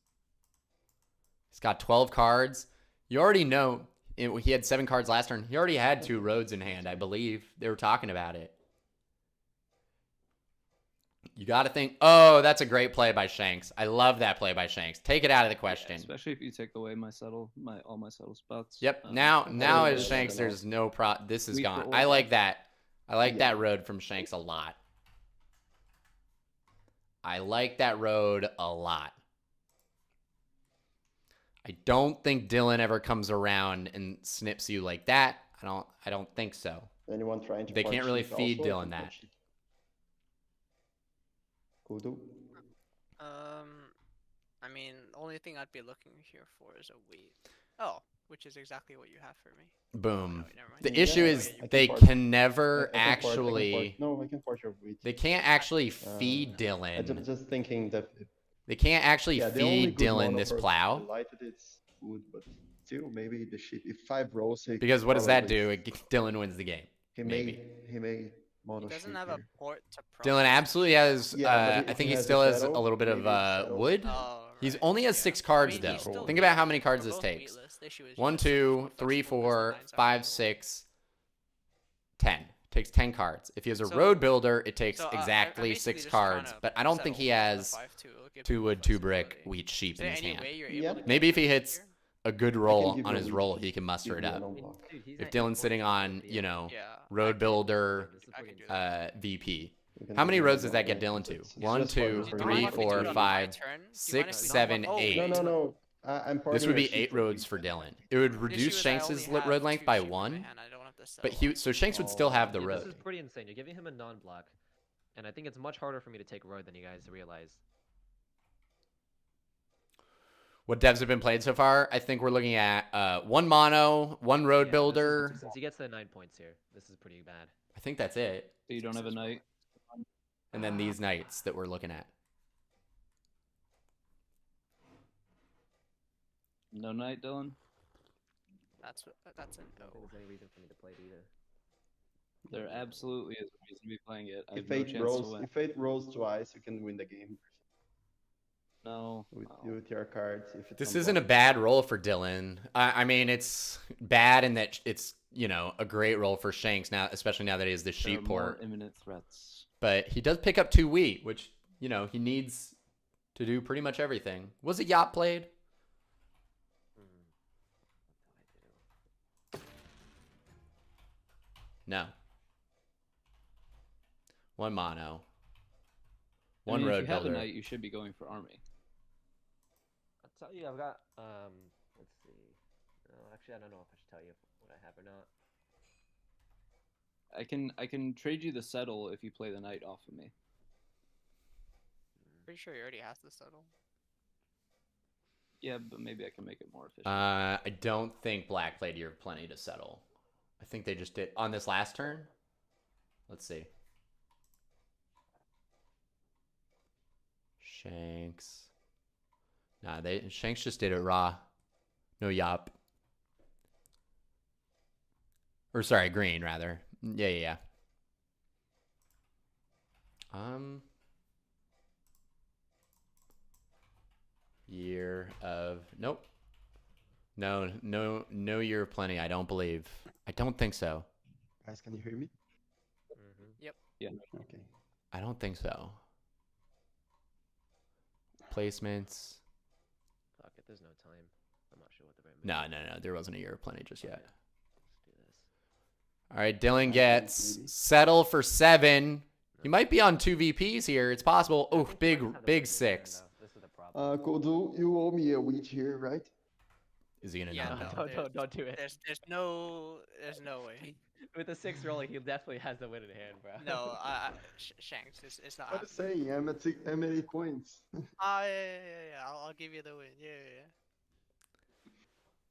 [SPEAKER 1] He's got 12 cards. You already know, he had 7 cards last turn. He already had 2 roads in hand, I believe. They were talking about it. You got to think, oh, that's a great play by Shanks. I love that play by Shanks. Take it out of the question.
[SPEAKER 2] Yeah, especially if you take away my all my settle spots.
[SPEAKER 1] Yep. Now as
[SPEAKER 5] is
[SPEAKER 1] Shanks,
[SPEAKER 5] better
[SPEAKER 1] there's no pro. This is
[SPEAKER 2] Weak
[SPEAKER 1] gone.
[SPEAKER 2] roll.
[SPEAKER 1] I like that. I like
[SPEAKER 5] Yeah.
[SPEAKER 1] that road from Shanks a lot. I like that road a lot. I don't think Dylan ever comes around and snips you like that. I don't think so.
[SPEAKER 5] Anyone trying to?
[SPEAKER 1] They can't
[SPEAKER 5] punch
[SPEAKER 1] really
[SPEAKER 5] it
[SPEAKER 1] feed
[SPEAKER 5] also?
[SPEAKER 1] Dylan that.
[SPEAKER 5] Punch it. Cooldool.
[SPEAKER 4] I mean, the only thing I'd be looking here for is a wait. Oh, which is exactly what you have for me.
[SPEAKER 1] Boom.
[SPEAKER 4] No, wait, never mind.
[SPEAKER 1] The
[SPEAKER 5] Yeah,
[SPEAKER 1] issue
[SPEAKER 5] I
[SPEAKER 1] is
[SPEAKER 5] can
[SPEAKER 1] they
[SPEAKER 5] part-
[SPEAKER 1] can never
[SPEAKER 5] I can part-
[SPEAKER 1] actually.
[SPEAKER 5] No, I can part your wheat.
[SPEAKER 1] They can't actually feed Dylan.
[SPEAKER 5] I'm just thinking that.
[SPEAKER 1] They can't actually
[SPEAKER 5] Yeah, the only
[SPEAKER 1] feed
[SPEAKER 5] good
[SPEAKER 1] Dylan
[SPEAKER 5] mono
[SPEAKER 1] this
[SPEAKER 5] for
[SPEAKER 1] plow.
[SPEAKER 5] Dylighted it's food, but still maybe the shit. If 5 rolls, he
[SPEAKER 1] Because what does that
[SPEAKER 5] probably-
[SPEAKER 1] do? Dylan wins the game.
[SPEAKER 5] He
[SPEAKER 1] maybe.
[SPEAKER 5] may mono
[SPEAKER 4] He doesn't
[SPEAKER 5] shoot
[SPEAKER 4] have
[SPEAKER 5] here.
[SPEAKER 4] a port to
[SPEAKER 1] Dylan absolutely has.
[SPEAKER 5] Yeah, but
[SPEAKER 1] I
[SPEAKER 5] if
[SPEAKER 1] think
[SPEAKER 5] he
[SPEAKER 1] he
[SPEAKER 5] has
[SPEAKER 1] still
[SPEAKER 5] a
[SPEAKER 1] has a
[SPEAKER 5] shadow,
[SPEAKER 1] little bit of
[SPEAKER 5] maybe shadow.
[SPEAKER 1] wood.
[SPEAKER 4] Oh,
[SPEAKER 1] He's
[SPEAKER 4] right,
[SPEAKER 1] only has
[SPEAKER 4] yeah.
[SPEAKER 1] 6 cards
[SPEAKER 4] I mean,
[SPEAKER 1] though.
[SPEAKER 4] he's still
[SPEAKER 1] Think about how
[SPEAKER 4] weak.
[SPEAKER 1] many cards
[SPEAKER 4] We're
[SPEAKER 1] this
[SPEAKER 4] both
[SPEAKER 1] takes.
[SPEAKER 4] weightless. The issue is
[SPEAKER 1] 1,
[SPEAKER 4] just
[SPEAKER 1] 2,
[SPEAKER 4] more
[SPEAKER 1] 3,
[SPEAKER 4] flexible
[SPEAKER 1] 4,
[SPEAKER 4] 'cause the nines are
[SPEAKER 1] 5,
[SPEAKER 4] cool.
[SPEAKER 1] 6, 10. Takes 10 cards. If he has a
[SPEAKER 4] So-
[SPEAKER 1] road builder, it takes
[SPEAKER 4] So, I'm
[SPEAKER 1] exactly
[SPEAKER 4] basically
[SPEAKER 1] 6
[SPEAKER 4] just trying
[SPEAKER 1] cards.
[SPEAKER 4] to
[SPEAKER 1] But I don't think he
[SPEAKER 4] settle
[SPEAKER 1] has
[SPEAKER 4] the 5-2. It'll give
[SPEAKER 1] 2
[SPEAKER 4] people
[SPEAKER 1] wood, 2 brick,
[SPEAKER 4] flexibility.
[SPEAKER 1] wheat sheep
[SPEAKER 4] Is
[SPEAKER 1] in
[SPEAKER 4] there
[SPEAKER 1] his
[SPEAKER 4] any
[SPEAKER 1] hand.
[SPEAKER 4] way you're
[SPEAKER 5] Yeah.
[SPEAKER 4] able to
[SPEAKER 1] Maybe if he
[SPEAKER 4] get
[SPEAKER 1] hits
[SPEAKER 4] here?
[SPEAKER 1] a good
[SPEAKER 5] I
[SPEAKER 1] roll
[SPEAKER 5] can give
[SPEAKER 1] on
[SPEAKER 5] you a
[SPEAKER 1] his
[SPEAKER 5] wheat
[SPEAKER 1] roll,
[SPEAKER 5] if
[SPEAKER 1] he can muster
[SPEAKER 5] give
[SPEAKER 1] it
[SPEAKER 5] me
[SPEAKER 1] up.
[SPEAKER 5] an
[SPEAKER 3] I mean,
[SPEAKER 5] unlock.
[SPEAKER 3] dude, he's
[SPEAKER 1] If
[SPEAKER 3] at
[SPEAKER 1] Dylan's
[SPEAKER 3] 8
[SPEAKER 1] sitting
[SPEAKER 3] points
[SPEAKER 1] on,
[SPEAKER 3] above the
[SPEAKER 1] you
[SPEAKER 3] end.
[SPEAKER 1] know,
[SPEAKER 4] Yeah.
[SPEAKER 1] road builder,
[SPEAKER 3] This is
[SPEAKER 4] I
[SPEAKER 3] pretty
[SPEAKER 4] can do that.
[SPEAKER 1] VP.
[SPEAKER 5] You can
[SPEAKER 1] How
[SPEAKER 5] give
[SPEAKER 1] many
[SPEAKER 5] me
[SPEAKER 1] roads
[SPEAKER 5] an
[SPEAKER 1] does that get
[SPEAKER 5] unlock.
[SPEAKER 1] Dylan to?
[SPEAKER 5] It's
[SPEAKER 1] 1,
[SPEAKER 5] just for-
[SPEAKER 1] 2,
[SPEAKER 5] for
[SPEAKER 4] Do you
[SPEAKER 5] the
[SPEAKER 1] three,
[SPEAKER 4] mind if we
[SPEAKER 5] info.
[SPEAKER 4] do
[SPEAKER 1] four,
[SPEAKER 4] it on my
[SPEAKER 1] 5,
[SPEAKER 4] turn? Do you mind
[SPEAKER 1] 6,
[SPEAKER 4] if we-
[SPEAKER 1] 7,
[SPEAKER 4] Oh,
[SPEAKER 1] 8.
[SPEAKER 5] No. I'm
[SPEAKER 1] This
[SPEAKER 5] parting
[SPEAKER 1] would
[SPEAKER 5] a
[SPEAKER 1] be
[SPEAKER 5] sheep
[SPEAKER 1] 8
[SPEAKER 5] for
[SPEAKER 1] roads
[SPEAKER 5] wheat.
[SPEAKER 1] for Dylan. It would
[SPEAKER 4] The issue
[SPEAKER 1] reduce
[SPEAKER 4] is I
[SPEAKER 1] Shanks's
[SPEAKER 4] only have
[SPEAKER 1] road length
[SPEAKER 4] 2
[SPEAKER 1] by
[SPEAKER 4] sheep in my
[SPEAKER 1] 1.
[SPEAKER 4] hand, I don't have to
[SPEAKER 1] But
[SPEAKER 4] settle.
[SPEAKER 1] so Shanks would still have the
[SPEAKER 3] Yeah,
[SPEAKER 1] road.
[SPEAKER 3] this is pretty insane. You're giving him a non-block, and I think it's much harder for me to take road than you guys realize.
[SPEAKER 1] What devs have been played so far? I think we're looking at 1 mono, 1 road
[SPEAKER 3] Yeah,
[SPEAKER 1] builder.
[SPEAKER 3] since he gets the 9 points here, this is pretty bad.
[SPEAKER 1] I think that's it.
[SPEAKER 2] So you don't have a knight.
[SPEAKER 1] And then these knights that we're looking at.
[SPEAKER 2] No knight, Dylan.
[SPEAKER 4] That's a
[SPEAKER 3] I don't think
[SPEAKER 4] no.
[SPEAKER 3] there's any reason for me to play it either.
[SPEAKER 2] There absolutely is a reason to be playing it. I have
[SPEAKER 5] If
[SPEAKER 2] no
[SPEAKER 5] 8
[SPEAKER 2] chance to
[SPEAKER 5] rolls,
[SPEAKER 2] win.
[SPEAKER 5] if 8 rolls twice, you can win the game
[SPEAKER 2] No.
[SPEAKER 5] with your cards. If it's
[SPEAKER 1] This
[SPEAKER 5] on
[SPEAKER 1] isn't a
[SPEAKER 5] block.
[SPEAKER 1] bad roll for Dylan. I mean, it's bad in that it's, you know, a great roll for Shanks now, especially now that he has the
[SPEAKER 2] There are
[SPEAKER 1] sheep
[SPEAKER 2] more
[SPEAKER 1] port.
[SPEAKER 2] imminent threats.
[SPEAKER 1] But he does pick up 2 wheat, which, you know, he needs to do pretty much everything. Was it yacht played?
[SPEAKER 3] What do I do?
[SPEAKER 1] No. 1 mono.
[SPEAKER 2] I
[SPEAKER 1] 1
[SPEAKER 2] mean,
[SPEAKER 1] road
[SPEAKER 2] if you have
[SPEAKER 1] builder.
[SPEAKER 2] a knight, you should be going for army.
[SPEAKER 3] I'll tell you, I've got let's see. No, actually, I don't know if I should tell you what I have or not.
[SPEAKER 2] I can trade you the settle if you play the knight off of me.
[SPEAKER 4] Pretty sure he already has the settle.
[SPEAKER 2] Yeah, but maybe I can make it more efficient.
[SPEAKER 1] I don't think Black played your plenty to settle. I think they just did on this last turn. Let's see. Shanks. Nah, Shanks just did it raw. No yop. Or sorry, green rather. Yeah. Year of nope. No year of plenty. I don't believe. I don't think so.
[SPEAKER 5] Guys, can you hear me?
[SPEAKER 2] Yeah.
[SPEAKER 5] Okay.
[SPEAKER 1] I don't think so. Placements.
[SPEAKER 3] Fuck it, there's no time. I'm not sure what the right move
[SPEAKER 1] No. There wasn't a year of plenty just yet.
[SPEAKER 3] Let's do this.
[SPEAKER 1] All right, Dylan gets settle for 7. He might be on 2 VPs here. It's possible.
[SPEAKER 3] I
[SPEAKER 1] Oh,
[SPEAKER 3] think
[SPEAKER 1] big
[SPEAKER 3] Brighton's had the
[SPEAKER 1] big
[SPEAKER 3] win this
[SPEAKER 1] 6.
[SPEAKER 3] turn, though. This is the problem.
[SPEAKER 5] Cooldool, you owe me a wheat here, right?
[SPEAKER 1] Is he gonna
[SPEAKER 4] Yeah,
[SPEAKER 1] not?
[SPEAKER 4] no.
[SPEAKER 3] No, don't do it.
[SPEAKER 4] There's no way.
[SPEAKER 3] With the 6 rolling, he definitely has the win in hand, bro.
[SPEAKER 4] No, Shanks, it's not
[SPEAKER 5] What I'm
[SPEAKER 4] happening.
[SPEAKER 5] saying, I'm at 8 points.
[SPEAKER 4] Yeah. I'll give you the win. Yeah.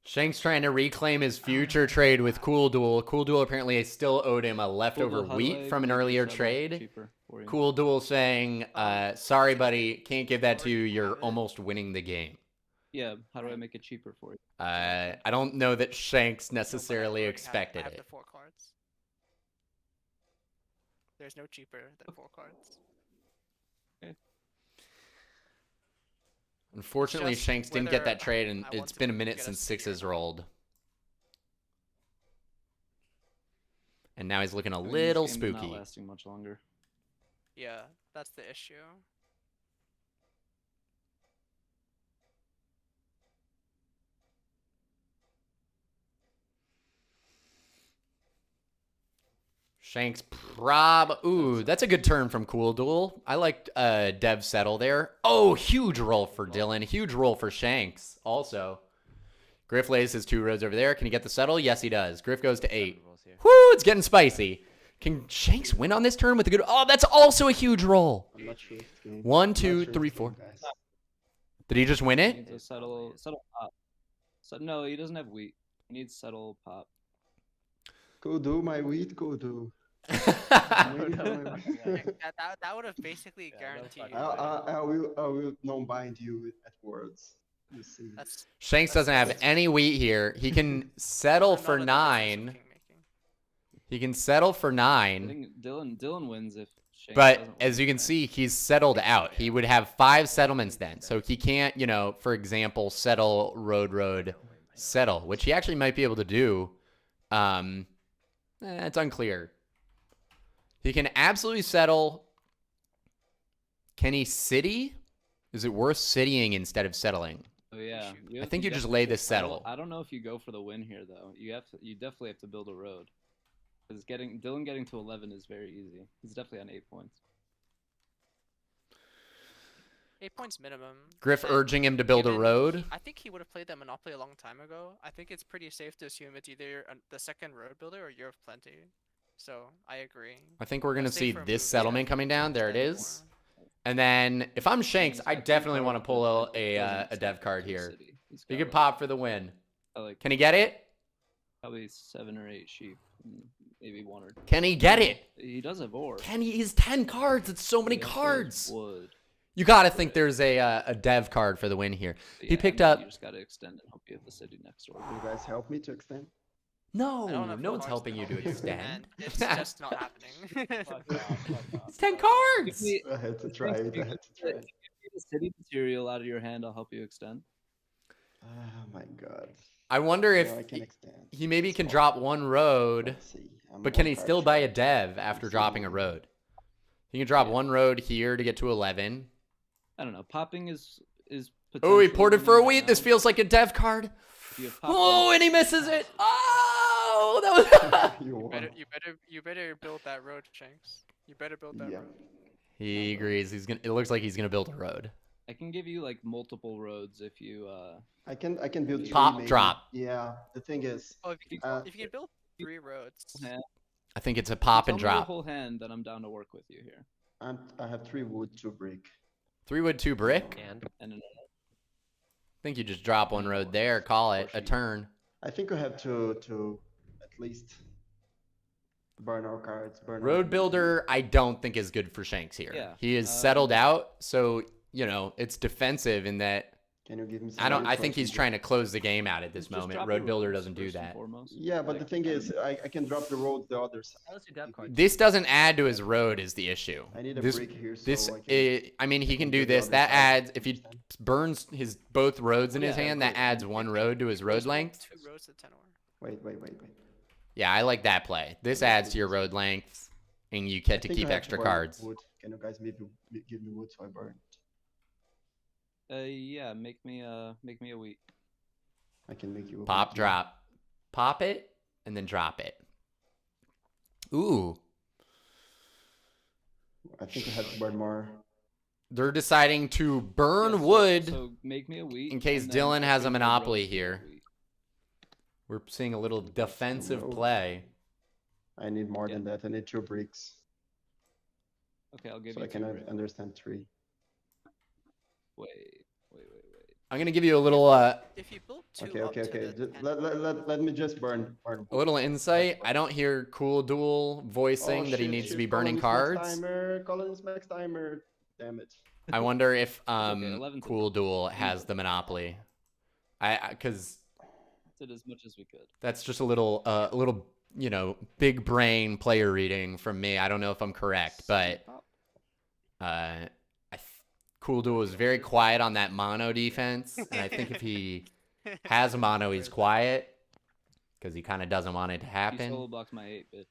[SPEAKER 1] Shanks trying to reclaim his future trade with Cooldool. Cooldool apparently still owed him a leftover
[SPEAKER 2] Cooldool, how do
[SPEAKER 1] wheat
[SPEAKER 2] I
[SPEAKER 1] from an
[SPEAKER 2] make your
[SPEAKER 1] earlier
[SPEAKER 2] setup
[SPEAKER 1] trade.
[SPEAKER 2] cheaper for you?
[SPEAKER 1] Cooldool saying, sorry buddy, can't give that to you,
[SPEAKER 4] Already
[SPEAKER 1] you're
[SPEAKER 4] have it.
[SPEAKER 1] almost winning the game.
[SPEAKER 2] Yeah, how do I make it cheaper for you?
[SPEAKER 1] I don't know that Shanks
[SPEAKER 4] No, but I
[SPEAKER 1] necessarily
[SPEAKER 4] already
[SPEAKER 1] expected
[SPEAKER 4] have
[SPEAKER 1] it.
[SPEAKER 4] the 4 cards. There's no cheaper than 4 cards.
[SPEAKER 1] Unfortunately,
[SPEAKER 4] just
[SPEAKER 1] Shanks didn't get
[SPEAKER 4] whether
[SPEAKER 1] that trade, and
[SPEAKER 4] I want
[SPEAKER 1] it's
[SPEAKER 4] to
[SPEAKER 1] been a
[SPEAKER 4] get
[SPEAKER 1] minute
[SPEAKER 4] a
[SPEAKER 1] since
[SPEAKER 4] city or
[SPEAKER 1] sixes
[SPEAKER 4] not.
[SPEAKER 1] rolled. And now he's looking a
[SPEAKER 2] I mean, this
[SPEAKER 1] little
[SPEAKER 2] game's not
[SPEAKER 1] spooky.
[SPEAKER 2] lasting much longer.
[SPEAKER 4] Yeah, that's the issue.
[SPEAKER 1] Shanks ooh, that's a good turn from Cooldool. I liked Dev settle there. Oh, huge roll for Dylan. Huge roll for Shanks also. Griff lays his 2 roads over there. Can he get the settle? Yes, he does. Griff goes to 8.
[SPEAKER 3] Rolls here.
[SPEAKER 1] Whoo, it's getting spicy. Can Shanks win on this turn with a good... Oh, that's also a huge roll.
[SPEAKER 5] I'm not sure this game.
[SPEAKER 1] 1,
[SPEAKER 5] I'm not
[SPEAKER 1] 2,
[SPEAKER 5] sure
[SPEAKER 1] 3,
[SPEAKER 5] this
[SPEAKER 1] 4.
[SPEAKER 5] game, guys.
[SPEAKER 1] Did he just win
[SPEAKER 2] He
[SPEAKER 1] it?
[SPEAKER 2] needs to
[SPEAKER 3] It's probably
[SPEAKER 2] settle
[SPEAKER 3] it.
[SPEAKER 2] settle pop. So, no, he doesn't have wheat. He needs settle pop.
[SPEAKER 5] Go do my wheat, go do.
[SPEAKER 4] That would have basically
[SPEAKER 3] Yeah, no
[SPEAKER 4] guaranteed
[SPEAKER 3] fucking
[SPEAKER 4] you.
[SPEAKER 3] way.
[SPEAKER 5] I will non-bind you at words. You see.
[SPEAKER 4] That's
[SPEAKER 1] Shanks doesn't have
[SPEAKER 4] that's-
[SPEAKER 1] any wheat here. He can settle
[SPEAKER 4] not
[SPEAKER 1] for
[SPEAKER 4] in the business of
[SPEAKER 1] 9.
[SPEAKER 4] kingmaking.
[SPEAKER 1] He can settle for
[SPEAKER 2] I
[SPEAKER 1] 9.
[SPEAKER 2] think Dylan wins if Shanks
[SPEAKER 1] But
[SPEAKER 2] doesn't
[SPEAKER 1] as
[SPEAKER 2] win.
[SPEAKER 1] you can see, he's settled out. He would have 5 settlements then. So he can't, you know, for example, settle road, settle, which he actually might be able to do. It's unclear. He can absolutely settle. Can he city? Is it worth citying instead of settling?
[SPEAKER 2] Oh yeah,
[SPEAKER 4] Shoot.
[SPEAKER 1] I think you just
[SPEAKER 2] definitely
[SPEAKER 1] lay
[SPEAKER 2] should.
[SPEAKER 1] this settle.
[SPEAKER 2] I don't know if you go for the win here though. You definitely have to build a road. Because Dylan getting to 11 is very easy. He's definitely on 8 points.
[SPEAKER 4] 8 points minimum.
[SPEAKER 1] Griff
[SPEAKER 4] and
[SPEAKER 1] urging him to build a
[SPEAKER 4] given
[SPEAKER 1] road.
[SPEAKER 4] I think he would have played that Monopoly a long time ago. I think it's pretty safe to assume it's either the second road builder or Year of Plenty. So I agree.
[SPEAKER 1] I think we're going to see
[SPEAKER 4] safer
[SPEAKER 1] this
[SPEAKER 4] move,
[SPEAKER 1] settlement
[SPEAKER 4] yeah.
[SPEAKER 1] coming down. There it
[SPEAKER 4] Extend
[SPEAKER 1] is.
[SPEAKER 4] more.
[SPEAKER 1] And then if I'm Shanks,
[SPEAKER 2] He's
[SPEAKER 1] I
[SPEAKER 2] got 2
[SPEAKER 1] definitely want to
[SPEAKER 2] cards,
[SPEAKER 1] pull
[SPEAKER 2] but
[SPEAKER 1] a
[SPEAKER 2] doesn't
[SPEAKER 1] dev
[SPEAKER 2] expect
[SPEAKER 1] card
[SPEAKER 2] to
[SPEAKER 1] here.
[SPEAKER 2] city. He's
[SPEAKER 1] He
[SPEAKER 2] got,
[SPEAKER 1] could
[SPEAKER 2] like,
[SPEAKER 1] pop for the win.
[SPEAKER 2] like
[SPEAKER 1] Can he get it?
[SPEAKER 2] probably 7 or 8 sheep, maybe 1 or 2.
[SPEAKER 1] Can he get it?
[SPEAKER 2] He does have ore.
[SPEAKER 1] Can he? He's 10 cards. It's so many
[SPEAKER 2] He also has
[SPEAKER 1] cards.
[SPEAKER 2] Wood.
[SPEAKER 1] You got to think there's a dev card for the win here.
[SPEAKER 2] But
[SPEAKER 1] He
[SPEAKER 2] yeah,
[SPEAKER 1] picked
[SPEAKER 2] I mean,
[SPEAKER 1] up-
[SPEAKER 2] You just gotta extend and hope you have the city next door.
[SPEAKER 5] Can you guys help me to extend?
[SPEAKER 4] I don't
[SPEAKER 1] No,
[SPEAKER 4] have
[SPEAKER 1] no one's
[SPEAKER 4] cards
[SPEAKER 1] helping you to
[SPEAKER 4] help
[SPEAKER 1] extend.
[SPEAKER 4] And it's just not happening.
[SPEAKER 1] It's 10 cards.
[SPEAKER 5] I had to try it. I had to try
[SPEAKER 2] If
[SPEAKER 5] it.
[SPEAKER 2] you get the city material out of your hand, I'll help you extend.
[SPEAKER 5] Oh my god.
[SPEAKER 1] I wonder if
[SPEAKER 5] No, I can extend.
[SPEAKER 1] he maybe
[SPEAKER 5] It's
[SPEAKER 1] can
[SPEAKER 5] fine.
[SPEAKER 1] drop 1 road,
[SPEAKER 5] Let's see. I'm
[SPEAKER 1] but can
[SPEAKER 5] one
[SPEAKER 1] he
[SPEAKER 5] card
[SPEAKER 1] still buy a
[SPEAKER 5] short.
[SPEAKER 1] dev after
[SPEAKER 5] Let's
[SPEAKER 1] dropping
[SPEAKER 5] see.
[SPEAKER 1] a road? He can drop
[SPEAKER 2] Yeah.
[SPEAKER 1] 1 road here to get to 11.
[SPEAKER 2] I don't know. Popping is.
[SPEAKER 1] Oh, he
[SPEAKER 2] potentially
[SPEAKER 1] ported for a
[SPEAKER 2] winning right
[SPEAKER 1] wheat. This
[SPEAKER 2] now.
[SPEAKER 1] feels like a dev card.
[SPEAKER 2] If you have pop
[SPEAKER 1] Oh,
[SPEAKER 2] then-
[SPEAKER 1] and he misses it. Oh, that was.
[SPEAKER 5] You won.
[SPEAKER 4] You better build that road, Shanks. You better build that
[SPEAKER 5] Yeah.
[SPEAKER 4] road.
[SPEAKER 1] He agrees. He's gonna. It looks like he's gonna build a road.
[SPEAKER 2] I can give you like multiple roads if you.
[SPEAKER 5] I can build 3
[SPEAKER 1] Pop,
[SPEAKER 5] maybe.
[SPEAKER 1] drop.
[SPEAKER 5] Yeah. The thing is,
[SPEAKER 4] Oh, if you
[SPEAKER 5] Uh,
[SPEAKER 4] can build 3 roads.
[SPEAKER 2] hand.
[SPEAKER 1] I think it's a
[SPEAKER 2] If you
[SPEAKER 1] pop
[SPEAKER 2] tell
[SPEAKER 1] and
[SPEAKER 2] me your
[SPEAKER 1] drop.
[SPEAKER 2] whole hand, then I'm down to work with you here.
[SPEAKER 5] I have 3 wood, 2 brick.
[SPEAKER 1] 3 wood, 2 brick.
[SPEAKER 3] And
[SPEAKER 2] And then
[SPEAKER 1] I think you just drop 1 road there. Call it a turn.
[SPEAKER 5] I think we have to at least burn our cards. Burn our
[SPEAKER 1] Road
[SPEAKER 5] keys.
[SPEAKER 1] builder, I don't think is good for Shanks here.
[SPEAKER 2] Yeah,
[SPEAKER 1] He is settled out, so you know it's defensive in that.
[SPEAKER 5] Can you give me some
[SPEAKER 1] I don't.
[SPEAKER 5] road
[SPEAKER 1] I think
[SPEAKER 5] for
[SPEAKER 1] he's
[SPEAKER 5] us?
[SPEAKER 1] trying to close the game out at this
[SPEAKER 2] just
[SPEAKER 1] moment.
[SPEAKER 2] drop
[SPEAKER 1] Road
[SPEAKER 2] your
[SPEAKER 1] builder
[SPEAKER 2] roads
[SPEAKER 1] doesn't do
[SPEAKER 2] first and
[SPEAKER 1] that.
[SPEAKER 2] foremost.
[SPEAKER 5] Yeah, but the
[SPEAKER 2] Like,
[SPEAKER 5] thing is, I can drop the road the other side.
[SPEAKER 3] let's do dev cards.
[SPEAKER 1] This doesn't add to his road is the issue.
[SPEAKER 5] I need a
[SPEAKER 1] This
[SPEAKER 5] brick here, so
[SPEAKER 1] this
[SPEAKER 5] I can.
[SPEAKER 1] I mean he can do
[SPEAKER 5] get the
[SPEAKER 1] this.
[SPEAKER 5] other
[SPEAKER 1] That
[SPEAKER 5] side,
[SPEAKER 1] adds
[SPEAKER 5] you
[SPEAKER 1] if he
[SPEAKER 5] understand?
[SPEAKER 1] burns his both roads in his
[SPEAKER 2] Yeah,
[SPEAKER 1] hand, that
[SPEAKER 2] okay.
[SPEAKER 1] adds 1 road to his road length.
[SPEAKER 4] 2 roads to 10 ore.
[SPEAKER 5] Wait.
[SPEAKER 1] Yeah, I like that play. This adds to your road length, and you get to
[SPEAKER 5] think I
[SPEAKER 1] keep
[SPEAKER 5] have
[SPEAKER 1] extra
[SPEAKER 5] burn
[SPEAKER 1] cards.
[SPEAKER 5] Wood. Can you guys maybe give me wood so I burn?
[SPEAKER 2] Yeah, make me a wheat.
[SPEAKER 5] I can make you a
[SPEAKER 1] Pop,
[SPEAKER 5] wood.
[SPEAKER 1] drop, pop it, and then drop it. Ooh,
[SPEAKER 5] I think I have to burn more.
[SPEAKER 1] they're deciding to burn
[SPEAKER 2] Yeah, so-
[SPEAKER 1] wood.
[SPEAKER 2] So make me a wheat.
[SPEAKER 1] in case
[SPEAKER 2] and then
[SPEAKER 1] Dylan has a
[SPEAKER 2] open the
[SPEAKER 1] monopoly
[SPEAKER 2] road for
[SPEAKER 1] here.
[SPEAKER 2] a wheat.
[SPEAKER 1] We're seeing a little defensive
[SPEAKER 5] road.
[SPEAKER 1] play.
[SPEAKER 5] I need more
[SPEAKER 2] Yeah.
[SPEAKER 5] than that. I need 2 bricks,
[SPEAKER 2] Okay, I'll give
[SPEAKER 5] so
[SPEAKER 2] you
[SPEAKER 5] I can
[SPEAKER 2] 2 bricks.
[SPEAKER 5] understand 3.
[SPEAKER 2] Wait.
[SPEAKER 1] I'm gonna give you a little
[SPEAKER 4] If you build two
[SPEAKER 5] Okay,
[SPEAKER 4] up
[SPEAKER 5] okay,
[SPEAKER 4] to
[SPEAKER 5] okay.
[SPEAKER 4] the
[SPEAKER 5] Just,
[SPEAKER 4] 10
[SPEAKER 5] let me just burn.
[SPEAKER 1] a little insight. I don't hear Cooldool voicing that he needs to be burning cards.
[SPEAKER 5] Colonist max timer. Damn it.
[SPEAKER 1] I wonder if
[SPEAKER 2] 11 to
[SPEAKER 1] Cooldool has the monopoly. Because
[SPEAKER 2] Did as much as we could.
[SPEAKER 1] that's just a little you know, big brain player reading from me. I don't know if I'm correct, but Cooldool is very quiet on that mono defense, and I think if he has a mono, he's quiet because he kind of doesn't want it to
[SPEAKER 2] You
[SPEAKER 1] happen.
[SPEAKER 2] solo blocked my 8, bitch.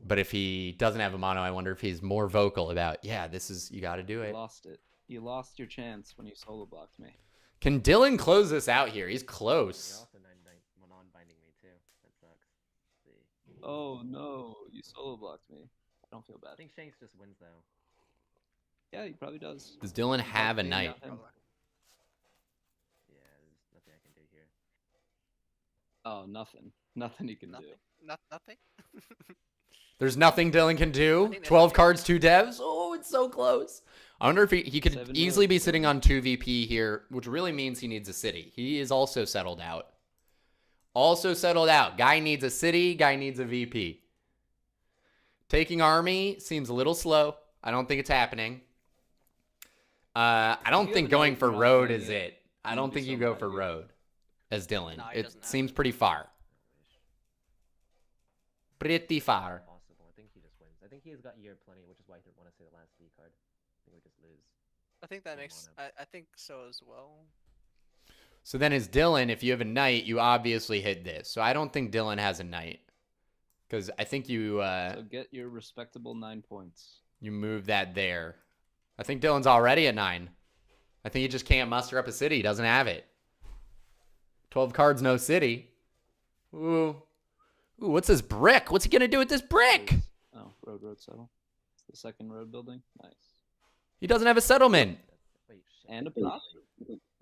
[SPEAKER 1] But if he doesn't have a mono, I wonder if he's more vocal about, yeah, this is, you got to do
[SPEAKER 2] You
[SPEAKER 1] it.
[SPEAKER 2] lost it. You lost your chance when you solo blocked me.
[SPEAKER 1] Can Dylan close this out here? He's
[SPEAKER 3] You're
[SPEAKER 1] close.
[SPEAKER 3] also non-binding me too. That sucks. See.
[SPEAKER 2] Oh no, you solo blocked me. I don't feel
[SPEAKER 3] I
[SPEAKER 2] bad.
[SPEAKER 3] think Shanks just wins though.
[SPEAKER 2] Yeah, he probably does.
[SPEAKER 1] Does Dylan have a
[SPEAKER 2] Maybe
[SPEAKER 1] knight?
[SPEAKER 2] not him.
[SPEAKER 3] Yeah, there's nothing I can do here.
[SPEAKER 2] Oh, nothing. Nothing he can do.
[SPEAKER 4] Nothing.
[SPEAKER 1] There's nothing Dylan can
[SPEAKER 4] I
[SPEAKER 1] do.
[SPEAKER 4] think that's
[SPEAKER 1] 12
[SPEAKER 4] okay.
[SPEAKER 1] cards, 2 devs. Oh, it's so close. I wonder if he could
[SPEAKER 2] 7
[SPEAKER 1] easily be
[SPEAKER 2] roads.
[SPEAKER 1] sitting on 2 VP here, which really means he needs a city. He is also settled out. Also settled out. Guy needs a city. Guy needs a VP. Taking army seems a little slow. I don't think it's happening. I don't
[SPEAKER 2] You
[SPEAKER 1] think
[SPEAKER 2] have
[SPEAKER 1] going
[SPEAKER 2] enough
[SPEAKER 1] for
[SPEAKER 2] rock
[SPEAKER 1] road
[SPEAKER 2] money
[SPEAKER 1] is
[SPEAKER 2] yet.
[SPEAKER 1] it. I
[SPEAKER 2] You'd
[SPEAKER 1] don't
[SPEAKER 2] be
[SPEAKER 1] think
[SPEAKER 2] so
[SPEAKER 1] you go
[SPEAKER 2] mad
[SPEAKER 1] for
[SPEAKER 2] at you.
[SPEAKER 1] road as Dylan.
[SPEAKER 4] No, he
[SPEAKER 1] It
[SPEAKER 4] doesn't have
[SPEAKER 1] seems
[SPEAKER 4] it.
[SPEAKER 1] pretty far.
[SPEAKER 3] I wish.
[SPEAKER 1] Pretty far.
[SPEAKER 3] Possible. I think he just wins. I think he has got year plenty, which is why I didn't want to say the last V card. I think we just lose.
[SPEAKER 4] I think that
[SPEAKER 3] Come
[SPEAKER 4] makes.
[SPEAKER 3] on
[SPEAKER 4] I think so as well.
[SPEAKER 1] So then as Dylan, if you have a knight, you obviously hit this. So I don't think Dylan has a knight. Because I think you
[SPEAKER 2] So get your respectable 9 points.
[SPEAKER 1] you move that there. I think Dylan's already at 9. I think he just can't muster up a city. He doesn't have it. 12 cards, no city. Ooh. Ooh, what's this brick? What's he going to do with this brick?
[SPEAKER 2] Oh, road settle. It's the second road building. Nice.
[SPEAKER 1] He doesn't have a settlement.
[SPEAKER 3] Wait, shit.
[SPEAKER 2] And a prop.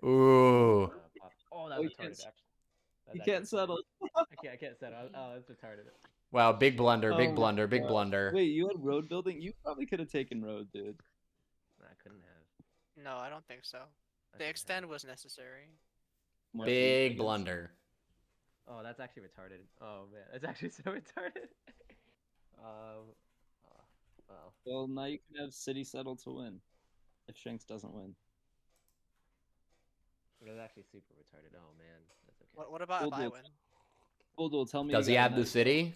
[SPEAKER 1] Ooh.
[SPEAKER 3] Pop. Oh, that
[SPEAKER 2] Oh,
[SPEAKER 3] was
[SPEAKER 2] you can't
[SPEAKER 3] retarded. Actually.
[SPEAKER 2] You
[SPEAKER 3] That's
[SPEAKER 2] can't
[SPEAKER 3] actually
[SPEAKER 2] settle.
[SPEAKER 3] I can't settle. Oh, that's retarded.
[SPEAKER 1] Wow, big blunder,
[SPEAKER 2] Oh
[SPEAKER 1] big
[SPEAKER 2] my
[SPEAKER 1] blunder, big
[SPEAKER 2] God.
[SPEAKER 1] blunder.
[SPEAKER 2] Wait, you had road building? You probably could have taken road, dude.
[SPEAKER 3] I couldn't have.
[SPEAKER 4] No, I don't think so.
[SPEAKER 3] I
[SPEAKER 4] The
[SPEAKER 3] couldn't
[SPEAKER 4] extend
[SPEAKER 3] have.
[SPEAKER 4] was necessary.
[SPEAKER 2] More
[SPEAKER 1] Big
[SPEAKER 2] against-
[SPEAKER 1] blunder.
[SPEAKER 3] Oh, that's actually retarded. Oh man, that's actually so retarded. Wow.
[SPEAKER 2] Well, now you can have city settle to win. If Shanks doesn't win.
[SPEAKER 3] It was actually super retarded. Oh man, that's okay.
[SPEAKER 4] What about if I
[SPEAKER 2] Cooldool.
[SPEAKER 4] win?
[SPEAKER 2] Cooldool, tell me.
[SPEAKER 1] Does
[SPEAKER 2] you
[SPEAKER 1] he
[SPEAKER 2] got a
[SPEAKER 1] have the
[SPEAKER 2] knight.
[SPEAKER 1] city?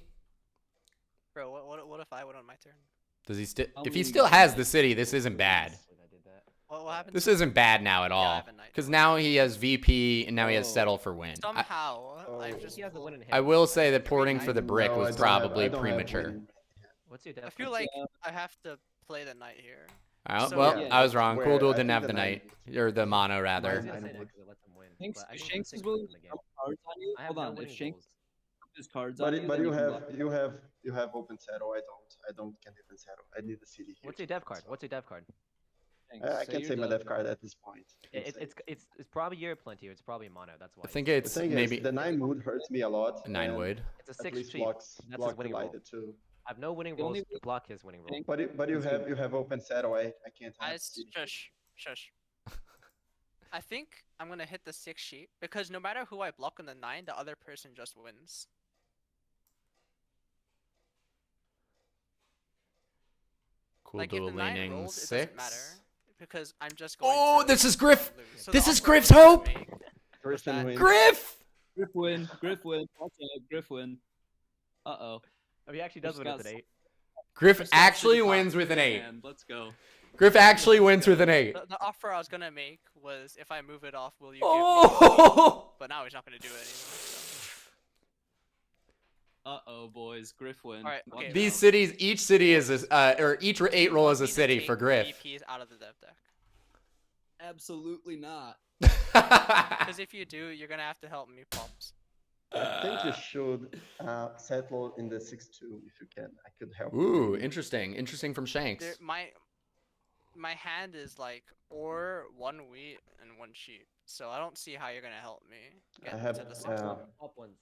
[SPEAKER 4] Bro, what if I win on my turn?
[SPEAKER 1] Does he still?
[SPEAKER 2] Tell
[SPEAKER 1] If
[SPEAKER 2] me
[SPEAKER 1] he
[SPEAKER 2] you
[SPEAKER 1] still
[SPEAKER 2] got a
[SPEAKER 1] has
[SPEAKER 2] knight.
[SPEAKER 1] the city, this isn't bad.
[SPEAKER 3] When I did that.
[SPEAKER 4] What happens?
[SPEAKER 1] This isn't bad now at
[SPEAKER 4] Yeah, I
[SPEAKER 1] all.
[SPEAKER 4] have a knight.
[SPEAKER 1] Because now he has VP and now he has
[SPEAKER 2] Oh.
[SPEAKER 1] settle for win.
[SPEAKER 4] Somehow, I
[SPEAKER 5] Oh.
[SPEAKER 4] just.
[SPEAKER 3] He has the win in hand.
[SPEAKER 1] I will say that
[SPEAKER 4] Every
[SPEAKER 1] porting
[SPEAKER 4] night.
[SPEAKER 1] for the brick
[SPEAKER 5] No, I
[SPEAKER 1] was
[SPEAKER 5] don't have-
[SPEAKER 1] probably
[SPEAKER 5] I don't have
[SPEAKER 1] premature.
[SPEAKER 5] win.
[SPEAKER 3] What's your death?
[SPEAKER 4] I feel
[SPEAKER 3] card?
[SPEAKER 4] like
[SPEAKER 2] Yeah.
[SPEAKER 4] I have to play the knight here.
[SPEAKER 1] Oh,
[SPEAKER 4] So-
[SPEAKER 1] well,
[SPEAKER 2] Yeah,
[SPEAKER 1] I was wrong.
[SPEAKER 5] where
[SPEAKER 1] Cooldool
[SPEAKER 5] I
[SPEAKER 1] didn't
[SPEAKER 5] think
[SPEAKER 1] have
[SPEAKER 5] the
[SPEAKER 1] the
[SPEAKER 5] knight-
[SPEAKER 1] knight. Or the mono,
[SPEAKER 3] I was
[SPEAKER 1] rather.
[SPEAKER 3] gonna say
[SPEAKER 5] Mine
[SPEAKER 3] that
[SPEAKER 5] would.
[SPEAKER 3] 'cause it lets him win.
[SPEAKER 2] Shanks,
[SPEAKER 3] but I
[SPEAKER 2] if
[SPEAKER 3] think
[SPEAKER 2] Shanks
[SPEAKER 3] six
[SPEAKER 2] is willing
[SPEAKER 3] wins
[SPEAKER 2] to
[SPEAKER 3] in the
[SPEAKER 2] dump
[SPEAKER 3] game.
[SPEAKER 2] cards on you,
[SPEAKER 3] I have
[SPEAKER 2] hold
[SPEAKER 3] no
[SPEAKER 2] on. If
[SPEAKER 3] winning
[SPEAKER 2] Shanks
[SPEAKER 3] goals.
[SPEAKER 2] dumps his cards
[SPEAKER 5] But
[SPEAKER 2] on you,
[SPEAKER 5] but
[SPEAKER 2] then
[SPEAKER 5] you
[SPEAKER 2] can
[SPEAKER 5] have
[SPEAKER 2] block
[SPEAKER 5] you have open settle. I don't can even settle. I need the city here.
[SPEAKER 3] What's your dev card? What's your dev card?
[SPEAKER 2] Shanks.
[SPEAKER 5] I can't
[SPEAKER 2] your
[SPEAKER 5] say my
[SPEAKER 2] dev
[SPEAKER 5] dev card at this point. I can't
[SPEAKER 3] It's
[SPEAKER 5] say.
[SPEAKER 3] it's probably year plenty. Or it's probably mono. That's why.
[SPEAKER 1] I think
[SPEAKER 5] The
[SPEAKER 1] it's
[SPEAKER 5] thing
[SPEAKER 1] maybe
[SPEAKER 5] is, the 9 wood hurts me a lot.
[SPEAKER 1] a 9
[SPEAKER 5] and
[SPEAKER 1] wood.
[SPEAKER 3] it's a
[SPEAKER 5] At
[SPEAKER 3] 6
[SPEAKER 5] least
[SPEAKER 3] cheap.
[SPEAKER 5] blocks
[SPEAKER 3] That's his
[SPEAKER 5] block
[SPEAKER 3] winning roll.
[SPEAKER 5] delighted too.
[SPEAKER 3] I have no winning
[SPEAKER 2] The
[SPEAKER 3] rolls
[SPEAKER 2] only
[SPEAKER 3] to block his winning roll.
[SPEAKER 2] Shanks-
[SPEAKER 5] But you have open settle. I can't have
[SPEAKER 4] Guys,
[SPEAKER 5] city.
[SPEAKER 4] shush. I think I'm gonna hit the 6 sheet because no matter who I block on the 9, the other person just wins. Like if the
[SPEAKER 1] Cooldool
[SPEAKER 4] 9
[SPEAKER 1] leaning
[SPEAKER 4] rolls, it doesn't matter
[SPEAKER 1] 6.
[SPEAKER 4] because I'm just going.
[SPEAKER 1] Oh,
[SPEAKER 4] to
[SPEAKER 1] this is Griff.
[SPEAKER 4] lose. So
[SPEAKER 1] This
[SPEAKER 4] the
[SPEAKER 1] is
[SPEAKER 4] offer
[SPEAKER 1] Griff's
[SPEAKER 4] I'm gonna
[SPEAKER 1] hope.
[SPEAKER 4] make was
[SPEAKER 5] Griff1n
[SPEAKER 4] that-
[SPEAKER 5] wins.
[SPEAKER 1] Griff!
[SPEAKER 2] Griff1n. Griff1n. Watch out. Griff1n. Uh-oh.
[SPEAKER 3] Oh, he actually does
[SPEAKER 2] Chris
[SPEAKER 3] win with
[SPEAKER 2] got
[SPEAKER 3] an 8.
[SPEAKER 1] Griff
[SPEAKER 2] Chris got
[SPEAKER 1] actually
[SPEAKER 2] city
[SPEAKER 1] wins
[SPEAKER 2] top.
[SPEAKER 1] with an 8.
[SPEAKER 2] Man, let's go.
[SPEAKER 1] Griff actually wins with an 8.
[SPEAKER 4] The offer I was gonna make was if I move it off, will you
[SPEAKER 1] Oh!
[SPEAKER 4] give me? But now he's not gonna do it anymore. So.
[SPEAKER 2] Uh-oh, boys. Griff1n.
[SPEAKER 4] Alright,
[SPEAKER 2] Watch
[SPEAKER 4] okay.
[SPEAKER 1] These
[SPEAKER 2] out.
[SPEAKER 1] cities, each city is a, or each 8 roll is a
[SPEAKER 4] You need to
[SPEAKER 1] city
[SPEAKER 4] take
[SPEAKER 1] for Griff.
[SPEAKER 4] VPs out of the dev deck.
[SPEAKER 2] Absolutely not.
[SPEAKER 4] Because if you do, you're gonna have to help me, Pops.
[SPEAKER 5] I think you should settle in the 6-2 if you can. I could help.
[SPEAKER 1] Ooh, interesting. Interesting from Shanks.
[SPEAKER 4] My hand is like or 1 wheat and 1 sheep, so I don't see how you're gonna help me get
[SPEAKER 5] I have
[SPEAKER 4] to the 6
[SPEAKER 3] Up ones.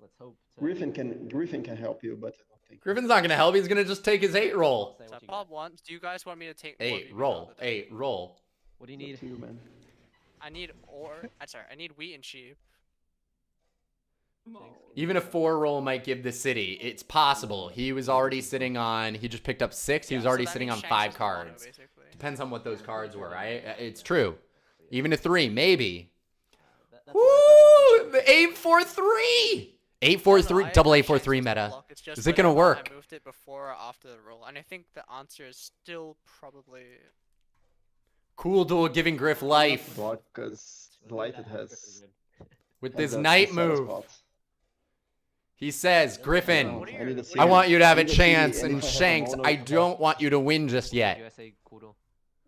[SPEAKER 3] Let's hope.
[SPEAKER 5] Griffin can help you, but I don't think.
[SPEAKER 1] Griffin's not gonna help. He's gonna just take his 8 roll.
[SPEAKER 3] Say
[SPEAKER 4] So
[SPEAKER 3] what you
[SPEAKER 4] Pop
[SPEAKER 3] got.
[SPEAKER 4] wants. Do you guys want me to take more
[SPEAKER 1] 8
[SPEAKER 4] VPs out
[SPEAKER 1] roll.
[SPEAKER 4] of the deck?
[SPEAKER 1] 8 roll.
[SPEAKER 3] What do you
[SPEAKER 5] It's
[SPEAKER 3] need?
[SPEAKER 5] up to you, man.
[SPEAKER 4] I need I need wheat and sheep.
[SPEAKER 1] Even a 4 roll might give the city. It's possible. He was already sitting on. He just picked up 6. He was already sitting on 5 cards. Depends on what those cards were, right? It's true. Even a 3, maybe. Woo! The 8-4-3. 8-4-3, double 8-4-3 meta. Is it gonna work?
[SPEAKER 4] I moved it before or after the roll, and I think the answer is still probably.
[SPEAKER 1] Cooldool giving Griff life
[SPEAKER 5] Block because Dylighted has
[SPEAKER 1] with
[SPEAKER 5] has
[SPEAKER 1] this
[SPEAKER 5] that
[SPEAKER 1] night
[SPEAKER 5] set
[SPEAKER 1] move.
[SPEAKER 5] spot.
[SPEAKER 1] He says, Griff1n,
[SPEAKER 4] What are
[SPEAKER 5] I need
[SPEAKER 4] your-
[SPEAKER 5] to see
[SPEAKER 1] I
[SPEAKER 5] it.
[SPEAKER 1] want you to have
[SPEAKER 5] I
[SPEAKER 1] a
[SPEAKER 5] need see
[SPEAKER 1] chance,
[SPEAKER 5] if
[SPEAKER 1] and
[SPEAKER 5] I have a
[SPEAKER 1] Shanks,
[SPEAKER 5] mono
[SPEAKER 1] I
[SPEAKER 5] to
[SPEAKER 1] don't want you to win just yet.
[SPEAKER 3] USA Cooldool.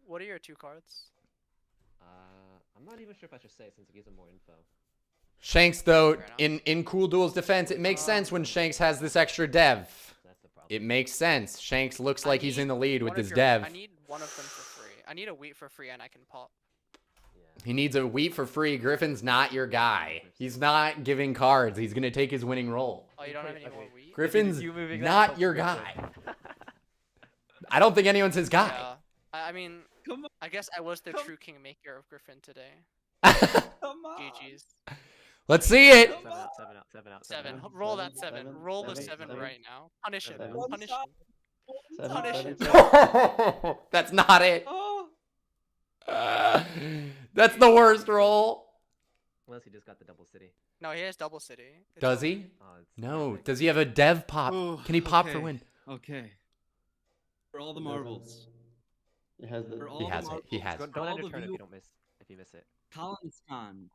[SPEAKER 4] What are your 2 cards?
[SPEAKER 3] I'm not even sure if I should say it since it gives him more info.
[SPEAKER 1] Shanks, though,
[SPEAKER 4] Fair enough.
[SPEAKER 1] in Cooldool's defense, it makes sense when Shanks has this extra dev.
[SPEAKER 3] That's the problem.
[SPEAKER 1] It makes sense. Shanks looks like he's in the lead with
[SPEAKER 4] One
[SPEAKER 1] his
[SPEAKER 4] of your-
[SPEAKER 1] dev.
[SPEAKER 4] I need one of them for free. I need a wheat for free, and I can pop.
[SPEAKER 1] He needs a wheat for free. Griffin's not your guy. He's not giving cards. He's gonna take his winning roll.
[SPEAKER 4] Oh, you don't have any
[SPEAKER 3] Okay.
[SPEAKER 4] more wheat?
[SPEAKER 1] Griffin's
[SPEAKER 3] You moving that
[SPEAKER 1] not
[SPEAKER 3] helps
[SPEAKER 1] your
[SPEAKER 3] Griffin.
[SPEAKER 1] guy. I don't think anyone's his guy.
[SPEAKER 4] Yeah. I mean,
[SPEAKER 2] Come on.
[SPEAKER 4] I guess I was the
[SPEAKER 2] Come-
[SPEAKER 4] true kingmaker of Griff1n today.
[SPEAKER 2] Come on.
[SPEAKER 4] GG's.
[SPEAKER 1] Let's see it.
[SPEAKER 3] 7 out, 7 out, 7 out,
[SPEAKER 4] 7.
[SPEAKER 5] Seven,
[SPEAKER 4] Roll that
[SPEAKER 5] seven,
[SPEAKER 4] 7.
[SPEAKER 5] seven,
[SPEAKER 4] Roll the
[SPEAKER 5] seven,
[SPEAKER 4] 7
[SPEAKER 5] seven,
[SPEAKER 4] right now. Punish him.
[SPEAKER 5] seven.
[SPEAKER 4] Punish him.
[SPEAKER 5] Seven,
[SPEAKER 4] Punish
[SPEAKER 5] seven,
[SPEAKER 4] him.
[SPEAKER 5] seven.
[SPEAKER 1] That's not it.
[SPEAKER 2] Oh.
[SPEAKER 1] That's the worst roll.
[SPEAKER 3] Unless he just got the double city.
[SPEAKER 4] No, he has double city. It's
[SPEAKER 1] Does
[SPEAKER 4] over.
[SPEAKER 1] he?
[SPEAKER 3] Oh, it's
[SPEAKER 1] No.
[SPEAKER 3] epic.
[SPEAKER 1] Does he have a dev pop?
[SPEAKER 2] Ooh,
[SPEAKER 1] Can he pop for
[SPEAKER 2] okay.
[SPEAKER 1] win?
[SPEAKER 2] Okay. For all the
[SPEAKER 5] He doesn't.
[SPEAKER 2] marbles.
[SPEAKER 5] It has the.
[SPEAKER 2] For all
[SPEAKER 1] He
[SPEAKER 2] the
[SPEAKER 1] has it. He
[SPEAKER 2] marbles,
[SPEAKER 1] has
[SPEAKER 3] Don't,
[SPEAKER 1] it.
[SPEAKER 3] don't
[SPEAKER 2] all
[SPEAKER 3] end your
[SPEAKER 2] the
[SPEAKER 3] turn if
[SPEAKER 2] view-
[SPEAKER 3] you don't miss. If you miss it.
[SPEAKER 2] Colonist Con.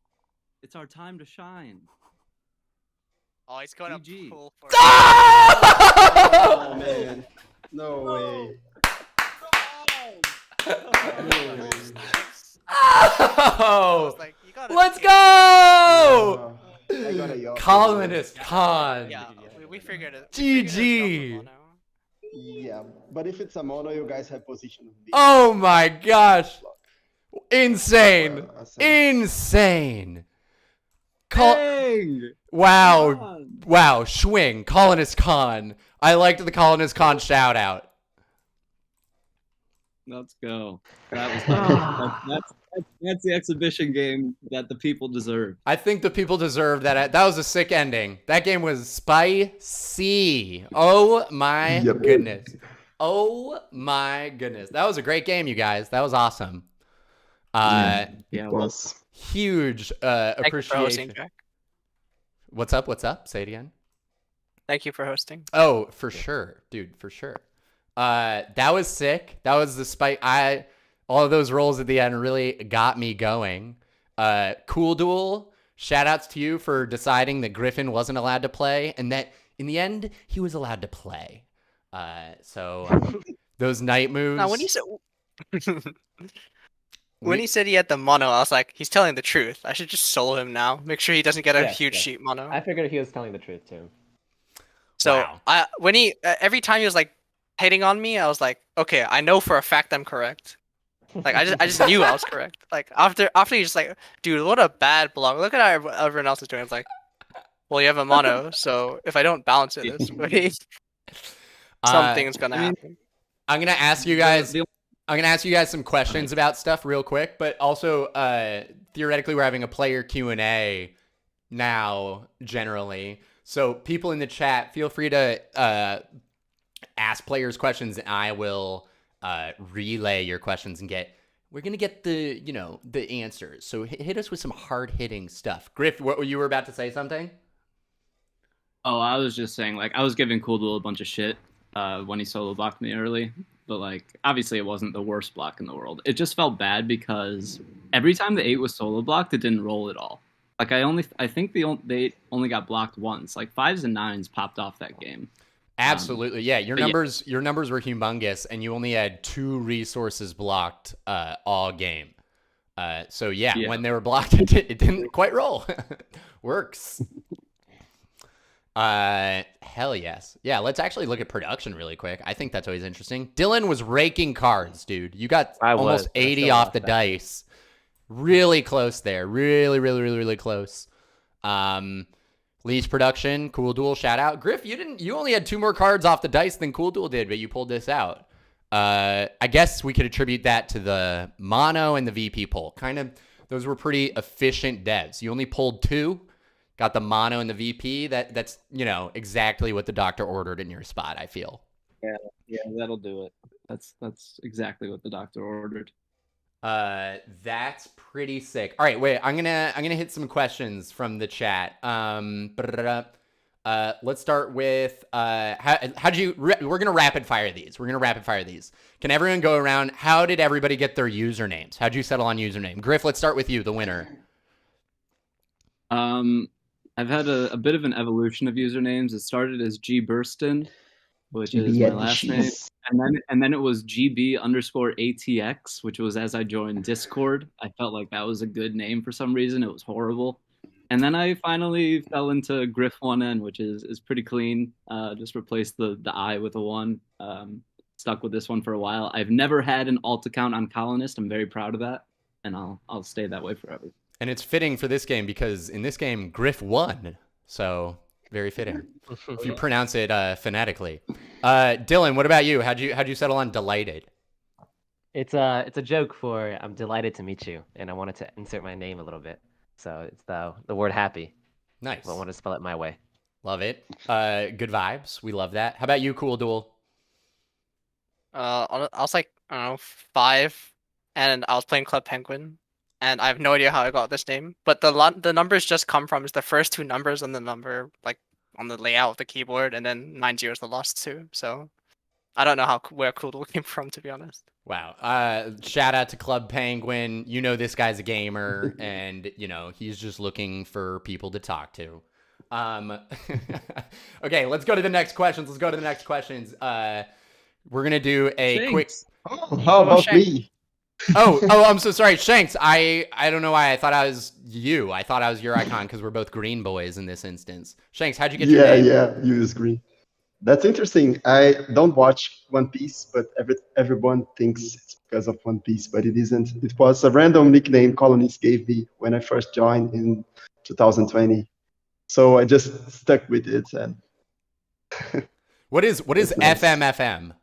[SPEAKER 2] It's our time to shine.
[SPEAKER 4] Oh, he's going
[SPEAKER 2] GG.
[SPEAKER 4] to pull for
[SPEAKER 5] Oh man! No way! No way!
[SPEAKER 4] I
[SPEAKER 1] Oh!
[SPEAKER 4] was like, you gotta
[SPEAKER 1] Let's
[SPEAKER 4] take-
[SPEAKER 1] go!
[SPEAKER 5] I got a yacht.
[SPEAKER 1] Colonist Con.
[SPEAKER 4] Yeah, we figured it.
[SPEAKER 1] GG.
[SPEAKER 5] Yeah, but if it's a mono, you guys have position. B.
[SPEAKER 1] Oh my gosh. Insane.
[SPEAKER 5] I say.
[SPEAKER 1] Insane.
[SPEAKER 2] Dang!
[SPEAKER 1] Wow.
[SPEAKER 2] Come on.
[SPEAKER 1] Wow. Schwing. Colonist Con. I liked the Colonist Con shout out.
[SPEAKER 2] Let's go. That was that's the exhibition game that the people deserve.
[SPEAKER 1] I think the people deserve that. That was a sick ending. That game was spicy. Oh my
[SPEAKER 5] Yep.
[SPEAKER 1] goodness. Oh my goodness. That was a great game, you guys. That was awesome.
[SPEAKER 2] Yeah,
[SPEAKER 5] It was.
[SPEAKER 1] Huge
[SPEAKER 4] Thank you for hosting,
[SPEAKER 1] appreciation.
[SPEAKER 4] Jack.
[SPEAKER 1] What's up? What's up? Say it again.
[SPEAKER 4] Thank you for hosting.
[SPEAKER 1] Oh, for sure, dude, for sure. That was sick. That was the spike. All of those rolls at the end really got me going. Cooldool, shout outs to you for deciding that Griff1n wasn't allowed to play, and that in the end he was allowed to play. So those night moves.
[SPEAKER 4] Now, when he said when
[SPEAKER 1] we-
[SPEAKER 4] he said he had the mono, I was like, he's telling the truth. I should just solo him now. Make sure he doesn't get a
[SPEAKER 3] Yes,
[SPEAKER 4] huge
[SPEAKER 3] yes.
[SPEAKER 4] sheep mono.
[SPEAKER 3] I figured he was telling the truth too.
[SPEAKER 4] So
[SPEAKER 1] Wow.
[SPEAKER 4] when he every time he was like hating on me, I was like, okay, I know for a fact I'm correct. Like I just knew I was correct. Like after he's just like, dude, what a bad block. Look at how everyone else is doing. It's like, well, you have a mono, so if I don't balance it this way, something's gonna
[SPEAKER 2] I mean,
[SPEAKER 4] happen.
[SPEAKER 1] I'm gonna ask you guys.
[SPEAKER 2] The-
[SPEAKER 1] I'm gonna ask you guys some questions about stuff real quick, but also theoretically we're having a player Q&A now generally. So people in the chat, feel free to ask players questions, and I will relay your questions and we're gonna get the the answers. So hit us with some hard hitting stuff. Griff, what you were about to say something?
[SPEAKER 2] Oh, I was just saying, like, I was giving Cooldool a bunch of shit when he solo blocked me early, but like, obviously, it wasn't the worst block in the world. It just felt bad because every time the 8 was solo blocked, it didn't roll at all. Like, I think they only got blocked once. Like 5s and 9s popped off that game.
[SPEAKER 1] Absolutely, yeah. Your
[SPEAKER 2] but yeah.
[SPEAKER 1] numbers were humongous, and you only had 2 resources blocked all game. So yeah,
[SPEAKER 2] Yeah.
[SPEAKER 1] when they were blocked, it didn't quite roll. Works. Hell yes. Yeah, let's actually look at production really quick. I think that's always interesting. Dylan was raking cards, dude. You got
[SPEAKER 3] I was.
[SPEAKER 1] almost
[SPEAKER 3] I
[SPEAKER 1] 80
[SPEAKER 3] still
[SPEAKER 1] off
[SPEAKER 3] lost
[SPEAKER 1] the
[SPEAKER 3] that.
[SPEAKER 1] dice. Really close there. Really close. Leech production, Cooldool, shout out. Griff, you only had 2 more cards off the dice than Cooldool did, but you pulled this out. I guess we could attribute that to the mono and the VP poll. Kind of Those were pretty efficient devs. You only pulled 2, got the mono and the VP. That's exactly what the doctor ordered in your spot, I feel.
[SPEAKER 2] Yeah, that'll do it. That's exactly what the doctor ordered.
[SPEAKER 1] That's pretty sick. All right, wait. I'm gonna hit some questions from the chat. Let's start with how'd you? We're gonna rapid fire these. Can everyone go around? How did everybody get their usernames? How'd you settle on username? Griff, let's start with you, the winner.
[SPEAKER 2] I've had a bit of an evolution of usernames. It started as G Burston, which is my last name. And then it was GB_ATX, which was as I joined Discord. I felt like that was a good name for some reason. It was horrible. And then I finally fell into Griff1n, which is pretty clean. Just replaced the I with a 1. Stuck with this one for a while. I've never had an alt account on Colonist. I'm very proud of that. And I'll stay that way forever.
[SPEAKER 1] And it's fitting for this game because in this game, Griff won. So very fitting. If you pronounce it phonetically. Dylan, what about you? How'd you settle on Dylighted?
[SPEAKER 3] It's a joke for I'm delighted to meet you, and I wanted to insert my name a little bit. So it's the word happy.
[SPEAKER 1] Nice.
[SPEAKER 3] But I want to spell it my way.
[SPEAKER 1] Love it. Good vibes. We love that. How about you, Cooldool?
[SPEAKER 4] I was like, I don't know, 5, and I was playing Club Penguin, and I have no idea how I got this name, but the numbers just come from is the first 2 numbers on the number, like on the layout of the keyboard, and then 90 is the last 2. So I don't know where Cooldool came from, to be honest.
[SPEAKER 1] Wow. Shout out to Club Penguin. You know this guy's a gamer, and he's just looking for people to talk to. Okay, let's go to the next questions. We're gonna do a
[SPEAKER 2] Shanks.
[SPEAKER 1] quick.
[SPEAKER 5] Oh, how about
[SPEAKER 4] Shanks.
[SPEAKER 5] me?
[SPEAKER 1] Oh, I'm so sorry, Shanks. I don't know why I thought I was you. I thought I was your icon because we're both green boys in this instance. Shanks, how'd you get your name?
[SPEAKER 5] Yeah, you use green. That's interesting. I don't watch One Piece, but everyone thinks it's because of One Piece, but it isn't. It was a random nickname Colonist gave me when I first joined in 2020. So I just stuck with it. And
[SPEAKER 1] What is
[SPEAKER 5] That's nice.
[SPEAKER 1] FMFM?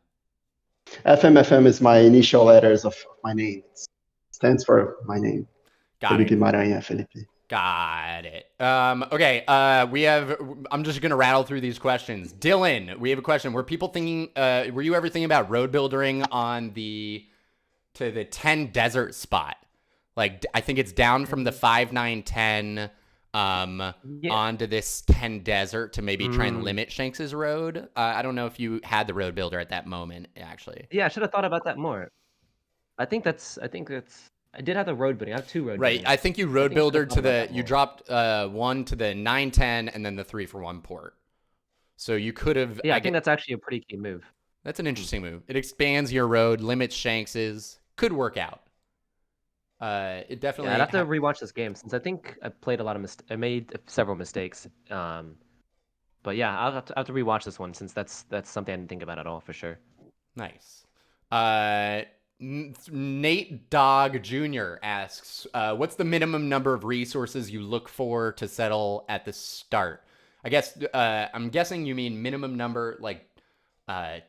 [SPEAKER 5] FMFM is my initial letters of my name. It stands for my name.
[SPEAKER 1] Got
[SPEAKER 5] Felipe
[SPEAKER 1] it.
[SPEAKER 5] Maranhã Felipe.
[SPEAKER 1] Got it. Okay. I'm just gonna rattle through these questions. Dylan, we have a question. Were people thinking? Were you ever thinking about road building on the 10 desert spot? Like, I think it's down from the 5, 9, 10 onto this 10 desert to maybe try and limit Shanks's road. I don't know if you had the road builder at that moment, actually.
[SPEAKER 3] Yeah, I should have thought about that more. I think that's. I did have the road building. I have 2 road.
[SPEAKER 1] Right.
[SPEAKER 3] buildings.
[SPEAKER 1] I think you road
[SPEAKER 3] I
[SPEAKER 1] builder
[SPEAKER 3] should've thought
[SPEAKER 1] to
[SPEAKER 3] about
[SPEAKER 1] the
[SPEAKER 3] that
[SPEAKER 1] you
[SPEAKER 3] more.
[SPEAKER 1] dropped 1 to the 9, 10, and then the 3 for 1 port. So you could have.
[SPEAKER 3] Yeah, I think that's actually a pretty key move.
[SPEAKER 1] That's an interesting move. It expands your road, limits Shanks's. Could work out. It definitely.
[SPEAKER 3] Yeah, I'd have to rewatch this game since I think I played a lot of I made several mistakes. But yeah, I'll have to rewatch this one since that's something I didn't think about at all for sure.
[SPEAKER 1] Nice. Nate Dog Jr. asks, what's the minimum number of resources you look for to settle at the start? I guess I'm guessing you mean minimum number, like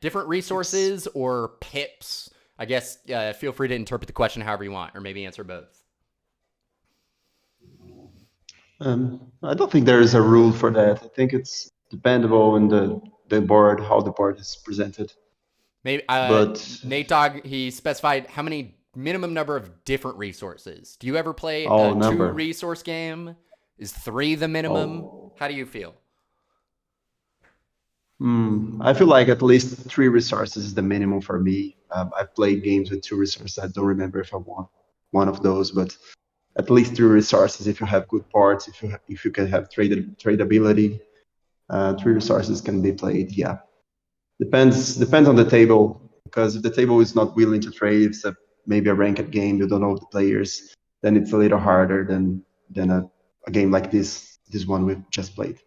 [SPEAKER 1] different resources or pips. I guess feel free to interpret the question however you want, or maybe answer both.
[SPEAKER 5] I don't think there is a rule for that. I think it's dependable on the board, how the board is presented.
[SPEAKER 1] Maybe,
[SPEAKER 5] But
[SPEAKER 1] Nate Dog, he specified how many minimum number of different resources. Do you ever play a
[SPEAKER 5] number.
[SPEAKER 1] 2-resource game? Is 3 the minimum?
[SPEAKER 5] Oh.
[SPEAKER 1] How do you feel?
[SPEAKER 5] I feel like at least 3 resources is the minimum for me. I've played games with 2 resources. I don't remember if I won one of those, but at least 3 resources. If you have good parts, if you can have tradability, 3 resources can be played. Yeah, depends on the table, because if the table is not willing to trade, it's maybe a ranked game. You don't know the players, then it's a little harder than a game like this one we've just played.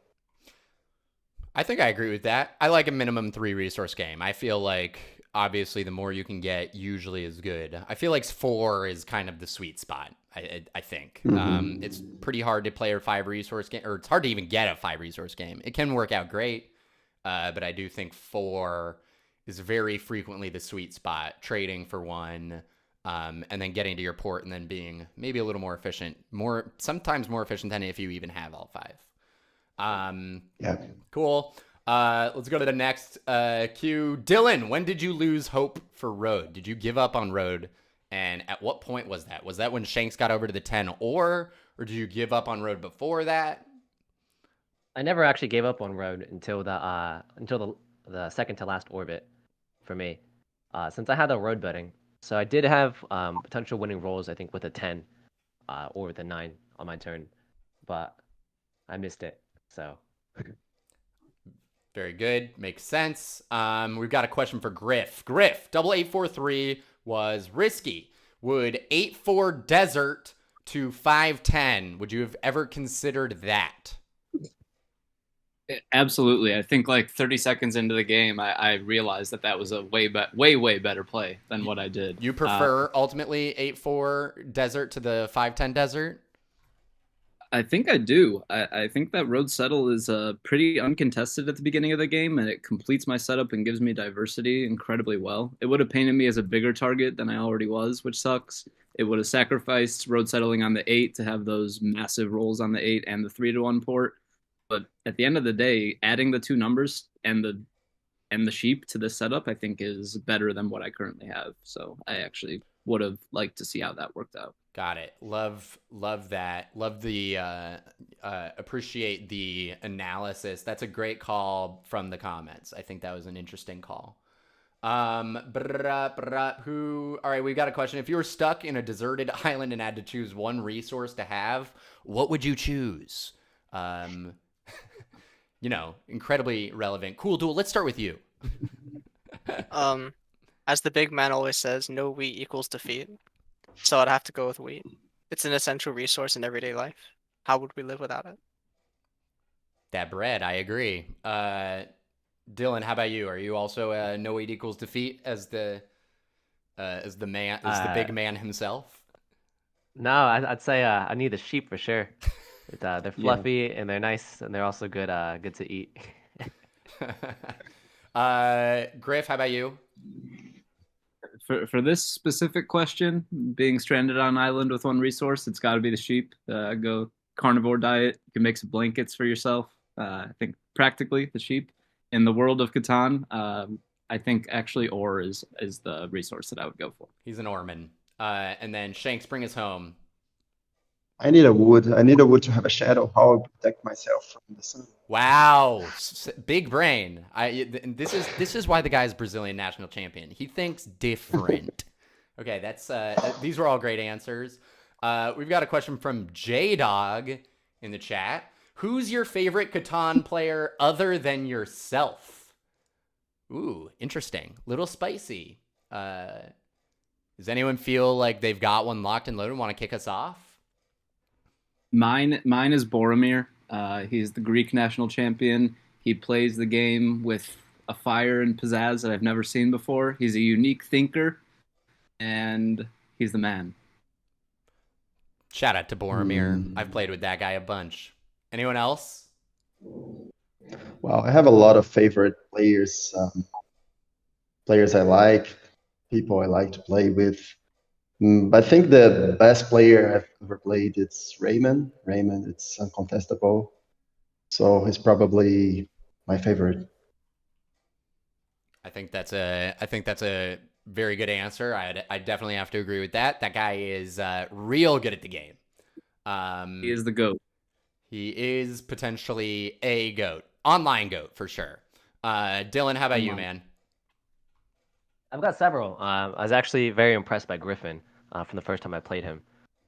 [SPEAKER 1] I think I agree with that. I like a minimum 3-resource game. I feel like obviously the more you can get usually is good. I feel like 4 is kind of the sweet spot. I think it's pretty hard to play a 5-resource game, or it's hard to even get a 5-resource game. It can work out great, but I do think 4 is very frequently the sweet spot. Trading for 1, and then getting to your port and then being maybe a little more efficient, sometimes more efficient than if you even have all 5.
[SPEAKER 5] Yeah.
[SPEAKER 1] Cool. Let's go to the next queue. Dylan, when did you lose hope for Road? Did you give up on Road? And at what point was that? Was that when Shanks got over to the 10 or did you give up on Road before that?
[SPEAKER 3] I never actually gave up on Road until the second to last orbit for me. Since I had the Road betting. So I did have potential winning rolls, I think, with a 10 or with a 9 on my turn. But I missed it. So
[SPEAKER 1] very good. Makes sense. We've got a question for Griff. Griff, 8843 was risky. Would 8-4 desert to 5-10, would you have ever considered that?
[SPEAKER 2] Absolutely. I think like 30 seconds into the game, I realized that was a way better play than what I did.
[SPEAKER 1] You prefer ultimately 8-4 desert to the 5-10 desert?
[SPEAKER 2] I think I do. I think that Road Settle is pretty uncontested at the beginning of the game, and it completes my setup and gives me diversity incredibly well. It would have painted me as a bigger target than I already was, which sucks. It would have sacrificed Road Settling on the 8 to have those massive rolls on the 8 and the 3-1 port. But at the end of the day, adding the 2 numbers and the sheep to this setup, I think, is better than what I currently have. So I actually would have liked to see how that worked out.
[SPEAKER 1] Got it. Love that. Love the appreciate the analysis. That's a great call from the comments. I think that was an interesting call. All right, we've got a question. If you were stuck in a deserted island and had to choose one resource to have, what would you choose? Incredibly relevant. Cooldool, let's start with you.
[SPEAKER 4] As the big man always says, no wheat equals defeat. So I'd have to go with wheat. It's an essential resource in everyday life. How would we live without it?
[SPEAKER 1] That bread, I agree. Dylan, how about you? Are you also no wheat equals defeat as the big man himself?
[SPEAKER 3] No, I'd say I need the sheep for sure. They're fluffy and they're nice and they're also good to eat.
[SPEAKER 1] Griff, how about you?
[SPEAKER 2] For this specific question, being stranded on an island with one resource, it's got to be the sheep. Go carnivore diet. You can make some blankets for yourself. I think practically the sheep. In the world of Catan, I think actually ore is the resource that I would go for.
[SPEAKER 1] He's an oreman. And then Shanks, bring us home.
[SPEAKER 5] I need a wood. I need a wood to have a shadow. How I protect myself from the sun.
[SPEAKER 1] Wow, big brain. This is why the guy's Brazilian national champion. He thinks different. Okay, that's these were all great answers. We've got a question from J-Dog in the chat. Who's your favorite Catan player other than yourself? Ooh, interesting. Little spicy. Does anyone feel like they've got one locked and loaded and want to kick us off?
[SPEAKER 2] Mine is Boromir. He's the Greek national champion. He plays the game with a fire and pizzazz that I've never seen before. He's a unique thinker, and he's the man.
[SPEAKER 1] Shout out to Boromir. I've played with that guy a bunch. Anyone else?
[SPEAKER 5] Well, I have a lot of favorite players. Players I like, people I like to play with. But I think the best player I've ever played is Raymond. Raymond, it's uncontestable. So he's probably my favorite.
[SPEAKER 1] I think that's a very good answer. I definitely have to agree with that. That guy is real good at the game.
[SPEAKER 2] He is the GOAT.
[SPEAKER 1] He is potentially a GOAT. Online GOAT for sure. Dylan, how about you, man?
[SPEAKER 3] I've got several. I was actually very impressed by Griff1n from the first time I played him.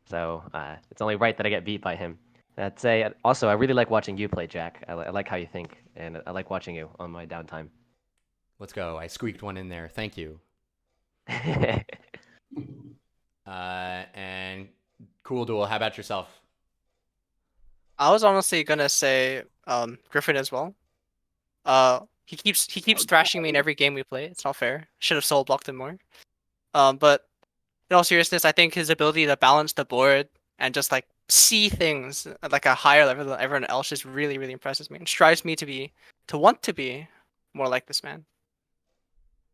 [SPEAKER 3] So it's only right that I get beat by him. I'd say also I really like watching you play, Jack. I like how you think, and I like watching you on my downtime.
[SPEAKER 1] Let's go. I squeaked one in there. Thank you. And Cooldool, how about yourself?
[SPEAKER 4] I was honestly gonna say Griff1n as well. He keeps thrashing me in every game we play. It's not fair. Should have soul blocked him more. But in all seriousness, I think his ability to balance the board and just like see things at like a higher level than everyone else just really, really impresses me and strives me to want to be more like this man.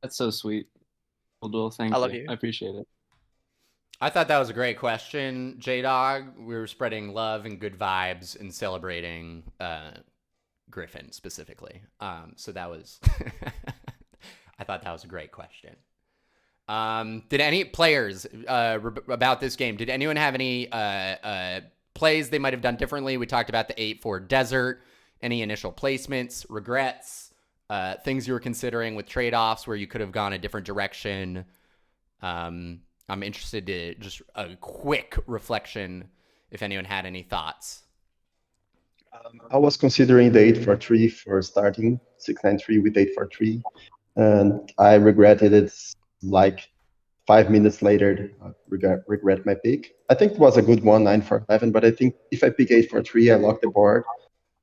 [SPEAKER 2] That's so sweet. Cooldool, thank you.
[SPEAKER 4] I love you.
[SPEAKER 2] I appreciate it.
[SPEAKER 1] I thought that was a great question, J-Dog. We were spreading love and good vibes and celebrating Griff1n specifically. So that was, I thought that was a great question. Did any players about this game, did anyone have any plays they might have done differently? We talked about the 8-4 desert, any initial placements, regrets, things you were considering with trade-offs where you could have gone a different direction. I'm interested to just a quick reflection if anyone had any thoughts.
[SPEAKER 5] I was considering the 8-4-3 for starting 6-9-3 with 8-4-3, and I regretted it like 5 minutes later. Regret my pick. I think it was a good one, 9-4-11, but I think if I pick 8-4-3, I lock the board.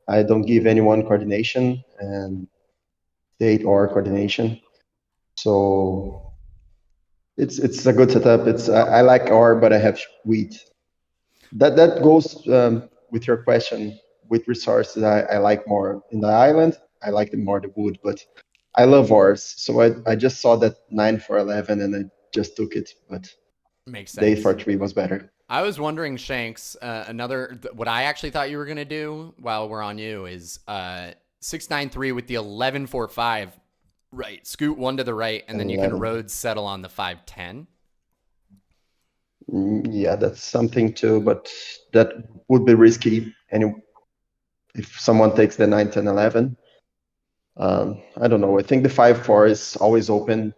[SPEAKER 5] I don't give anyone coordination and the 8-or coordination. So it's a good setup. I like or, but I have wheat. That goes with your question. With resources, I like more in the island. I like more the wood, but I love ores. So I just saw that 9-4-11 and I just took it. But
[SPEAKER 1] Makes
[SPEAKER 5] the
[SPEAKER 1] sense.
[SPEAKER 5] 8-4-3 was better.
[SPEAKER 1] I was wondering, Shanks, what I actually thought you were going to do while we're on you is 6-9-3 with the 11-4-5. Right, scoot one to the right, and then you can road settle on the 5-10.
[SPEAKER 5] Yeah, that's something too, but that would be risky. And if someone takes the 9-10-11, I don't know. I think the 5-4 is always open.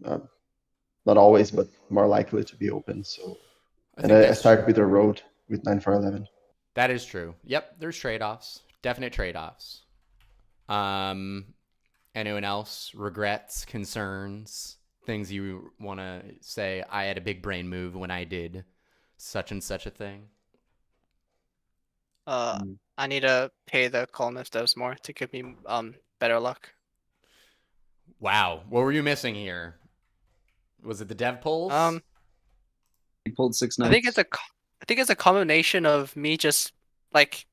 [SPEAKER 5] Not always, but more likely to be open. So, I start with a road with 9-4-11.
[SPEAKER 1] That is true. Yep, there's trade-offs. Definite trade-offs. Anyone else? Regrets, concerns, things you want to say? I had a big brain move when I did such and such a thing.
[SPEAKER 4] I need to pay the colonist devs more to give me better luck.
[SPEAKER 1] Wow, what were you missing here? Was it the dev polls?
[SPEAKER 2] He pulled 6 knights.
[SPEAKER 4] I think it's a combination of me just like,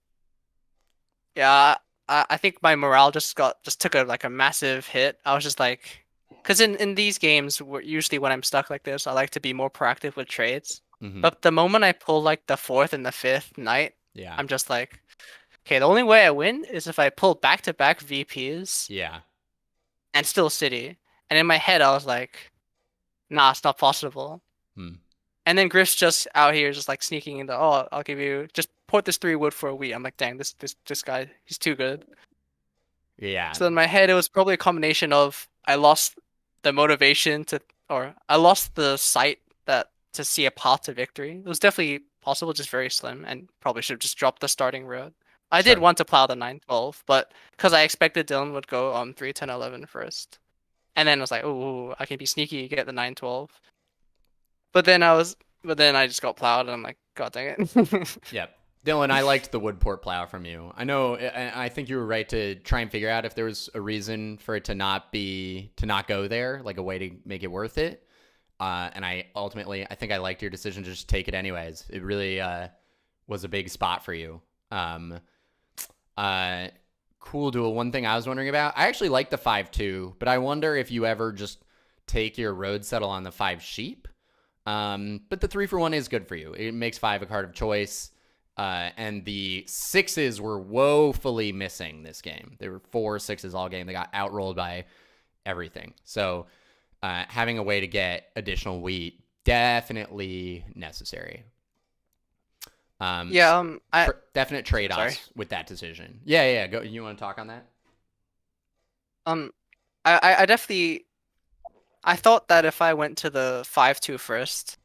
[SPEAKER 4] yeah. I think my morale just took a massive hit. I was just like, because in these games, usually when I'm stuck like this, I like to be more proactive with trades.
[SPEAKER 1] Mm-hmm.
[SPEAKER 4] But the moment I pull like the 4th and the 5th knight,
[SPEAKER 1] Yeah.
[SPEAKER 4] I'm just like, okay, the only way I win is if I pull back-to-back VPs.
[SPEAKER 1] Yeah.
[SPEAKER 4] And still city. And in my head, I was like, nah, it's not possible. And then Griff's just out here just like sneaking into, oh, I'll give you, just port this 3 wood for a wheat. I'm like, dang, this guy, he's too good.
[SPEAKER 1] Yeah.
[SPEAKER 4] So in my head, it was probably a combination of I lost the motivation I lost the sight to see a path to victory. It was definitely possible, just very slim, and probably should have just dropped the starting road. I did want to plow the 9-12, but because I expected Dylan would go 3-10-11 first. And then I was like, oh, I can be sneaky, get the 9-12. But then I just got plowed, and I'm like, god dang it.
[SPEAKER 1] Yep. Dylan, I liked the wood port plow from you. I know, I think you were right to try and figure out if there was a reason for it to not go there, like a way to make it worth it. And I think I liked your decision to just take it anyways. It really was a big spot for you. Cooldool, one thing I was wondering about, I actually like the 5-2, but I wonder if you ever just take your road settle on the 5 sheep. But the 3-for-1 is good for you. It makes 5 a card of choice. And the 6s were woefully missing this game. There were 4 6s all game. They got outrolled by everything. So having a way to get additional wheat, definitely necessary. Definite trade-offs with that decision. Yeah. Go. You want to talk on that?
[SPEAKER 4] I definitely. I thought that if I went to the 5-2 first,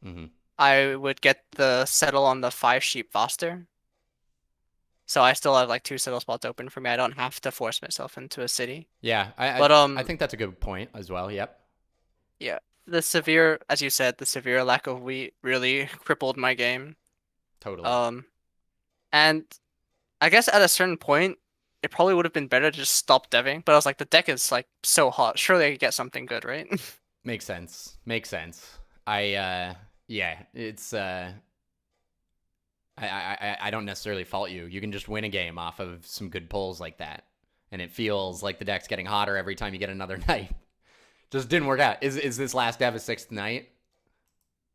[SPEAKER 4] I would get the settle on the 5 sheep faster. So I still have like 2 settle spots open for me. I don't have to force myself into a city.
[SPEAKER 1] Yeah, I think that's a good point as well. Yep.
[SPEAKER 4] Yeah, as you said, the severe lack of wheat really crippled my game.
[SPEAKER 1] Totally.
[SPEAKER 4] And I guess at a certain point, it probably would have been better to just stop deving. But I was like, the deck is like so hot. Surely I could get something good, right?
[SPEAKER 1] Makes sense. It's I don't necessarily fault you. You can just win a game off of some good pulls like that, and it feels like the deck's getting hotter every time you get another night. Just didn't work out. Is this last dev a 6th night?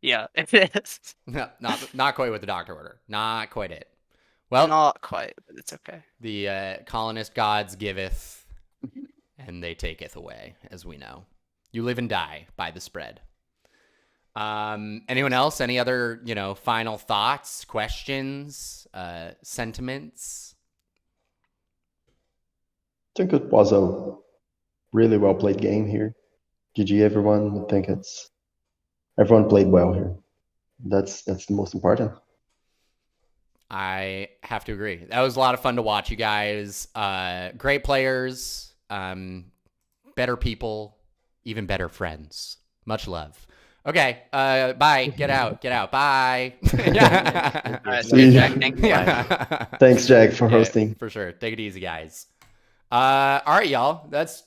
[SPEAKER 4] Yeah, it is.
[SPEAKER 1] No, not quite what the doctor ordered. Not quite it. Well,
[SPEAKER 4] Not quite, but it's okay.
[SPEAKER 1] the colonist gods giveth, and they taketh away, as we know. You live and die by the spread. Anyone else? Any other, final thoughts, questions, sentiments?
[SPEAKER 5] I think it was a really well played game here. GG everyone. I think everyone played well here. That's the most important.
[SPEAKER 1] I have to agree. That was a lot of fun to watch, you guys. Great players, better people, even better friends. Much love. Okay, bye. Get out. Bye.
[SPEAKER 4] All right,
[SPEAKER 5] See you.
[SPEAKER 4] Jack, thank you.
[SPEAKER 1] Yeah.
[SPEAKER 5] Thanks, Jack, for
[SPEAKER 1] Yeah,
[SPEAKER 5] hosting.
[SPEAKER 1] for sure. Take it easy, guys. All right, y'all. That's,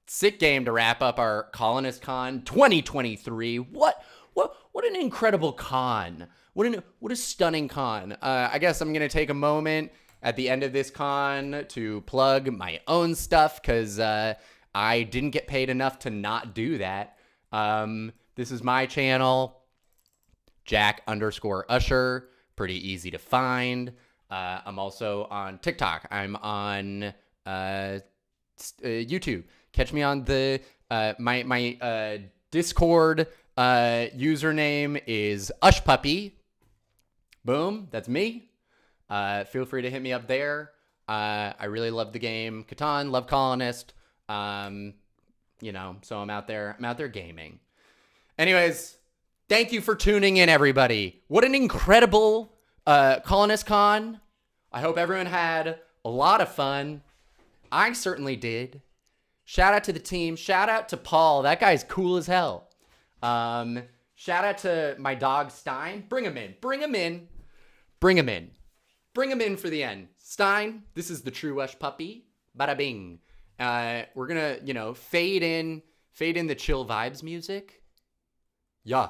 [SPEAKER 1] sick game to wrap up our Colonist Con 2023. What an incredible con. What a stunning con. I guess I'm going to take a moment at the end of this con to plug my own stuff because I didn't get paid enough to not do that. This is my channel, Jack_Usher. Pretty easy to find. I'm also on TikTok. I'm on YouTube. Catch me on the my Discord username is Ushpuppy. Boom, that's me. Feel free to hit me up there. I really love the game Catan, love Colonist. So I'm out there gaming. Anyways, thank you for tuning in, everybody. What an incredible Colonist Con. I hope everyone had a lot of fun. I certainly did. Shout out to the team. Shout out to Paul. That guy's cool as hell. Shout out to my dog Stein. Bring him in for the end. Stein, this is the true Ush puppy. Bada bing. We're gonna, fade in the chill vibes music. Yeah.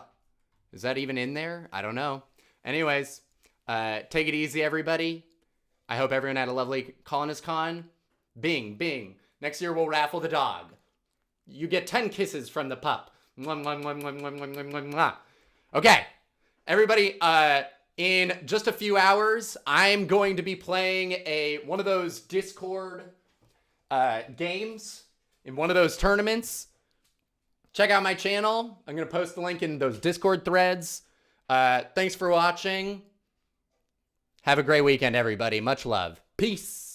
[SPEAKER 1] Is that even in there? I don't know. Anyways, take it easy, everybody. I hope everyone had a lovely Colonist Con. Bing, bing. Next year we'll raffle the dog. You get 10 kisses from the pup. Mwah, mwah, mwah, mwah, mwah, mwah, mwah, mwah. Okay. Everybody, in just a few hours, I'm going to be playing one of those Discord games in one of those tournaments. Check out my channel. I'm going to post the link in those Discord threads. Thanks for watching. Have a great weekend, everybody. Much love. Peace.